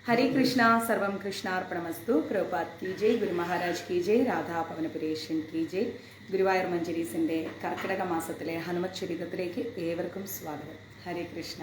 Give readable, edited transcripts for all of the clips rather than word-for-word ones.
हरे कृष्णा सर्वम कृष्णार्पणमस्तु। प्रभुपाद की जय, ഗുരു മഹാരാജ് की जय, രാധാ പവനപുരേഷൻ की जय। ഗുരുവായൂർ മഞ്ജരീസിൻ്റെ കർക്കിടക മാസത്തിലെ ഹനുമത് ചരിതത്തിലേക്ക് ഏവർക്കും സ്വാഗതം. ഹരേ കൃഷ്ണ.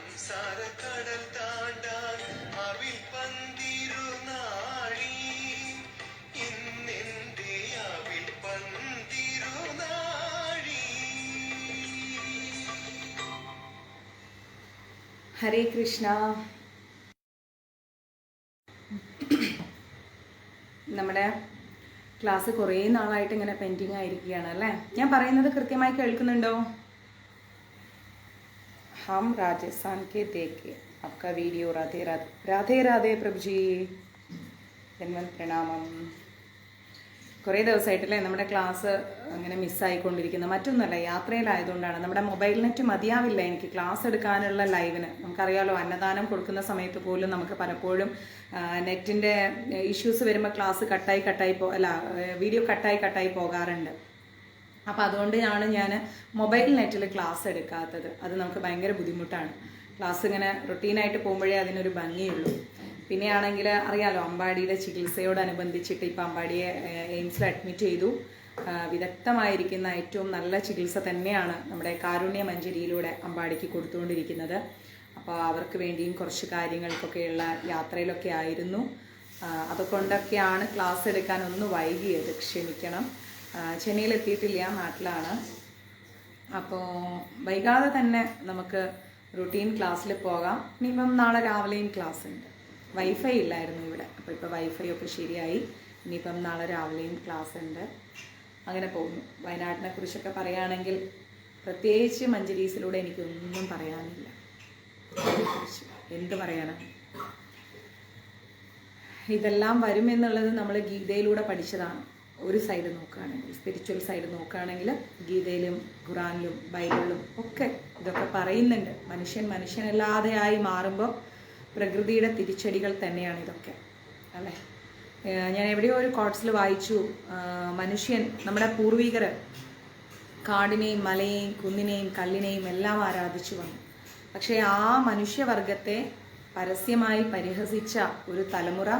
സംസാര കടൽ താണ്ടാൻ അവിൽ പന്തി ഹരേ കൃഷ്ണ. നമ്മുടെ ക്ലാസ് കുറേ നാളായിട്ട് ഇങ്ങനെ പെൻഡിങ് ആയിരിക്കുകയാണ് അല്ലേ? ഞാൻ പറയുന്നത് കൃത്യമായി കേൾക്കുന്നുണ്ടോ? हम राजस्थान के देख के आपका वीडियो राधे राधे राधे राधे प्रभु जी जन्मन പ്രണാമം. കുറേ ദിവസമായിട്ടല്ലേ നമ്മുടെ ക്ലാസ് അങ്ങനെ മിസ്സായിക്കൊണ്ടിരിക്കുന്നത്. മറ്റൊന്നുമല്ല, യാത്രയിലായതുകൊണ്ടാണ്. നമ്മുടെ മൊബൈൽ നെറ്റ് മതിയാവില്ല എനിക്ക് ക്ലാസ് എടുക്കാനുള്ള ലൈവിന്. നമുക്കറിയാലോ, അന്നദാനം കൊടുക്കുന്ന സമയത്ത് പോലും നമുക്ക് പലപ്പോഴും നെറ്റിൻ്റെ ഇഷ്യൂസ് വരുമ്പോൾ ക്ലാസ് വീഡിയോ കട്ടായി പോകാറുണ്ട്. അപ്പോൾ അതുകൊണ്ടാണ് ഞാൻ മൊബൈൽ നെറ്റിൽ ക്ലാസ് എടുക്കാത്തത്. അത് നമുക്ക് ഭയങ്കര ബുദ്ധിമുട്ടാണ്. ക്ലാസ് ഇങ്ങനെ റൊട്ടീനായിട്ട് പോകുമ്പോഴേ അതിനൊരു ഭംഗിയുള്ളൂ. പിന്നെയാണെങ്കിൽ അറിയാലോ, അമ്പാടിയുടെ ചികിത്സയോടനുബന്ധിച്ചിട്ട് ഇപ്പോൾ അമ്പാടിയെ എയിംസിൽ അഡ്മിറ്റ് ചെയ്തു. വിദഗ്ധമായിരിക്കുന്ന ഏറ്റവും നല്ല ചികിത്സ തന്നെയാണ് നമ്മുടെ കാരുണ്യ മഞ്ജരിയിലൂടെ അമ്പാടിക്ക് കൊടുത്തുകൊണ്ടിരിക്കുന്നത്. അപ്പോൾ അവർക്ക് വേണ്ടിയും കുറച്ച് കാര്യങ്ങൾക്കൊക്കെയുള്ള യാത്രയിലൊക്കെ ആയിരുന്നു. അതുകൊണ്ടൊക്കെയാണ് ക്ലാസ് എടുക്കാൻ ഒന്ന് വൈകിയത്. ക്ഷമിക്കണം. ചെന്നൈയിൽ എത്തിയിട്ടില്ല, നാട്ടിലാണ്. അപ്പോൾ വൈകാതെ തന്നെ നമുക്ക് റുട്ടീൻ ക്ലാസ്സിൽ പോകാം. ഇനിയിപ്പം നാളെ രാവിലെയും ക്ലാസ് ഉണ്ട്. വൈഫൈ ഇല്ലായിരുന്നു ഇവിടെ, അപ്പോൾ ഇപ്പോൾ വൈഫൈ ഒക്കെ ശരിയായി. ഇനിയിപ്പം നാളെ രാവിലെയും ക്ലാസ് ഉണ്ട്. അങ്ങനെ പോകുന്നു. വയനാട്ടിനെ കുറിച്ചൊക്കെ പറയുകയാണെങ്കിൽ പ്രത്യേകിച്ച് മഞ്ജരീസിലൂടെ എനിക്കൊന്നും പറയാനില്ല. അതിനെക്കുറിച്ച് എന്ത് പറയാനാണ്? ഇതെല്ലാം വരുമെന്നുള്ളത് നമ്മൾ ഗീതയിലൂടെ പഠിച്ചതാണ്. ഒരു സൈഡ് നോക്കുകയാണെങ്കിൽ, സ്പിരിച്വൽ സൈഡ് നോക്കുകയാണെങ്കിൽ ഗീതയിലും ഖുറാനിലും ബൈബിളിലും ഒക്കെ ഇതൊക്കെ പറയുന്നുണ്ട്. മനുഷ്യനല്ലാതെയായി മാറുമ്പോൾ പ്രകൃതിയുടെ തിരിച്ചടികൾ തന്നെയാണ് ഇതൊക്കെ, അല്ലേ? ഞാൻ എവിടെയോ ഒരു കോട്ട്സിൽ വായിച്ചു, മനുഷ്യൻ, നമ്മുടെ പൂർവികർ കാടിനെയും മലയെയും കുന്നിനെയും കല്ലിനെയും എല്ലാം ആരാധിച്ചു വന്നു. പക്ഷേ ആ മനുഷ്യവർഗത്തെ പരസ്യമായി പരിഹസിച്ച ഒരു തലമുറ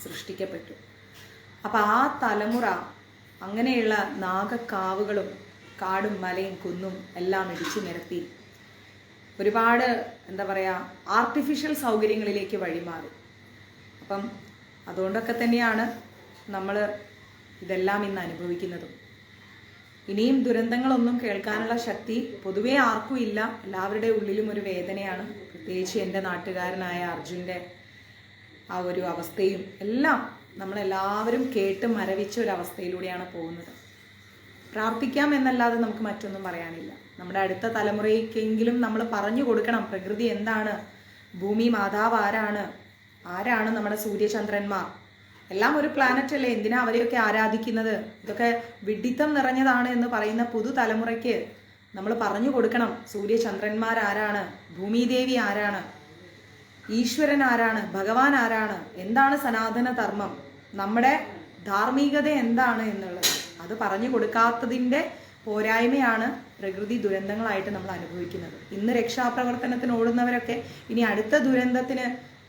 സൃഷ്ടിക്കപ്പെട്ടു. അപ്പം ആ തലമുറ അങ്ങനെയുള്ള നാഗക്കാവുകളും കാടും മലയും കുന്നും എല്ലാം ഇടിച്ചു നിരത്തി ഒരുപാട് ആർട്ടിഫിഷ്യൽ സൗകര്യങ്ങളിലേക്ക് വഴിമാറി. അപ്പം അതുകൊണ്ടൊക്കെ തന്നെയാണ് നമ്മൾ ഇതെല്ലാം ഇന്ന് അനുഭവിക്കുന്നതും. ഇനിയും ദുരന്തങ്ങളൊന്നും കേൾക്കാനുള്ള ശക്തി പൊതുവേ ആർക്കും ഇല്ല. എല്ലാവരുടെ ഉള്ളിലും ഒരു വേദനയാണ്. പ്രത്യേകിച്ച് എൻ്റെ നാട്ടുകാരനായ അർജുൻ്റെ ആ ഒരു അവസ്ഥയും എല്ലാം നമ്മളെല്ലാവരും കേട്ട് മരവിച്ച ഒരവസ്ഥയിലൂടെയാണ് പോകുന്നത്. പ്രാർത്ഥിക്കാം എന്നല്ലാതെ നമുക്ക് മറ്റൊന്നും പറയാനില്ല. നമ്മുടെ അടുത്ത തലമുറയ്ക്കെങ്കിലും നമ്മൾ പറഞ്ഞു കൊടുക്കണം പ്രകൃതി എന്താണ്, ഭൂമി മാതാവ് ആരാണ് നമ്മുടെ സൂര്യചന്ദ്രന്മാർ, എല്ലാം ഒരു പ്ലാനറ്റ് അല്ലേ, എന്തിനാ അവരെയൊക്കെ ആരാധിക്കുന്നത്? ഇതൊക്കെ വിഡ്ഢിത്തം നിറഞ്ഞതാണ് എന്ന് പറയുന്ന പുതുതലമുറയ്ക്ക് നമ്മൾ പറഞ്ഞു കൊടുക്കണം. സൂര്യചന്ദ്രന്മാർ ആരാണ്, ഭൂമിദേവി ആരാണ്, ഈശ്വരൻ ആരാണ്, ഭഗവാൻ ആരാണ്, എന്താണ് സനാതന ധർമ്മം, നമ്മുടെ ധാർമ്മികത എന്താണ് എന്നുള്ളത്. അത് പറഞ്ഞു കൊടുക്കാത്തതിൻ്റെ പോരായ്മയാണ് പ്രകൃതി ദുരന്തങ്ങളായിട്ട് നമ്മൾ അനുഭവിക്കുന്നത്. ഇന്ന് രക്ഷാപ്രവർത്തനത്തിന് ഓടുന്നവരൊക്കെ ഇനി അടുത്ത ദുരന്തത്തിന്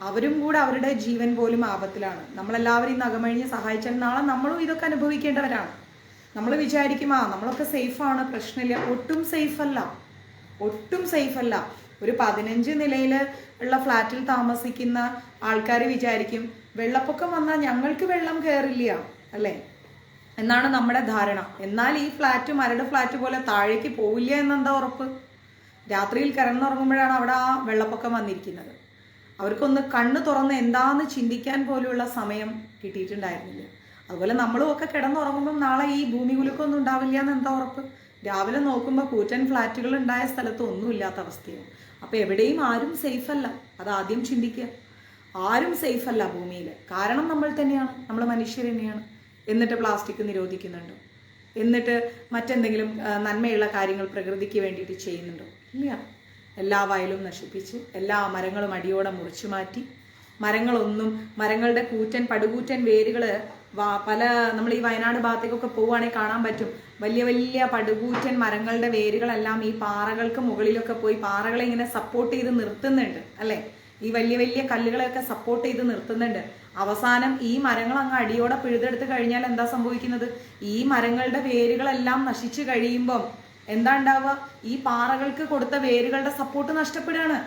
അവരും കൂടെ അവരുടെ ജീവൻ പോലും ആപത്തിലാണ്. നമ്മളെല്ലാവരും ഇന്ന് അകമഴിഞ്ഞ് സഹായിച്ചാൽ നാളെ നമ്മളും ഇതൊക്കെ അനുഭവിക്കേണ്ടവരാണ്. നമ്മൾ വിചാരിക്കും നമ്മളൊക്കെ സേഫാണ്, പ്രശ്നമില്ല. ഒട്ടും സേഫല്ല. ഒരു 15 നിലയിൽ ഉള്ള ഫ്ലാറ്റിൽ താമസിക്കുന്ന ആൾക്കാർ വിചാരിക്കും വെള്ളപ്പൊക്കം വന്നാൽ ഞങ്ങൾക്ക് വെള്ളം കയറില്ല, അല്ലേ എന്നാണ് നമ്മുടെ ധാരണ. എന്നാൽ ഈ ഫ്ലാറ്റ് മരട് ഫ്ലാറ്റ് പോലെ താഴേക്ക് പോവില്ല എന്നെന്താ ഉറപ്പ്? രാത്രിയിൽ കിടന്നുറങ്ങുമ്പോഴാണ് അവിടെ ആ വെള്ളപ്പൊക്കം വന്നിരിക്കുന്നത്. അവർക്കൊന്ന് കണ്ണ് തുറന്ന് എന്താന്ന് ചിന്തിക്കാൻ പോലുള്ള സമയം കിട്ടിയിട്ടുണ്ടായിരുന്നില്ല. അതുപോലെ നമ്മളും ഒക്കെ കിടന്നുറങ്ങുമ്പം നാളെ ഈ ഭൂമി കുലുക്കൊന്നും ഉണ്ടാവില്ല എന്ന് എന്താ ഉറപ്പ്? രാവിലെ നോക്കുമ്പോൾ കൂറ്റൻ ഫ്ലാറ്റുകൾ ഉണ്ടായ സ്ഥലത്ത് ഒന്നുമില്ലാത്ത അവസ്ഥയാണ്. അപ്പോൾ എവിടെയും ആരും സേഫല്ല. അതാദ്യം ചിന്തിക്കുക. ആരും സേഫല്ല ഭൂമിയിൽ. കാരണം നമ്മൾ തന്നെയാണ്, നമ്മൾ മനുഷ്യർ തന്നെയാണ്. എന്നിട്ട് പ്ലാസ്റ്റിക് നിരോധിക്കുന്നുണ്ടോ? എന്നിട്ട് മറ്റെന്തെങ്കിലും നന്മയുള്ള കാര്യങ്ങൾ പ്രകൃതിക്ക് വേണ്ടിയിട്ട് ചെയ്യുന്നുണ്ടോ? ഇല്ല. എല്ലാ വയലും നശിപ്പിച്ച് എല്ലാ മരങ്ങളും അടിയോടെ മുറിച്ചു മാറ്റി. മരങ്ങളുടെ പടുകൂറ്റൻ വേരുകൾ നമ്മൾ ഈ വയനാട് ഭാഗത്തേക്കൊക്കെ പോവുകയാണെങ്കിൽ കാണാൻ പറ്റും. വലിയ പടുകൂറ്റൻ മരങ്ങളുടെ വേരുകളെല്ലാം ഈ പാറകൾക്ക് മുകളിലൊക്കെ പോയി പാറകളെ ഇങ്ങനെ സപ്പോർട്ട് ചെയ്ത് നിർത്തുന്നുണ്ട്, അല്ലേ? ഈ വലിയ കല്ലുകളെയൊക്കെ സപ്പോർട്ട് ചെയ്ത് നിർത്തുന്നുണ്ട്. അവസാനം ഈ മരങ്ങൾ അങ്ങ് അടിയോടെ പിഴുതെടുത്ത് കഴിഞ്ഞാൽ എന്താ സംഭവിക്കുന്നത്? ഈ മരങ്ങളുടെ വേരുകളെല്ലാം നശിച്ചു കഴിയുമ്പം എന്താ ഉണ്ടാവുക? ഈ പാറകൾക്ക് കൊടുത്ത വേരുകളുടെ സപ്പോർട്ട് നഷ്ടപ്പെടുകയാണ്.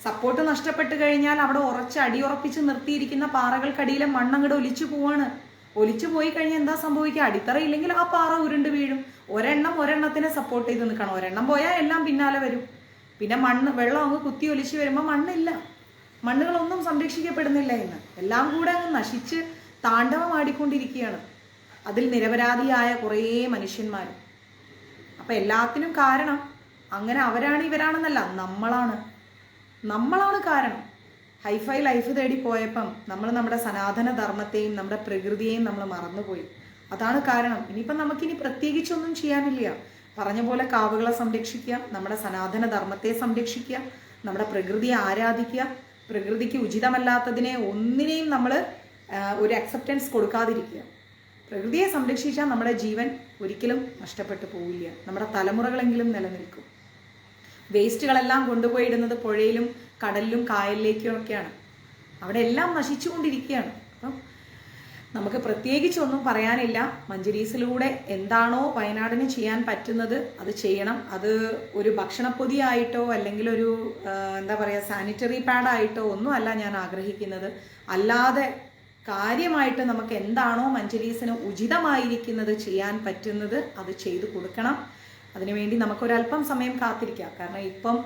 സപ്പോർട്ട് നഷ്ടപ്പെട്ട് കഴിഞ്ഞാൽ അവിടെ അടിയുറപ്പിച്ച് നിർത്തിയിരിക്കുന്ന പാറകൾക്കടിയിലെ മണ്ണങ്ങോട്ട് ഒലിച്ചു പോയി കഴിഞ്ഞാൽ എന്താ സംഭവിക്കുക? അടിത്തറയില്ലെങ്കിൽ ആ പാറ ഉരുണ്ട് വീഴും. ഒരെണ്ണത്തിനെ സപ്പോർട്ട് ചെയ്ത് നിൽക്കണം. ഒരെണ്ണം പോയാൽ എല്ലാം പിന്നാലെ വരും. പിന്നെ വെള്ളം അങ്ങ് കുത്തി ഒലിച്ച് വരുമ്പോൾ മണ്ണില്ല, മണ്ണുകളൊന്നും സംരക്ഷിക്കപ്പെടുന്നില്ല ഇന്ന്. എല്ലാം കൂടെ അങ്ങ് നശിച്ച് താണ്ഡവമാടിക്കൊണ്ടിരിക്കുകയാണ്. അതിൽ നിരപരാധിയായ കുറേ മനുഷ്യന്മാർ. അപ്പം എല്ലാത്തിനും കാരണം അങ്ങനെ അവരാണ് ഇവരാണെന്നല്ല, നമ്മളാണ് കാരണം. ഹൈഫൈ ലൈഫ് തേടി പോയപ്പം നമ്മൾ നമ്മുടെ സനാതന ധർമ്മത്തെയും നമ്മുടെ പ്രകൃതിയെയും നമ്മൾ മറന്നുപോയി. അതാണ് കാരണം. ഇനിയിപ്പം നമുക്കിനി പ്രത്യേകിച്ചൊന്നും ചെയ്യാനില്ല. പറഞ്ഞ പോലെ കാവുകളെ സംരക്ഷിക്കുക, നമ്മുടെ സനാതന ധർമ്മത്തെ സംരക്ഷിക്കുക, നമ്മുടെ പ്രകൃതിയെ ആരാധിക്കുക, പ്രകൃതിക്ക് ഉചിതമല്ലാത്തതിനെ ഒന്നിനെയും നമ്മൾ ഒരു അക്സെപ്റ്റൻസ് കൊടുക്കാതിരിക്കുക. പ്രകൃതിയെ സംരക്ഷിച്ചാൽ നമ്മുടെ ജീവൻ ഒരിക്കലും നഷ്ടപ്പെട്ടു പോവില്ല, നമ്മുടെ തലമുറകളെങ്കിലും നിലനിൽക്കും. വേസ്റ്റുകളെല്ലാം കൊണ്ടുപോയിടുന്നത് പുഴയിലും കടലിലും കായലിലേക്കും ഒക്കെയാണ്. അവിടെ എല്ലാം നശിച്ചുകൊണ്ടിരിക്കുകയാണ്. അപ്പം നമുക്ക് പ്രത്യേകിച്ചൊന്നും പറയാനില്ല. മഞ്ജരീസിലൂടെ എന്താണോ വയനാടിന് ചെയ്യാൻ പറ്റുന്നത് അത് ചെയ്യണം. അത് ഒരു ഭക്ഷണപ്പൊതിയായിട്ടോ അല്ലെങ്കിൽ ഒരു എന്താ പറയുക സാനിറ്ററി പാഡായിട്ടോ ഒന്നും അല്ല ഞാൻ ആഗ്രഹിക്കുന്നത്. അല്ലാതെ കാര്യമായിട്ട് നമുക്ക് എന്താണോ മഞ്ജരീസിന് ഉചിതമായിരിക്കുന്നത് ചെയ്യാൻ പറ്റുന്നത് അത് ചെയ്തു കൊടുക്കണം. അതിനുവേണ്ടി നമുക്കൊരല്പം സമയം കാത്തിരിക്കാം. കാരണം ഇപ്പം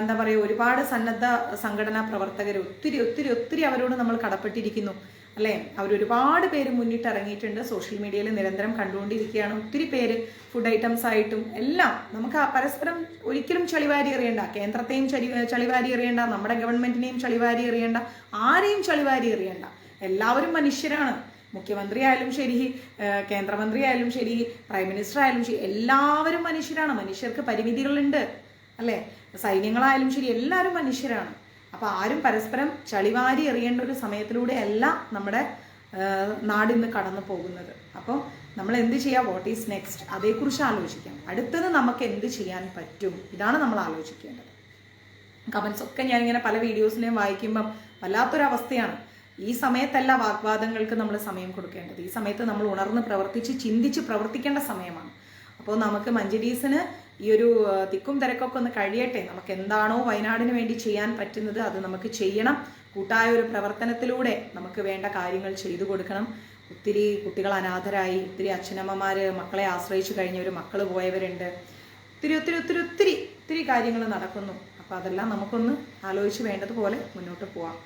എന്താ പറയുക, ഒരുപാട് സന്നദ്ധ സംഘടനാ പ്രവർത്തകർ ഒത്തിരി അവരോട് നമ്മൾ കടപ്പെട്ടിരിക്കുന്നു അല്ലേ. അവരൊരുപാട് പേര് മുന്നിട്ടിറങ്ങിയിട്ടുണ്ട്. സോഷ്യൽ മീഡിയയിൽ നിരന്തരം കണ്ടുകൊണ്ടിരിക്കുകയാണ്. ഒത്തിരി പേര് ഫുഡ് ഐറ്റംസ് ആയിട്ടും എല്ലാം. നമുക്ക് പരസ്പരം ഒരിക്കലും ചളിവാരി എറിയേണ്ട, കേന്ദ്രത്തെയും ചളിവാരി എറിയേണ്ട, നമ്മുടെ ഗവൺമെന്റിനെയും ചളിവാരി എറിയേണ്ട, ആരെയും ചളിവാരി എറിയേണ്ട. എല്ലാവരും മനുഷ്യരാണ്. മുഖ്യമന്ത്രി ആയാലും ശരി, കേന്ദ്രമന്ത്രി ആയാലും ശരി, പ്രൈം മിനിസ്റ്റർ ആയാലും ശരി, എല്ലാവരും മനുഷ്യരാണ്. മനുഷ്യർക്ക് പരിമിതികളുണ്ട് അല്ലേ. സൈന്യങ്ങളായാലും ശരി, എല്ലാവരും മനുഷ്യരാണ്. അപ്പൊ ആരും പരസ്പരം ചളിവാരി എറിയേണ്ട ഒരു സമയത്തിലൂടെ അല്ല നമ്മുടെ നാടിന്ന് കടന്നു പോകുന്നത്. അപ്പോൾ നമ്മൾ എന്ത് ചെയ്യാം, വാട്ട് ഈസ് നെക്സ്റ്റ്, അതേക്കുറിച്ച് ആലോചിക്കാം. അടുത്തത് നമുക്ക് എന്ത് ചെയ്യാൻ പറ്റും, ഇതാണ് നമ്മൾ ആലോചിക്കേണ്ടത്. കമൻസ് ഒക്കെ ഞാനിങ്ങനെ പല വീഡിയോസിനെയും വായിക്കുമ്പം വല്ലാത്തൊരവസ്ഥയാണ്. ഈ സമയത്തല്ല വാഗ്വാദങ്ങൾക്ക് നമ്മൾ സമയം കൊടുക്കേണ്ടത്. ഈ സമയത്ത് നമ്മൾ ഉണർന്ന് പ്രവർത്തിച്ച് ചിന്തിച്ച് പ്രവർത്തിക്കേണ്ട സമയമാണ്. അപ്പോൾ നമുക്ക് മഞ്ജരീസിന് ഈ ഒരു തിക്കും തിരക്കൊക്കെ ഒന്ന് കഴിയട്ടെ. നമുക്ക് എന്താണോ വയനാടിന് വേണ്ടി ചെയ്യാൻ പറ്റുന്നത് അത് നമുക്ക് ചെയ്യണം. കൂട്ടായ ഒരു പ്രവർത്തനത്തിലൂടെ നമുക്ക് വേണ്ട കാര്യങ്ങൾ ചെയ്തു കൊടുക്കണം. ഒത്തിരി കുട്ടികൾ അനാഥരായി, ഒത്തിരി അച്ഛനമ്മമാര് മക്കളെ ആശ്രയിച്ചു കഴിഞ്ഞവർ മക്കൾ പോയവരുണ്ട്. ഒത്തിരി കാര്യങ്ങൾ നടക്കുന്നു. അപ്പോൾ അതെല്ലാം നമുക്കൊന്ന് ആലോചിച്ച് വേണ്ടതുപോലെ മുന്നോട്ട് പോവാം.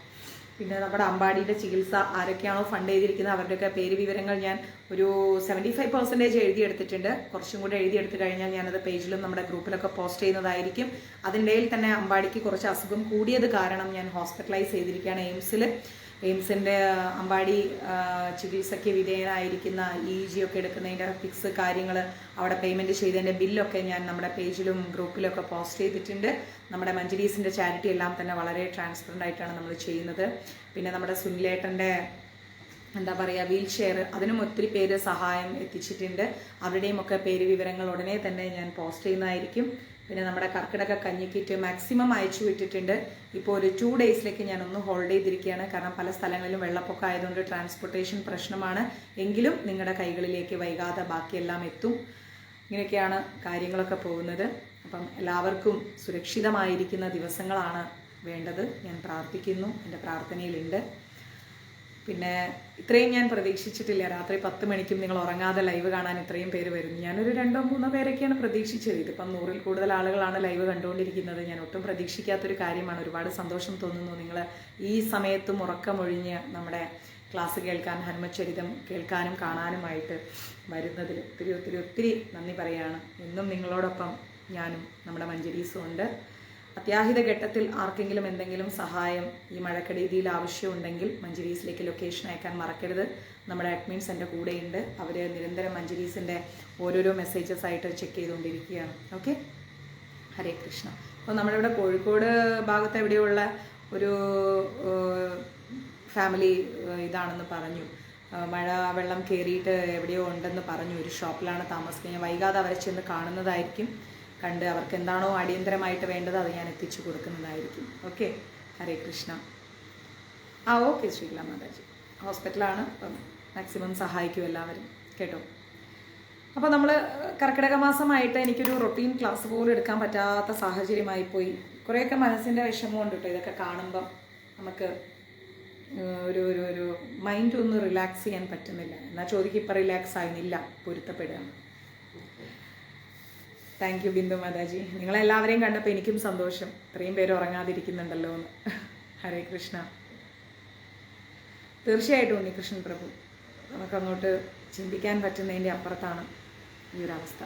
പിന്നെ നമ്മുടെ അമ്പാടിയുടെ ചികിത്സ ആരൊക്കെയാണോ ഫണ്ട് ചെയ്തിരിക്കുന്നത് അവരുടെയൊക്കെ പേര് വിവരങ്ങൾ ഞാൻ ഒരു 75% എഴുതിയെടുത്തിട്ടുണ്ട്. കുറച്ചും കൂടെ എഴുതിയെടുത്ത് കഴിഞ്ഞാൽ ഞാനത് പേജിലും നമ്മുടെ ഗ്രൂപ്പിലൊക്കെ പോസ്റ്റ് ചെയ്യുന്നതായിരിക്കും. അതിനിടയിൽ തന്നെ അമ്പാടിക്ക് കുറച്ച് അസുഖം കൂടിയത് കാരണം ഞാൻ ഹോസ്പിറ്റലൈസ് ചെയ്തിരിക്കുകയാണ് എയിംസിൻ്റെ അമ്പാടി ചികിത്സയ്ക്ക് വിധേയനായിരിക്കുന്ന EEG ഒക്കെ എടുക്കുന്നതിൻ്റെ ഫിക്സ് കാര്യങ്ങൾ അവിടെ പേയ്മെൻറ്റ് ചെയ്തതിൻ്റെ ബില്ലൊക്കെ ഞാൻ നമ്മുടെ പേജിലും ഗ്രൂപ്പിലൊക്കെ പോസ്റ്റ് ചെയ്തിട്ടുണ്ട്. നമ്മുടെ മഞ്ജരീസിൻ്റെ ചാരിറ്റി എല്ലാം തന്നെ വളരെ ട്രാൻസ്പെറൻ്റ് ആയിട്ടാണ് നമ്മൾ ചെയ്യുന്നത്. പിന്നെ നമ്മുടെ സുനിലേട്ടൻ്റെ എന്താ പറയുക വീൽ ചെയർ, അതിനും ഒത്തിരി പേര് സഹായം എത്തിച്ചിട്ടുണ്ട്. അവരുടെയും ഒക്കെ പേര് വിവരങ്ങൾ ഉടനെ തന്നെ ഞാൻ പോസ്റ്റ് ചെയ്യുന്നതായിരിക്കും. പിന്നെ നമ്മുടെ കർക്കിടക കഞ്ഞിക്കിറ്റ് മാക്സിമം അയച്ചു വിട്ടിട്ടുണ്ട്. ഇപ്പോൾ ഒരു 2 ഡേയ്സിലേക്ക് ഞാനൊന്ന് ഹോൾഡ് ചെയ്തിരിക്കുകയാണ്. കാരണം പല സ്ഥലങ്ങളിലും വെള്ളപ്പൊക്കം ആയതുകൊണ്ട് ട്രാൻസ്പോർട്ടേഷൻ പ്രശ്നമാണ്. എങ്കിലും നിങ്ങളുടെ കൈകളിലേക്ക് വൈകാതെ ബാക്കിയെല്ലാം എത്തും. ഇങ്ങനെയൊക്കെയാണ് കാര്യങ്ങളൊക്കെ പോകുന്നത്. അപ്പം എല്ലാവർക്കും സുരക്ഷിതമായിരിക്കുന്ന ദിവസങ്ങളാണ് വേണ്ടത്. ഞാൻ പ്രാർത്ഥിക്കുന്നു, എൻ്റെ പ്രാർത്ഥനയിലുണ്ട്. പിന്നെ ഇത്രയും ഞാൻ പ്രതീക്ഷിച്ചിട്ടില്ല. രാത്രി 10 മണിക്കും നിങ്ങൾ ഉറങ്ങാതെ ലൈവ് കാണാൻ ഇത്രയും പേര് വരും. ഞാനൊരു 2-3 പേരൊക്കെയാണ് പ്രതീക്ഷിച്ചത്. ഇതിപ്പം 100-ൽ കൂടുതൽ ആളുകളാണ് ലൈവ് കണ്ടുകൊണ്ടിരിക്കുന്നത്. ഞാൻ ഒട്ടും പ്രതീക്ഷിക്കാത്തൊരു കാര്യമാണ്. ഒരുപാട് സന്തോഷം തോന്നുന്നു നിങ്ങൾ ഈ സമയത്തും ഉറക്കമൊഴിഞ്ഞ് നമ്മുടെ ക്ലാസ് കേൾക്കാൻ, ഹനുമച്ചരിതം കേൾക്കാനും കാണാനുമായിട്ട് വരുന്നതിൽ ഒത്തിരി നന്ദി പറയുകയാണ്. എന്നും നിങ്ങളോടൊപ്പം ഞാനും നമ്മുടെ മഞ്ജരീസും ഉണ്ട്. അത്യാഹിത ഘട്ടത്തിൽ ആർക്കെങ്കിലും എന്തെങ്കിലും സഹായം ഈ മഴക്കെടുതിയിൽ ആവശ്യമുണ്ടെങ്കിൽ മഞ്ജരീസിലേക്ക് ലൊക്കേഷൻ അയക്കാൻ മറക്കരുത്. നമ്മുടെ അഡ്മിൻസ് എൻ്റെ കൂടെയുണ്ട്. അവർ നിരന്തരം മഞ്ജരീസിൻ്റെ ഓരോരോ മെസ്സേജസ് ആയിട്ട് ചെക്ക് ചെയ്തുകൊണ്ടിരിക്കുകയാണ്. ഓക്കെ, ഹരേ കൃഷ്ണ. അപ്പോൾ നമ്മുടെ ഇവിടെ കോഴിക്കോട് ഭാഗത്ത് എവിടെയുള്ള ഒരു ഫാമിലി ഇതാണെന്ന് പറഞ്ഞു. വെള്ളം കയറിയിട്ട് എവിടെയോ ഉണ്ടെന്ന് പറഞ്ഞു. ഒരു ഷോപ്പിലാണ് താമസിക്കുന്നത്. വൈകാതെ അവരെ ചെന്ന് കാണുന്നതായിരിക്കും. കണ്ട് അവർക്ക് എന്താണോ അടിയന്തരമായിട്ട് വേണ്ടത് അത് ഞാൻ എത്തിച്ചു കൊടുക്കുന്നതായിരിക്കും. ഓക്കെ, ഹരേ കൃഷ്ണ. ഓക്കെ ശ്രീകല മാതാജി ഹോസ്പിറ്റലാണ്. അപ്പം മാക്സിമം സഹായിക്കും എല്ലാവരും കേട്ടോ. അപ്പോൾ നമ്മൾ കർക്കിടക മാസമായിട്ട് എനിക്കൊരു റൊട്ടീൻ ക്ലാസ് പോലും എടുക്കാൻ പറ്റാത്ത സാഹചര്യമായിപ്പോയി. കുറേയൊക്കെ മനസ്സിൻ്റെ വിഷമമുണ്ട് കേട്ടോ. ഇതൊക്കെ കാണുമ്പം നമുക്ക് ഒരു മൈൻഡ് ഒന്ന് റിലാക്സ് ചെയ്യാൻ പറ്റുന്നില്ല. എന്നാൽ ചോദിക്കും ഇപ്പം റിലാക്സ് ആയിരുന്നില്ല, പൊരുത്തപ്പെടുകയാണ്. Thank you Bindu Mataji. നിങ്ങളെല്ലാവരെയും കണ്ടപ്പോൾ എനിക്കും സന്തോഷം. ഇത്രയും പേര് ഉറങ്ങാതിരിക്കുന്നുണ്ടല്ലോ എന്ന്. ഹരേ കൃഷ്ണ. തീർച്ചയായിട്ടും ഉണ്ണികൃഷ്ണൻ പ്രഭു, നമുക്കങ്ങോട്ട് ചിന്തിക്കാൻ പറ്റുന്നതിൻ്റെ അപ്പുറത്താണ് ഈ ഒരു അവസ്ഥ.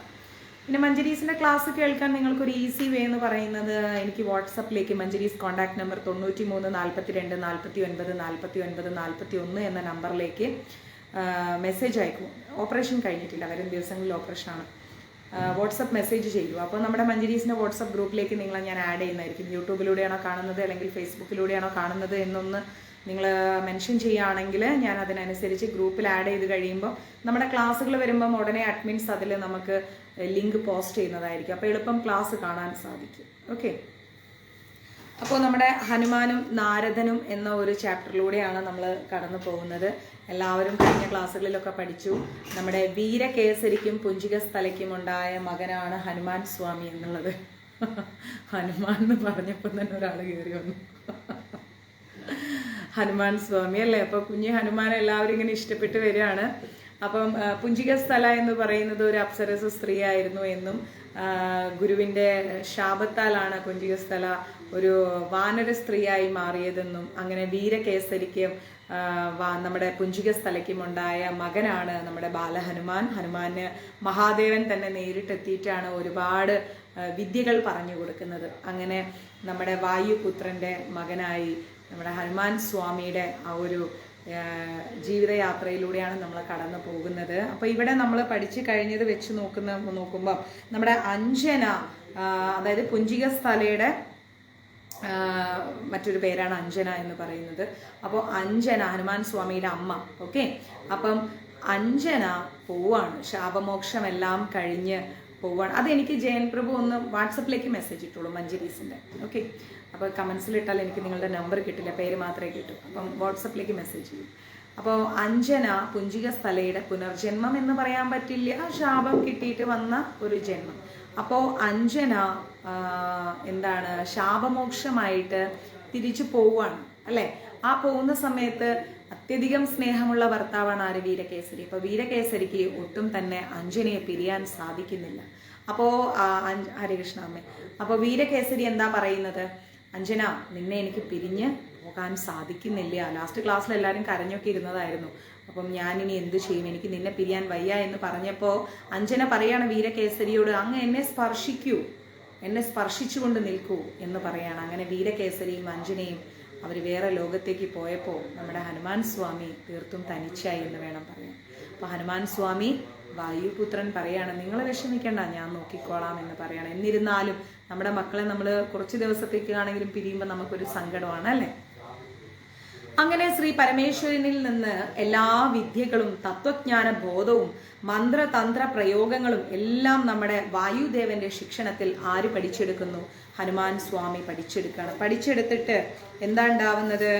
പിന്നെ മഞ്ജരീസിൻ്റെ ക്ലാസ് കേൾക്കാൻ നിങ്ങൾക്കൊരു ഈസി വേ എന്ന് പറയുന്നത് എനിക്ക് വാട്സപ്പിലേക്ക് മഞ്ജരീസ് കോൺടാക്ട് നമ്പർ 93 42 49 49 41 എന്ന നമ്പറിലേക്ക് മെസ്സേജ് അയക്കും. ഓപ്പറേഷൻ കഴിഞ്ഞിട്ടില്ല, വരും ദിവസങ്ങളിൽ ഓപ്പറേഷനാണ്. വാട്സപ്പ് മെസ്സേജ് ചെയ്യൂ. അപ്പോൾ നമ്മുടെ മഞ്ജരീസിൻ്റെ വാട്സപ്പ് ഗ്രൂപ്പിലേക്ക് നിങ്ങളെ ഞാൻ ആഡ് ചെയ്യുന്നതായിരിക്കും. യൂട്യൂബിലൂടെയാണോ കാണുന്നത് അല്ലെങ്കിൽ ഫേസ്ബുക്കിലൂടെയാണോ കാണുന്നത് എന്നൊന്ന് നിങ്ങൾ മെൻഷൻ ചെയ്യുകയാണെങ്കിൽ ഞാൻ അതിനനുസരിച്ച് ഗ്രൂപ്പിൽ ആഡ് ചെയ്ത് കഴിയുമ്പോൾ നമ്മുടെ ക്ലാസ്സുകൾ വരുമ്പം ഉടനെ അഡ്മിൻസ് അതിൽ നമുക്ക് ലിങ്ക് പോസ്റ്റ് ചെയ്യുന്നതായിരിക്കും. അപ്പോൾ എളുപ്പം ക്ലാസ് കാണാൻ സാധിക്കും. ഓക്കെ. അപ്പോൾ നമ്മുടെ ഹനുമാനും നാരദനും എന്ന ഒരു ചാപ്റ്ററിലൂടെയാണ് നമ്മൾ കടന്നു പോകുന്നത്. എല്ലാവരും കഴിഞ്ഞ ക്ലാസ്സുകളിലൊക്കെ പഠിച്ചു. നമ്മുടെ വീരകേസരിക്കും പുഞ്ചികസ്ഥലയ്ക്കും ഉണ്ടായ മകനാണ് ഹനുമാൻ സ്വാമി എന്നുള്ളത്. ഹനുമാൻ എന്ന് പറഞ്ഞപ്പോൾ തന്നെ ഒരാൾ കയറി വന്നു. ഹനുമാൻ സ്വാമി അല്ലേ. അപ്പോൾ കുഞ്ഞ് ഹനുമാൻ എല്ലാവരും ഇങ്ങനെ ഇഷ്ടപ്പെട്ട് വരികയാണ്. അപ്പം പുഞ്ചികസ്ഥല എന്ന് പറയുന്നത് ഒരു അപ്സരസ സ്ത്രീ ആയിരുന്നു എന്നും ഗുരുവിൻ്റെ ശാപത്താലാണ് പുഞ്ചികസ്ഥല ഒരു വാനര സ്ത്രീയായി മാറിയതെന്നും അങ്ങനെ വീരകേസരിക്കും നമ്മുടെ പുഞ്ചികസ്ഥലയ്ക്കും ഉണ്ടായ മകനാണ് നമ്മുടെ ബാലഹനുമാൻ. ഹനുമാന് മഹാദേവൻ തന്നെ നേരിട്ടെത്തിയിട്ടാണ് ഒരുപാട് വിദ്യകൾ പറഞ്ഞു കൊടുക്കുന്നത്. അങ്ങനെ നമ്മുടെ വായുപുത്രൻ്റെ മകനായി നമ്മുടെ ഹനുമാൻ സ്വാമിയുടെ ആ ഒരു ജീവിതയാത്രയിലൂടെയാണ് നമ്മൾ കടന്നു പോകുന്നത്. അപ്പോൾ ഇവിടെ നമ്മൾ പഠിച്ചു കഴിഞ്ഞത് വെച്ച് നോക്കുമ്പോൾ നമ്മുടെ അഞ്ജന, അതായത് പുഞ്ചികസ്ഥലയുടെ മറ്റൊരു പേരാണ് അഞ്ജന എന്ന് പറയുന്നത്. അപ്പോൾ അഞ്ജന ഹനുമാൻ സ്വാമിയുടെ അമ്മ. ഓക്കെ. അപ്പം അഞ്ജന പോവാണ്, ശാപമോക്ഷമെല്ലാം കഴിഞ്ഞ് പോവാണ്. അതെനിക്ക് ജയൻ പ്രഭു ഒന്ന് വാട്സപ്പിലേക്ക് മെസ്സേജ് ഇട്ടുള്ളൂ മഞ്ജരീസിൻ്റെ. ഓക്കെ. അപ്പോൾ കമൻസിലിട്ടാൽ എനിക്ക് നിങ്ങളുടെ നമ്പർ കിട്ടില്ല, പേര് മാത്രമേ കിട്ടൂ. അപ്പം വാട്സപ്പിലേക്ക് മെസ്സേജ് ചെയ്യും. അപ്പോൾ അഞ്ജന പുഞ്ചികസ്ഥലയുടെ പുനർജന്മം എന്ന് പറയാൻ പറ്റില്ല, ശാപം കിട്ടിയിട്ട് വന്ന ഒരു ജന്മം. അപ്പോൾ അഞ്ജന എന്താണ് ശാപമോക്ഷമായിട്ട് തിരിച്ചു പോവുകയാണ് അല്ലേ. ആ പോകുന്ന സമയത്ത് അത്യധികം സ്നേഹമുള്ള ഭർത്താവാണ് ആര്, വീരകേസരി. അപ്പോൾ വീരകേസരിക്ക് ഒട്ടും തന്നെ അഞ്ജനയെ പിരിയാൻ സാധിക്കുന്നില്ല. അപ്പോൾ ഹരികൃഷ്ണ അമ്മേ, അപ്പോൾ വീരകേസരി എന്താ പറയുന്നത്, അഞ്ജന നിന്നെ എനിക്ക് പിരിഞ്ഞ് പോകാൻ സാധിക്കുന്നില്ല. ലാസ്റ്റ് ക്ലാസ്സിൽ എല്ലാവരും കരഞ്ഞൊക്കെ ഇരുന്നതായിരുന്നു. അപ്പം ഞാനിനി എന്ത് ചെയ്യും, എനിക്ക് നിന്നെ പിരിയാൻ വയ്യ എന്ന് പറഞ്ഞപ്പോൾ അഞ്ജന പറയാണ് വീരകേസരിയോട്, അങ്ങ് എന്നെ സ്പർശിക്കൂ, എന്നെ സ്പർശിച്ചുകൊണ്ട് നിൽക്കൂ എന്ന് പറയാണ്. അങ്ങനെ വീരകേസരിയും അഞ്ജനയും അവർ വേറെ ലോകത്തേക്ക് പോയപ്പോൾ നമ്മുടെ ഹനുമാൻ സ്വാമി തീർത്തും തനിച്ചായി എന്ന് വേണം പറയാൻ. അപ്പോൾ ഹനുമാൻ സ്വാമി വായുപുത്രൻ പറയാണ്, നിങ്ങൾ വിഷമിക്കേണ്ട, ഞാൻ നോക്കിക്കോളാം എന്ന് പറയണം. എന്നിരുന്നാലും നമ്മുടെ മക്കളെ നമ്മൾ കുറച്ച് ദിവസത്തേക്കാണെങ്കിലും പിരിയുമ്പോൾ നമുക്കൊരു സങ്കടമാണ് അല്ലേ. അങ്ങനെ ശ്രീ പരമേശ്വരനിൽ നിന്ന് എല്ലാ വിദ്യകളും തത്വജ്ഞാന ബോധവും മന്ത്രതന്ത്ര പ്രയോഗങ്ങളും എല്ലാം നമ്മുടെ വായുദേവന്റെ ശിക്ഷണത്തിൽ ആര് പഠിച്ചെടുക്കുന്നു, ഹനുമാൻ സ്വാമി പഠിച്ചെടുക്കുകയാണ്. പഠിച്ചെടുത്തിട്ട് എന്താ ഉണ്ടാവുന്നത്,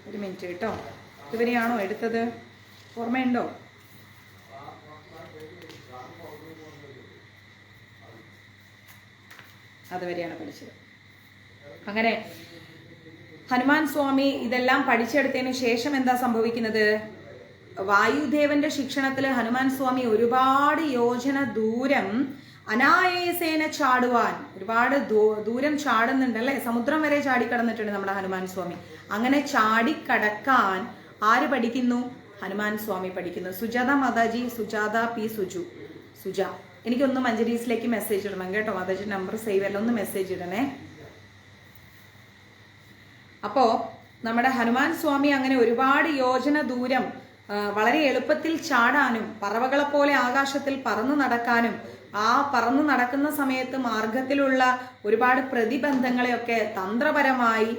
ഒരു മിനിറ്റ് കേട്ടോ, ഇതുവരെയാണോ എടുത്തത്, ഓർമ്മയുണ്ടോ? അതുവരെയാണ് പഠിച്ചത്. അങ്ങനെ ഹനുമാൻ സ്വാമി ഇതെല്ലാം പഠിച്ചെടുത്തതിന് ശേഷം എന്താ സംഭവിക്കുന്നത്, വായുദേവന്റെ ശിക്ഷണത്തിൽ ഹനുമാൻ സ്വാമി ഒരുപാട് യോജന ദൂരം അനായാസേന ചാടുവാൻ, ഒരുപാട് ദൂരം ചാടുന്നുണ്ട് അല്ലെ, സമുദ്രം വരെ ചാടിക്കടന്നിട്ടുണ്ട് നമ്മുടെ ഹനുമാൻ സ്വാമി. അങ്ങനെ ചാടിക്കടക്കാൻ ആര് പഠിക്കുന്നു, ഹനുമാൻ സ്വാമി പഠിക്കുന്നു. സുജാത മാതാജി, സുജാത പി സുജ, എനിക്കൊന്ന് മഞ്ജരീസിലേക്ക് മെസ്സേജ് ഇടണം കേട്ടോ. മാതാജി നമ്പർ സേവ് അല്ല, ഒന്ന് മെസ്സേജ് ഇടണേ. അപ്പോൾ നമ്മുടെ ഹനുമാൻ സ്വാമി അങ്ങനെ ഒരുപാട് യോജന ദൂരം വളരെ എളുപ്പത്തിൽ ചാടാനും പറവകളെ പോലെ ആകാശത്തിൽ പറന്നു നടക്കാനും ആ പറന്നു നടക്കുന്ന സമയത്ത് മാർഗത്തിലുള്ള ഒരുപാട് പ്രതിബന്ധങ്ങളെയൊക്കെ തന്ത്രപരമായി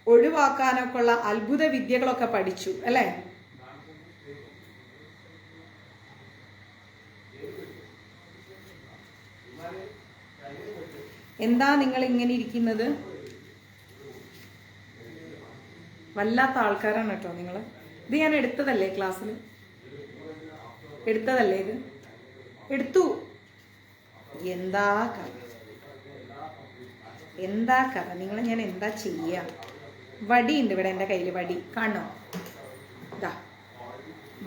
ഒഴിവാക്കാനൊക്കെ ഉള്ള അത്ഭുത വിദ്യകളൊക്കെ പഠിച്ചു അല്ലേ. എന്താ നിങ്ങൾ ഇങ്ങനെ ഇരിക്കുന്നത്, വല്ലാത്ത ആൾക്കാരാണ് കേട്ടോ നിങ്ങൾ. ഇത് ഞാൻ എടുത്തതല്ലേ, ക്ലാസ്സിൽ എടുത്തതല്ലേ, ഇത് എടുത്തു. എന്താ കഥ, എന്താ കഥ, നിങ്ങളെ ഞാൻ എന്താ ചെയ്യാ. വടിയുണ്ട് ഇവിടെ എൻ്റെ കയ്യിൽ, വടി കാണോ, ഇതാ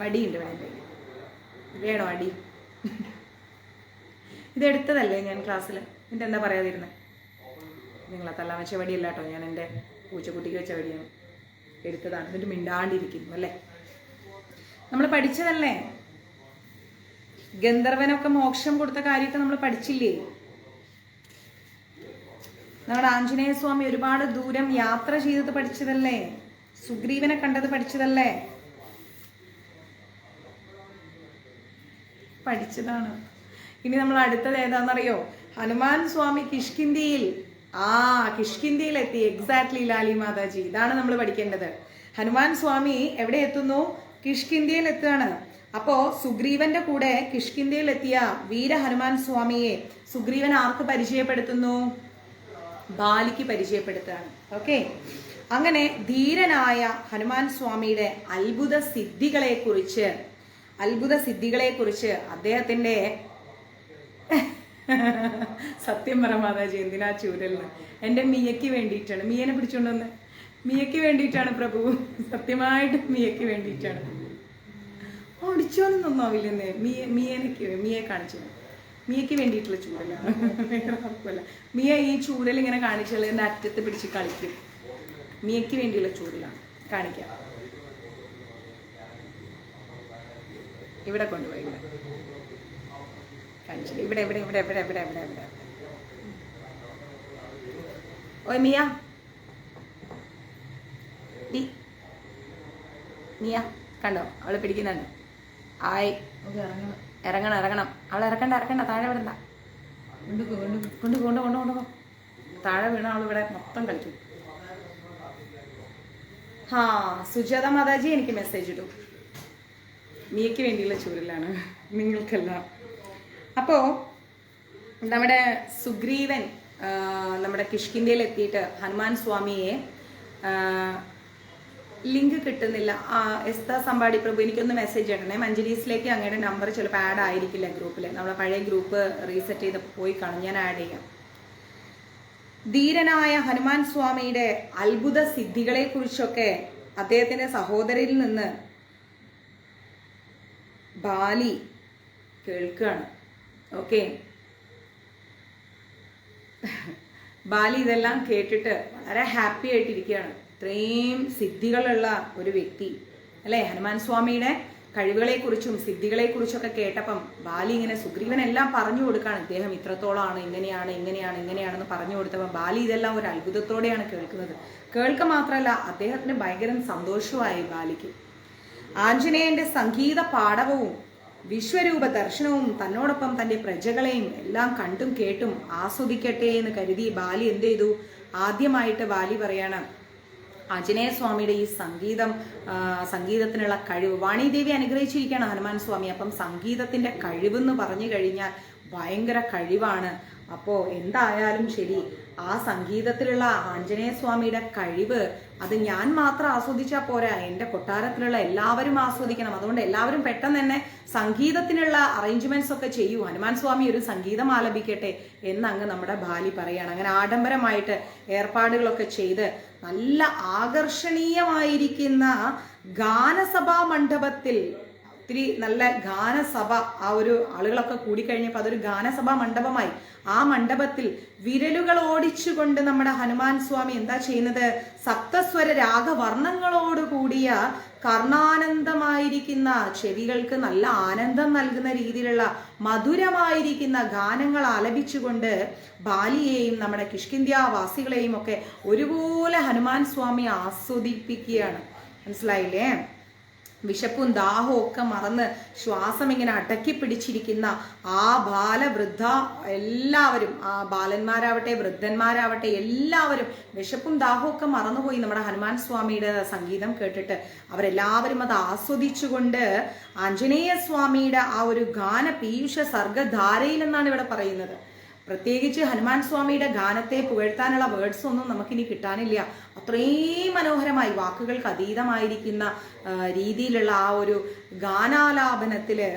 വടിയുണ്ട് ഇവിടെ എൻ്റെ കയ്യിൽ, വേണോ അടി. ഇതെടുത്തതല്ലേ ഞാൻ ക്ലാസ്സിൽ, എന്നിട്ട് എന്താ പറയാതിരുന്നത്? നിങ്ങളെ തല്ലാൻ വെച്ച വടിയല്ല കേട്ടോ, ഞാൻ എൻ്റെ പൂച്ചക്കുട്ടിക്ക് വെച്ച വടിയാണ്, എടുത്തതാണ്. എന്നിട്ട് മിണ്ടാണ്ടിരിക്കുന്നു അല്ലേ? നമ്മൾ പഠിച്ചതല്ലേ? ഗന്ധർവനൊക്കെ മോക്ഷം കൊടുത്ത കാര്യമൊക്കെ നമ്മൾ പഠിച്ചില്ലേ? നമ്മുടെ ആഞ്ജനേയ സ്വാമി ഒരുപാട് ദൂരം യാത്ര ചെയ്തത് പഠിച്ചതല്ലേ? സുഗ്രീവനെ കണ്ടത് പഠിച്ചതല്ലേ? പഠിച്ചതാണ്. ഇനി നമ്മൾ അടുത്തത് ഏതാണെന്നറിയോ? ഹനുമാൻ സ്വാമി കിഷ്കിന്ധിയിൽ എത്തി. എക്സാക്ട്ലി ലാലി മാതാജി, ഇതാണ് നമ്മൾ പഠിക്കേണ്ടത്. ഹനുമാൻ സ്വാമി എവിടെ എത്തുന്നു? കിഷ്കിന്ധിയിൽ എത്തുകയാണ്. അപ്പോ സുഗ്രീവന്റെ കൂടെ കിഷ്കിന്ധിയിൽ എത്തിയ വീര ഹനുമാൻ സ്വാമിയെ സുഗ്രീവൻ ആർക്ക് പരിചയപ്പെടുത്തുന്നു? ബാലിക്ക് പരിചയപ്പെടുത്തുകയാണ്. ഓക്കെ, അങ്ങനെ ധീരനായ ഹനുമാൻ സ്വാമിയുടെ അത്ഭുത സിദ്ധികളെ കുറിച്ച് അദ്ദേഹത്തിന്റെ സത്യം പറ മാതാജി, എന്തിനാ ചൂരലിന്? എൻ്റെ മിയയ്ക്ക് വേണ്ടിയിട്ടാണ്. മിയനെ പിടിച്ചോണ്ടൊന്ന്, മിയയ്ക്ക് വേണ്ടിയിട്ടാണ് പ്രഭു, സത്യമായിട്ട് മിയയ്ക്ക് വേണ്ടിയിട്ടാണ്. ഓടിച്ചോന്നൊന്നും ആവില്ലെന്നേ. മിയെ കാണിച്ചു, മിയയ്ക്ക് വേണ്ടിയിട്ടുള്ള ചൂരലാണ്, വേറെ കുഴപ്പമില്ല. മിയ ഈ ചൂരൽ ഇങ്ങനെ കാണിച്ചാൽ എൻ്റെ അറ്റത്ത് പിടിച്ച് കളിക്കും. മിയയ്ക്ക് വേണ്ടിയുള്ള ചൂരലാണ്. കാണിക്കാം, ഇവിടെ കൊണ്ടുപോയി, ഇവിടെ കാണിച്ചില്ല, ഇവിടെ ഇവിടെ ഇവിടെ ഇവിടെ ഇവിടെ ഇവിടെ ഇവിടെ. ഓയ് മിയ, മിയ കണ്ടോ, അവള് പിടിക്കുന്നുണ്ട്. ആയി, ഇറങ്ങണം. അവളെ ഇറക്കണ്ട, താഴെ വിടണ്ട. കൊണ്ടുപോ. താഴെ വീണ അവളിവിടെ മൊത്തം കളിക്കും. സുജാത മാതാജി എനിക്ക് മെസ്സേജ് ഇട്ടു, മിയയ്ക്ക് വേണ്ടിയുള്ള ചൂരലാണ് നിങ്ങൾക്കെല്ലാം. അപ്പോൾ നമ്മുടെ സുഗ്രീവൻ നമ്മുടെ കിഷ്കിന്ധിയിൽ എത്തിയിട്ട് ഹനുമാൻ സ്വാമിയെ ലിങ്ക് കിട്ടുന്നില്ല. എസ്താ സമ്പാടി പ്രഭു എനിക്കൊന്ന് മെസ്സേജ് ഇടണേ. മഞ്ജരീസിലേക്ക് അങ്ങയുടെ നമ്പർ ചിലപ്പോൾ ആഡ് ആയിരിക്കില്ല ഗ്രൂപ്പിൽ. നമ്മളെ പഴയ ഗ്രൂപ്പ് റീസെറ്റ് ചെയ്ത് പോയി കാണും, ഞാൻ ആഡ് ചെയ്യാം. ധീരനായ ഹനുമാൻ സ്വാമിയുടെ അത്ഭുത സിദ്ധികളെ കുറിച്ചൊക്കെ അദ്ദേഹത്തിന്റെ സഹോദരനിൽ നിന്ന് ബാലി കേൾക്കുകയാണ്. ഓക്കെ, ബാലി ഇതെല്ലാം കേട്ടിട്ട് വളരെ ഹാപ്പി ആയിട്ടിരിക്കുകയാണ്. ഇത്രയും സിദ്ധികളുള്ള ഒരു വ്യക്തി അല്ലേ? ഹനുമാൻ സ്വാമിയുടെ കഴിവുകളെക്കുറിച്ചും സിദ്ധികളെക്കുറിച്ചൊക്കെ കേട്ടപ്പം ബാലി ഇങ്ങനെ സുഗ്രീവനെല്ലാം പറഞ്ഞു കൊടുക്കുകയാണ്. ഇദ്ദേഹം ഇത്രത്തോളമാണ്, ഇങ്ങനെയാണെന്ന് പറഞ്ഞു കൊടുത്തപ്പോൾ ബാലി ഇതെല്ലാം ഒരു അത്ഭുതത്തോടെയാണ് കേൾക്കുന്നത്. കേൾക്കുക മാത്രമല്ല, അദ്ദേഹത്തിന് ഭയങ്കര സന്തോഷമായി ബാലിക്ക്. ആഞ്ജനേയന്റെ സംഗീത പാടവവും വിശ്വരൂപ ദർശനവും തന്നോടൊപ്പം തൻ്റെ പ്രജകളെയും എല്ലാം കണ്ടും കേട്ടും ആസ്വദിക്കട്ടെ എന്ന് കരുതി ബാലി എന്ത് ചെയ്തു? ആദ്യമായിട്ട് ബാലി പറയാണ്, ആഞ്ജനേയ സ്വാമിയുടെ ഈ സംഗീതത്തിനുള്ള കഴിവ്, വാണിദേവി അനുഗ്രഹിച്ചിരിക്കുകയാണ് ഹനുമാൻ സ്വാമി. അപ്പം സംഗീതത്തിന്റെ കഴിവെന്ന് പറഞ്ഞു കഴിഞ്ഞാൽ ഭയങ്കര കഴിവാണ്. അപ്പോൾ എന്തായാലും ശരി, ആ സംഗീതത്തിലുള്ള ആഞ്ജനേയ സ്വാമിയുടെ കഴിവ് അത് ഞാൻ മാത്രം ആസ്വദിച്ചാൽ പോരാ, എൻ്റെ കൊട്ടാരത്തിലുള്ള എല്ലാവരും ആസ്വദിക്കണം. അതുകൊണ്ട് എല്ലാവരും പെട്ടെന്ന് തന്നെ സംഗീതത്തിനുള്ള അറേഞ്ച്മെന്റ്സ് ഒക്കെ ചെയ്യൂ, ഹനുമാൻ സ്വാമി ഒരു സംഗീതം ആലപിക്കട്ടെ എന്നങ്ങ് നമ്മുടെ ബാലി പറയാണ്. അങ്ങനെ ആഡംബരമായിട്ട് ഏർപ്പാടുകളൊക്കെ ചെയ്ത് നല്ല ആകർഷണീയമായിരിക്കുന്ന ഗാനസഭാ മണ്ഡപത്തിൽ, ഒത്തിരി നല്ല ഗാനസഭ, ആ ഒരു ആളുകളൊക്കെ കൂടിക്കഴിഞ്ഞപ്പോൾ അതൊരു ഗാനസഭാ മണ്ഡപമായി. ആ മണ്ഡപത്തിൽ വിരലുകൾ ഓടിച്ചുകൊണ്ട് നമ്മുടെ ഹനുമാൻ സ്വാമി എന്താ ചെയ്യുന്നത്? സപ്തസ്വര രാഗവർണ്ണങ്ങളോട് കൂടിയ കർണാനന്ദമായിരിക്കുന്ന, ചെവികൾക്ക് നല്ല ആനന്ദം നൽകുന്ന രീതിയിലുള്ള മധുരമായിരിക്കുന്ന ഗാനങ്ങൾ ആലപിച്ചുകൊണ്ട് ബാലിയെയും നമ്മുടെ കിഷ്കിന്ധ്യാവാസികളെയും ഒക്കെ ഒരുപോലെ ഹനുമാൻ സ്വാമി ആസ്വദിപ്പിക്കുകയാണ്. മനസ്സിലായില്ലേ? വിശപ്പും ദാഹവും ഒക്കെ മറന്ന് ശ്വാസം ഇങ്ങനെ അടക്കി പിടിച്ചിരിക്കുന്ന ആ ബാലവൃദ്ധ എല്ലാവരും, ആ ബാലന്മാരാവട്ടെ വൃദ്ധന്മാരാവട്ടെ എല്ലാവരും വിശപ്പും ദാഹവും ഒക്കെ മറന്നുപോയി നമ്മുടെ ഹനുമാൻ സ്വാമിയുടെ സംഗീതം കേട്ടിട്ട്. അവരെല്ലാവരും അത് ആസ്വദിച്ചുകൊണ്ട് ആഞ്ജനേയ സ്വാമിയുടെ ആ ഒരു ഗാന പീയൂഷ സർഗധാരയിൽ എന്നാണ് ഇവിടെ പറയുന്നത്. പ്രത്യേകിച്ച് ഹനുമാൻ സ്വാമിയുടെ ഗാനത്തെ പുകഴ്ത്താനുള്ള വേർഡ്സ് ഒന്നും നമുക്കിനി കിട്ടാനില്ല. അത്രയും മനോഹരമായി, വാക്കുകൾക്ക് അതീതമായിരിക്കുന്ന രീതിയിലുള്ള ആ ഒരു ഗാനാലാപനത്തില്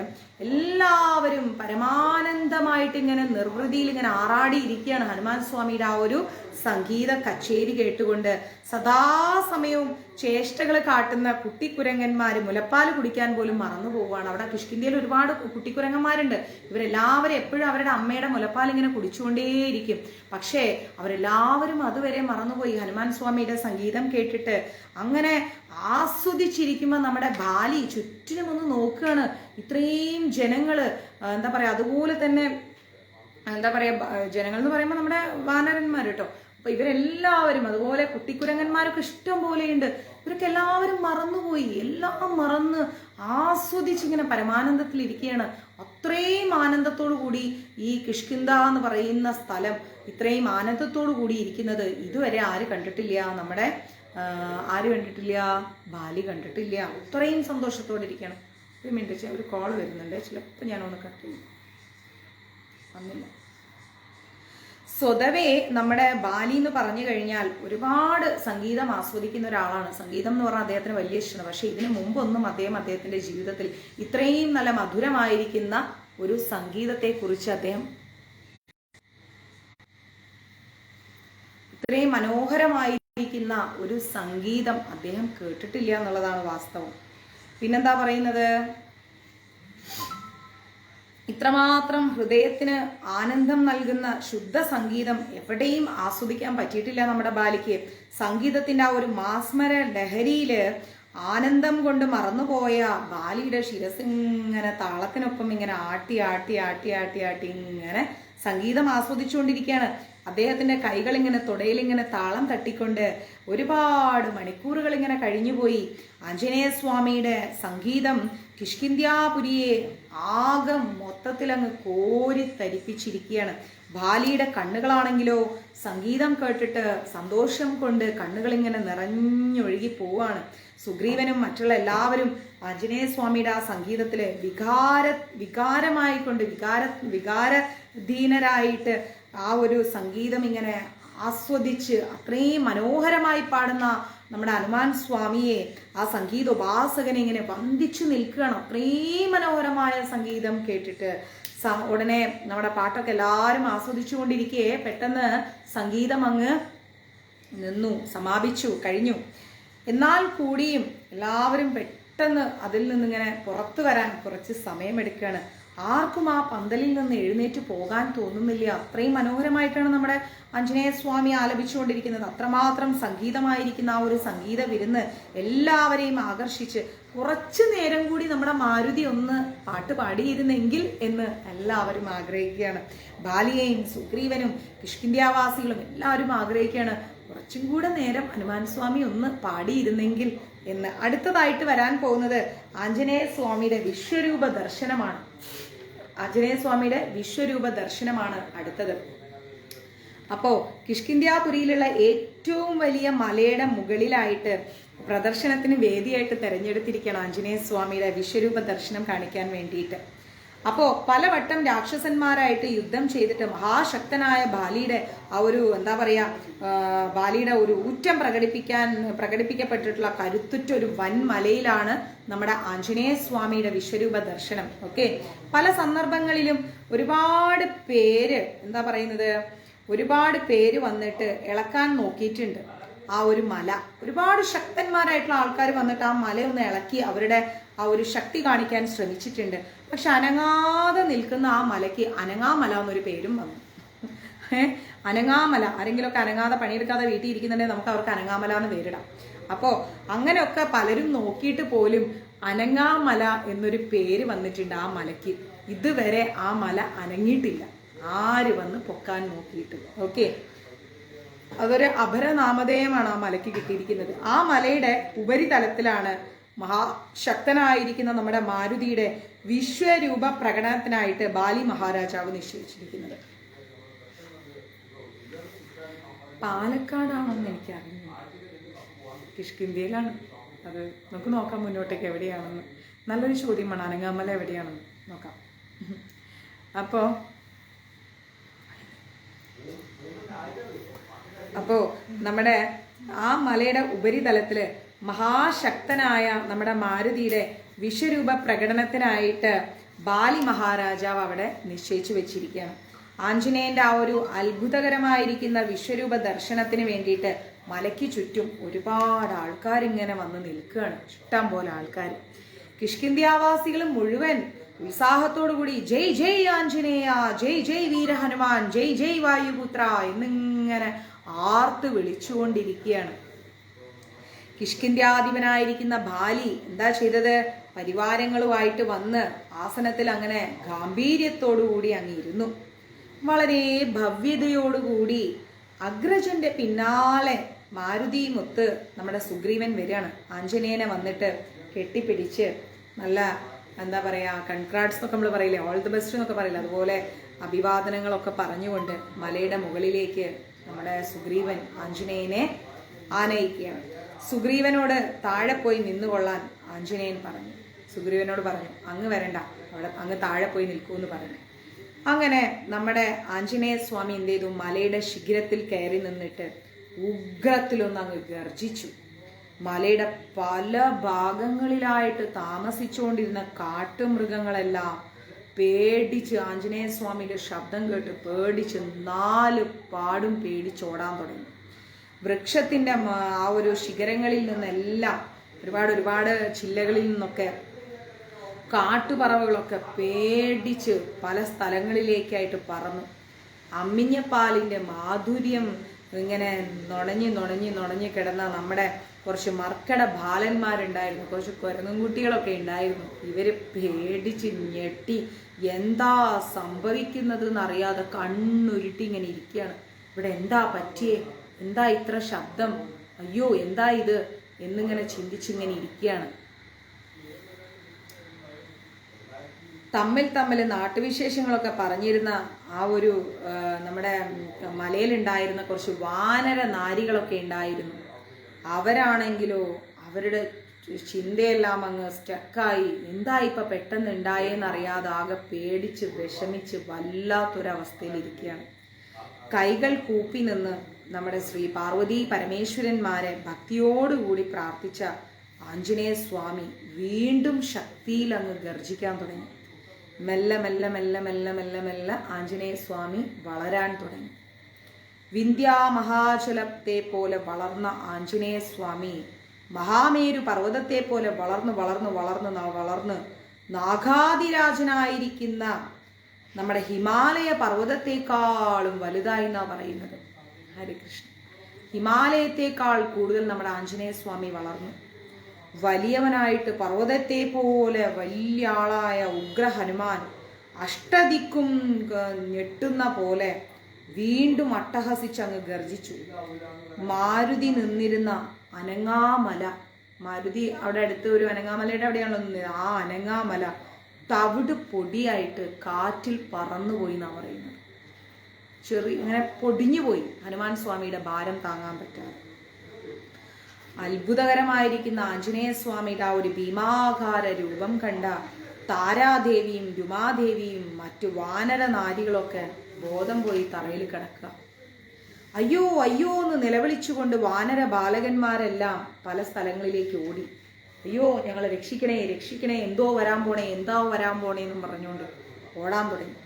എല്ലാവരും പരമാനന്ദമായിട്ട് ഇങ്ങനെ നിർവൃതിയിൽ ഇങ്ങനെ ആറാടിയിരിക്കുകയാണ് ഹനുമാൻ സ്വാമിയുടെ ആ ഒരു സംഗീത കച്ചേരി കേട്ടുകൊണ്ട് സദാസമയവും ചേഷ്ടകൾ കാട്ടുന്ന കുട്ടിക്കുരങ്ങന്മാര് മുലപ്പാൽ കുടിക്കാൻ പോലും മറന്നു പോവുകയാണ്. അവിടെ കിഷ്കിന്ധ്യയിൽ ഒരുപാട് കുട്ടിക്കുരങ്ങന്മാരുണ്ട്. ഇവരെല്ലാവരും എപ്പോഴും അവരുടെ അമ്മയുടെ മുലപ്പാൽ ഇങ്ങനെ കുടിച്ചുകൊണ്ടേയിരിക്കും. പക്ഷേ അവരെല്ലാവരും അതുവരെ മറന്നുപോയി. ഹനുമാൻ സ്വാമിയുടെ സംഗീതം കേട്ടിട്ട് അങ്ങനെ ആസ്വദിച്ചിരിക്കുമ്പോൾ നമ്മുടെ ബാലി ചുറ്റിനും ഒന്ന് നോക്കുകയാണ്. ഇത്രയും ജനങ്ങള് എന്താ പറയാ, അതുപോലെ തന്നെ എന്താ പറയാ, ജനങ്ങൾ എന്ന് പറയുമ്പോൾ നമ്മുടെ വാനരന്മാർ കേട്ടോ. അപ്പൊ ഇവരെല്ലാവരും അതുപോലെ കുട്ടിക്കുരങ്ങന്മാരൊക്കെ ഇഷ്ടം പോലെയുണ്ട്. ഇവരൊക്കെ എല്ലാവരും മറന്നുപോയി, എല്ലാം മറന്ന് ആസ്വദിച്ചിങ്ങനെ പരമാനന്ദത്തിൽ ഇരിക്കുകയാണ്. അത്രയും ആനന്ദത്തോടു കൂടി ഈ കിഷ്കിന്ധ എന്ന് പറയുന്ന സ്ഥലം ഇത്രയും ആനന്ദത്തോടു കൂടി ഇരിക്കുന്നത് ഇതുവരെ ആര് കണ്ടിട്ടില്ല? നമ്മുടെ ആര് കണ്ടിട്ടില്ല? ബാലി കണ്ടിട്ടില്ല. അത്രയും സന്തോഷത്തോടെ ഇരിക്കണം. ഒരു മിനിറ്റ്, ഒരു കോൾ വരുന്നുണ്ട്, ചിലപ്പോൾ ഞാനൊന്ന് കട്ട് ചെയ്യും. വന്നില്ല. സ്വതവേ നമ്മുടെ ബാലി എന്ന് പറഞ്ഞു കഴിഞ്ഞാൽ ഒരുപാട് സംഗീതം ആസ്വദിക്കുന്ന ഒരാളാണ്. സംഗീതം എന്ന് പറഞ്ഞാൽ അദ്ദേഹത്തിന് വലിയ ഇഷ്ടമാണ്. പക്ഷെ ഇതിനു മുമ്പൊന്നും അദ്ദേഹത്തിന്റെ ജീവിതത്തിൽ ഇത്രയും നല്ല മധുരമായിരിക്കുന്ന ഒരു സംഗീതത്തെക്കുറിച്ച് ഇത്രയും മനോഹരമായിരിക്കുന്ന ഒരു സംഗീതം അദ്ദേഹം കേട്ടിട്ടില്ല എന്നുള്ളതാണ് വാസ്തവം. പിന്നെന്താ പറയുന്നത്? ഇത്രമാത്രം ഹൃദയത്തിന് ആനന്ദം നൽകുന്ന ശുദ്ധ സംഗീതം എവിടെയും ആസ്വദിക്കാൻ പറ്റിയിട്ടില്ല നമ്മുടെ ബാലിക്ക്. സംഗീതത്തിന്റെ ആ ഒരു മാസ്മര ലഹരിയില് ആനന്ദം കൊണ്ട് മറന്നുപോയ ബാലിയുടെ ശിരസ് ഇങ്ങനെ താളത്തിനൊപ്പം ഇങ്ങനെ ആട്ടി ആട്ടി ആട്ടി ആട്ടി ആട്ടി ഇങ്ങനെ സംഗീതം ആസ്വദിച്ചുകൊണ്ടിരിക്കുകയാണ്. അദ്ദേഹത്തിന്റെ കൈകൾ ഇങ്ങനെ തുടയിലിങ്ങനെ താളം തട്ടിക്കൊണ്ട് ഒരുപാട് മണിക്കൂറുകൾ ഇങ്ങനെ കഴിഞ്ഞുപോയി. ആഞ്ജനേയ സ്വാമിയുടെ സംഗീതം കിഷ്കിന്ധ്യാപുരിയെ ആകെ മൊത്തത്തിൽ അങ്ങ് കോരിത്തരിപ്പിച്ചിരിക്കുകയാണ്. ബാലിയുടെ കണ്ണുകളാണെങ്കിലോ സംഗീതം കേട്ടിട്ട് സന്തോഷം കൊണ്ട് കണ്ണുകളിങ്ങനെ നിറഞ്ഞൊഴുകി പോവാണ്. സുഗ്രീവനും മറ്റുള്ള എല്ലാവരും ആഞ്ജനേയ സ്വാമിയുടെ ആ സംഗീതത്തില് വികാരമായിക്കൊണ്ട് വികാരധീനരായിട്ട് ആ ഒരു സംഗീതം ഇങ്ങനെ ആസ്വദിച്ച് അത്രയും മനോഹരമായി പാടുന്ന നമ്മുടെ ഹനുമാൻ സ്വാമിയെ, ആ സംഗീതോപാസകനെ ഇങ്ങനെ വന്ദിച്ചു നിൽക്കുകയാണ്. അത്രയും മനോഹരമായ സംഗീതം കേട്ടിട്ട് ഉടനെ നമ്മുടെ പാട്ടൊക്കെ എല്ലാവരും ആസ്വദിച്ചു കൊണ്ടിരിക്കെ പെട്ടെന്ന് സംഗീതം അങ്ങ് നിന്നു, സമാപിച്ചു, കഴിഞ്ഞു. എന്നാൽ കൂടിയും എല്ലാവരും പെട്ടെന്ന് അതിൽ നിന്നിങ്ങനെ പുറത്തു വരാൻ കുറച്ച് സമയമെടുക്കുകയാണ്. ആർക്കും ആ പന്തലിൽ നിന്ന് എഴുന്നേറ്റ് പോകാൻ തോന്നുന്നില്ല. അത്രയും മനോഹരമായിട്ടാണ് നമ്മുടെ ആഞ്ജനേയ സ്വാമി ആലപിച്ചുകൊണ്ടിരിക്കുന്നത്. അത്രമാത്രം സംഗീതമായിരിക്കുന്ന ആ ഒരു സംഗീത വിരുന്ന് എല്ലാവരെയും ആകർഷിച്ച് കുറച്ചു നേരം കൂടി നമ്മുടെ മാരുതി ഒന്ന് പാട്ട് പാടിയിരുന്നെങ്കിൽ എന്ന് എല്ലാവരും ആഗ്രഹിക്കുകയാണ്. ബാലിയെയും സുഗ്രീവനും കിഷ്കിന്ധ്യാവാസികളും എല്ലാവരും ആഗ്രഹിക്കുകയാണ്, കുറച്ചും കൂടെ നേരം ഹനുമാൻ സ്വാമി ഒന്ന് പാടിയിരുന്നെങ്കിൽ എന്ന്. അടുത്തതായിട്ട് വരാൻ പോകുന്നത് ആഞ്ജനേയ സ്വാമിയുടെ വിശ്വരൂപ ദർശനമാണ്. ആഞ്ജനേയ സ്വാമിയുടെ വിശ്വരൂപ ദർശനമാണ് അടുത്തത്. അപ്പോ കിഷ്കിന്ധ്യാപുരിയിലുള്ള ഏറ്റവും വലിയ മലയുടെ മുകളിലായിട്ട് പ്രദർശനത്തിന് വേദിയായിട്ട് തെരഞ്ഞെടുത്തിരിക്കുകയാണ് ആഞ്ജനേയ സ്വാമിയുടെ വിശ്വരൂപ ദർശനം കാണിക്കാൻ വേണ്ടിയിട്ട്. അപ്പോ പലവട്ടം രാക്ഷസന്മാരായിട്ട് യുദ്ധം ചെയ്തിട്ട് മഹാശക്തനായ ബാലിയുടെ ആ ഒരു എന്താ പറയാ, ബാലിയുടെ ഒരു ഊറ്റം പ്രകടിപ്പിക്കപ്പെട്ടിട്ടുള്ള കരുത്തുറ്റ ഒരു വൻമലയിലാണ് നമ്മുടെ ആഞ്ജനേയ സ്വാമിയുടെ വിശ്വരൂപ ദർശനം. ഓക്കെ, പല സന്ദർഭങ്ങളിലും ഒരുപാട് പേര് എന്താ പറയുന്നത്, ഒരുപാട് പേര് വന്നിട്ട് ഇളക്കാൻ നോക്കിയിട്ടുണ്ട് ആ ഒരു മല. ഒരുപാട് ശക്തന്മാരായിട്ടുള്ള ആൾക്കാർ വന്നിട്ട് ആ മലയൊന്ന് ഇളക്കി അവരുടെ ആ ഒരു ശക്തി കാണിക്കാൻ ശ്രമിച്ചിട്ടുണ്ട്. പക്ഷെ അനങ്ങാതെ നിൽക്കുന്ന ആ മലയ്ക്ക് അനങ്ങാമല എന്നൊരു പേരും വന്നു. അനങ്ങാമല, ആരെങ്കിലുമൊക്കെ അനങ്ങാതെ പണിയെടുക്കാതെ വീട്ടിൽ ഇരിക്കുന്നുണ്ടെങ്കിൽ നമുക്ക് അവർക്ക് അനങ്ങാമല എന്ന് പേരിടാം. അപ്പോൾ അങ്ങനെയൊക്കെ പലരും നോക്കിയിട്ട് പോലും അനങ്ങാമല എന്നൊരു പേര് വന്നിട്ടുണ്ട് ആ മലയ്ക്ക്. ഇതുവരെ ആ മല അനങ്ങിയിട്ടില്ല, ആര് വന്ന് പൊക്കാൻ നോക്കിയിട്ട്. ഓക്കെ, അതൊരു അപരനാമധേയമാണ് ആ മലയ്ക്ക് കിട്ടിയിരിക്കുന്നത്. ആ മലയുടെ ഉപരിതലത്തിലാണ് മഹാശക്തനായിരിക്കുന്ന നമ്മുടെ മാരുതിയുടെ വിശ്വരൂപ പ്രകടനത്തിനായിട്ട് ബാലി മഹാരാജാവ് നിശ്ചയിച്ചിരിക്കുന്നത്. പാലക്കാടാണെന്ന് എനിക്കറിഞ്ഞു, കിഷ്കിന്ധ്യയിലാണ്. അത് നമുക്ക് നോക്കാം മുന്നോട്ടേക്ക് എവിടെയാണെന്ന്. നല്ലൊരു ചോദ്യമാണ്, അനങ്ങാമല എവിടെയാണെന്ന് നോക്കാം. അപ്പോൾ നമ്മുടെ ആ മലയുടെ ഉപരിതലത്തില് മഹാശക്തനായ നമ്മുടെ മാരുതിയുടെ വിശ്വരൂപ പ്രകടനത്തിനായിട്ട് ബാലി മഹാരാജാവ് അവിടെ നിശ്ചയിച്ചു വെച്ചിരിക്കുകയാണ്. ആഞ്ജനേയന്റെ ആ ഒരു അത്ഭുതകരമായിരിക്കുന്ന വിശ്വരൂപ ദർശനത്തിന് വേണ്ടിയിട്ട് മലയ്ക്ക് ചുറ്റും ഒരുപാട് ആൾക്കാരിങ്ങനെ വന്ന് നിൽക്കുകയാണ്. ഇഷ്ടം പോലെ ആൾക്കാർ. കിഷ്കിന്ധ്യാവാസികൾ മുഴുവൻ ഉത്സാഹത്തോടു കൂടി ജയ് ജയ് ആഞ്ജനേയ, ജയ് ജയ് വീര ഹനുമാൻ, ജയ് ജയ് വായുപുത്ര എന്നിങ്ങനെ ആർത്ത് വിളിച്ചുകൊണ്ടിരിക്കുകയാണ്. കിഷ്കിന്ധ്യാധിപനായിരിക്കുന്ന ബാലി എന്താ ചെയ്തത്? പരിവാരങ്ങളുമായിട്ട് വന്ന് ആസനത്തിൽ അങ്ങനെ ഗാംഭീര്യത്തോടുകൂടി അങ്ങ് ഇരുന്നു. വളരെ ഭവ്യതയോടുകൂടി അഗ്രജന്റെ പിന്നാലെ മാരുതിയുമൊത്ത് നമ്മുടെ സുഗ്രീവൻ വരികയാണ്. ആഞ്ജനേയനെ വന്നിട്ട് കെട്ടിപ്പിടിച്ച് നല്ല എന്താ പറയുക, കൺഗ്രാറ്റ്സ് എന്നൊക്കെ നമ്മൾ പറയില്ലേ, ഓൾ ദി ബെസ്റ്റ് എന്നൊക്കെ പറയില്ല, അതുപോലെ അഭിവാദനങ്ങളൊക്കെ പറഞ്ഞുകൊണ്ട് മലയുടെ മുകളിലേക്ക് നമ്മുടെ സുഗ്രീവൻ ആഞ്ജനേയനെ ആനയിക്കുകയാണ്. സുഗ്രീവനോട് താഴെ പോയി നിന്നുകൊള്ളാൻ ആഞ്ജനേയൻ പറഞ്ഞു. സുഗ്രീവനോട് പറഞ്ഞു, അങ്ങ് വരണ്ട, അവിടെ അങ്ങ് താഴെ പോയി നിൽക്കൂ എന്ന് പറഞ്ഞു. അങ്ങനെ നമ്മുടെ ആഞ്ജനേയ സ്വാമി എന്ത് ചെയ്തു? മലയുടെ ശിഖരത്തിൽ കയറി നിന്നിട്ട് ഉഗ്രത്തിലൊന്ന് അങ്ങ് ഗർജിച്ചു. മലയുടെ പല ഭാഗങ്ങളിലായിട്ട് താമസിച്ചുകൊണ്ടിരുന്ന കാട്ടുമൃഗങ്ങളെല്ലാം പേടിച്ച്, ആഞ്ജനേയ സ്വാമിയുടെ ശബ്ദം കേട്ട് പേടിച്ച് 4 പാടും പേടിച്ചോടാൻ തുടങ്ങി. വൃക്ഷത്തിൻ്റെ ആ ഒരു ശിഖരങ്ങളിൽ നിന്നെല്ലാം ഒരുപാട് ചില്ലകളിൽ നിന്നൊക്കെ കാട്ടുപറവകളൊക്കെ പേടിച്ച് പല സ്ഥലങ്ങളിലേക്കായിട്ട് പറന്നു. അമ്മിഞ്ഞപ്പാലിൻ്റെ മാധുര്യം ഇങ്ങനെ നുണഞ്ഞ് കിടന്ന നമ്മുടെ കുറച്ച് മർക്കട ബാലന്മാരുണ്ടായിരുന്നു, കുറച്ച് കുരങ്ങൻകുട്ടികളൊക്കെ ഉണ്ടായിരുന്നു. ഇവര് പേടിച്ച് ഞെട്ടി എന്താ സംഭവിക്കുന്നത് എന്നറിയാതെ കണ്ണുരുട്ടി ഇങ്ങനെ ഇരിക്കുകയാണ്. ഇവിടെ എന്താ പറ്റിയേ? എന്താ ഇത്ര ശബ്ദം? അയ്യോ എന്താ ഇത് എന്നിങ്ങനെ ചിന്തിച്ചിങ്ങനെ ഇരിക്കുകയാണ്. തമ്മിൽ നാട്ടുവിശേഷങ്ങളൊക്കെ പറഞ്ഞിരുന്ന ആ ഒരു നമ്മുടെ മലയിലുണ്ടായിരുന്ന കുറച്ച് വാനര നാരികളൊക്കെ ഉണ്ടായിരുന്നു. അവരാണെങ്കിലോ അവരുടെ ചിന്തയെല്ലാം അങ്ങ് സ്റ്റക്കായി, എന്താ ഇപ്പം പെട്ടെന്ന് ഉണ്ടായെന്നറിയാതെ ആകെ പേടിച്ച് വിഷമിച്ച് വല്ലാത്തൊരവസ്ഥയിലിരിക്കുകയാണ്. കൈകൾ കൂപ്പി നിന്ന് നമ്മുടെ ശ്രീ പാർവതി പരമേശ്വരന്മാരെ ഭക്തിയോടുകൂടി പ്രാർത്ഥിച്ച ആഞ്ജനേയ സ്വാമി വീണ്ടും ശക്തിയിൽ അങ്ങ് ഗർജിക്കാൻ തുടങ്ങി. മെല്ലെ മെല്ലെ മെല്ലെ മെല്ലെ മെല്ലെ മെല്ലെ ആഞ്ജനേയ സ്വാമി വളരാൻ തുടങ്ങി. വിന്ധ്യാമഹാചലത്തെ പോലെ വളർന്ന ആഞ്ജനേയ സ്വാമി മഹാമേരു പർവ്വതത്തെ പോലെ വളർന്ന് നാഗാതിരാജനായിരിക്കുന്ന നമ്മുടെ ഹിമാലയ പർവ്വതത്തെക്കാളും വലുതായി എന്നാണ് പറയുന്നത്. ഹരികൃഷ്ണ. ഹിമാലയത്തെക്കാൾ കൂടുതൽ നമ്മുടെ ആഞ്ജനേയ സ്വാമി വളർന്നു. വലിയവനായിട്ട് പർവ്വതത്തെ പോലെ വലിയ ആളായ ഉഗ്ര ഹനുമാൻ അഷ്ടദിക്കും ഞെട്ടുന്ന പോലെ വീണ്ടും അട്ടഹസിച്ച് അങ്ങ് ഗർജിച്ചു. മാരുതി നിന്നിരുന്ന അനങ്ങാമല, മാരുതി അവിടെ അടുത്ത് ഒരു അനങ്ങാമലയുടെ അവിടെയാണല്ലോ നിന്നത്, ആ അനങ്ങാമല തവിട് പൊടിയായിട്ട് കാറ്റിൽ പറന്നുപോയി എന്നാണ് പറയുന്നത്. ഇങ്ങനെ പൊടിഞ്ഞുപോയി, ഹനുമാൻ സ്വാമിയുടെ ഭാരം താങ്ങാൻ പറ്റാതെ. അത്ഭുതകരമായിരിക്കുന്ന ആഞ്ജനേയ സ്വാമിയുടെ ആ ഒരു ഭീമാകാര രൂപം കണ്ട താരാദേവിയും രുമാദേവിയും മറ്റു വാനര നാരികളൊക്കെ ബോധം പോയി തറയിൽ കിടക്കുക. അയ്യോ അയ്യോ എന്ന് നിലവിളിച്ചുകൊണ്ട് വാനര ബാലകന്മാരെല്ലാം പല സ്ഥലങ്ങളിലേക്ക് ഓടി. അയ്യോ ഞങ്ങളെ രക്ഷിക്കണേ, എന്തോ വരാൻ പോണേ എന്നും പറഞ്ഞുകൊണ്ട് ഓടാൻ തുടങ്ങി.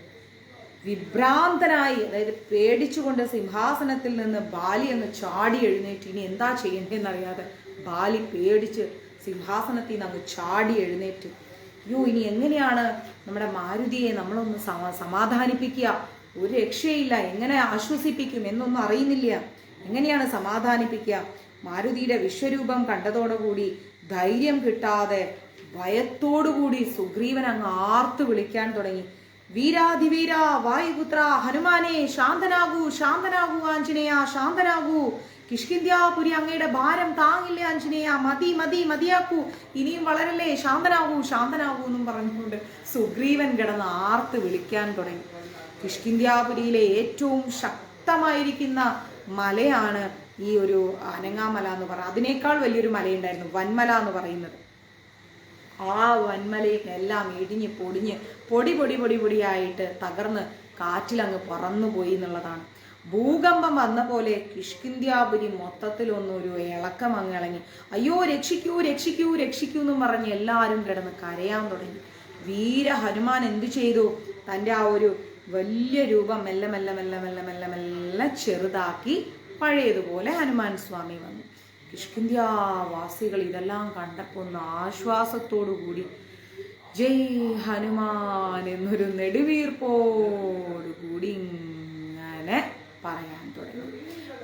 വിഭ്രാന്തനായി, അതായത് പേടിച്ചുകൊണ്ട് സിംഹാസനത്തിൽ നിന്ന് ബാലി അങ്ങ് ചാടി എഴുന്നേറ്റ്. ഇനി എന്താ ചെയ്യേണ്ടതെന്നറിയാതെ ബാലി പേടിച്ച് സിംഹാസനത്തിൽ നിന്ന് അങ്ങ് ചാടി എഴുന്നേറ്റ്. അയ്യോ ഇനി എങ്ങനെയാണ് നമ്മുടെ മാരുതിയെ നമ്മളൊന്ന് സമാധാനിപ്പിക്കുക? ഒരു രക്ഷയില്ല, എങ്ങനെ ആശ്വസിപ്പിക്കും എന്നൊന്നും അറിയുന്നില്ല. എങ്ങനെയാണ് സമാധാനിപ്പിക്കുക? മാരുതിയുടെ വിശ്വരൂപം കണ്ടതോടുകൂടി ധൈര്യം കിട്ടാതെ ഭയത്തോടുകൂടി സുഗ്രീവൻ അങ്ങ് ആർത്തു വിളിക്കാൻ തുടങ്ങി. വീരാധിവീര വായുപുത്ര ഹനുമാനെ, ശാന്തനാകൂ ആഞ്ജനേയ, ശാന്തനാകൂ. കിഷ്കിന്ധ്യാപുരി അങ്ങയുടെ ഭാരം താങ്ങില്ല ആഞ്ജനേയ, മതിയാക്കൂ, ഇനിയും വളരല്ലേ, ശാന്തനാകൂ എന്നും പറഞ്ഞുകൊണ്ട് സുഗ്രീവൻ കിടന്ന് ആർത്ത് വിളിക്കാൻ തുടങ്ങി. കിഷ്കിന്ധ്യാപുരിയിലെ ഏറ്റവും ശക്തമായിരിക്കുന്ന മലയാണ് ഈ ഒരു അനങ്ങാമല എന്ന് പറയുന്നത്. അതിനേക്കാൾ വലിയൊരു മലയുണ്ടായിരുന്നു, വൻമല എന്ന് പറയുന്നത്. ആ വൻമലയെല്ലാം ഇടിഞ്ഞ് പൊടിഞ്ഞ് പൊടിയായിട്ട് തകർന്ന് കാറ്റിലങ്ങ് പറന്നുപോയി എന്നുള്ളതാണ്. ഭൂകമ്പം വന്ന പോലെ കിഷ്കിന്ധ്യാപുരി മൊത്തത്തിലൊന്നൊരു ഇളക്കം അങ്ങ് ഇളങ്ങി. അയ്യോ രക്ഷിക്കൂ എന്നും പറഞ്ഞ് എല്ലാവരും കിടന്ന് കരയാൻ തുടങ്ങി. വീര ഹനുമാൻ എന്തു ചെയ്തു? തൻ്റെ ആ ഒരു വലിയ രൂപം മെല്ലെ മെല്ലെ മെല്ലെ മെല്ലെ മെല്ലെ മെല്ലെ ചെറുതാക്കി പഴയതുപോലെ ഹനുമാൻ സ്വാമി വന്നു. കിഷ്കിന്ധ്യാവാസികൾ ഇതെല്ലാം കണ്ടപ്പോൾ ഒന്ന് ആശ്വാസത്തോടു കൂടി ജയ് ഹനുമാൻ എന്നൊരു നെടുവീർപ്പോടുകൂടി ഇങ്ങനെ പറയാൻ തുടങ്ങി.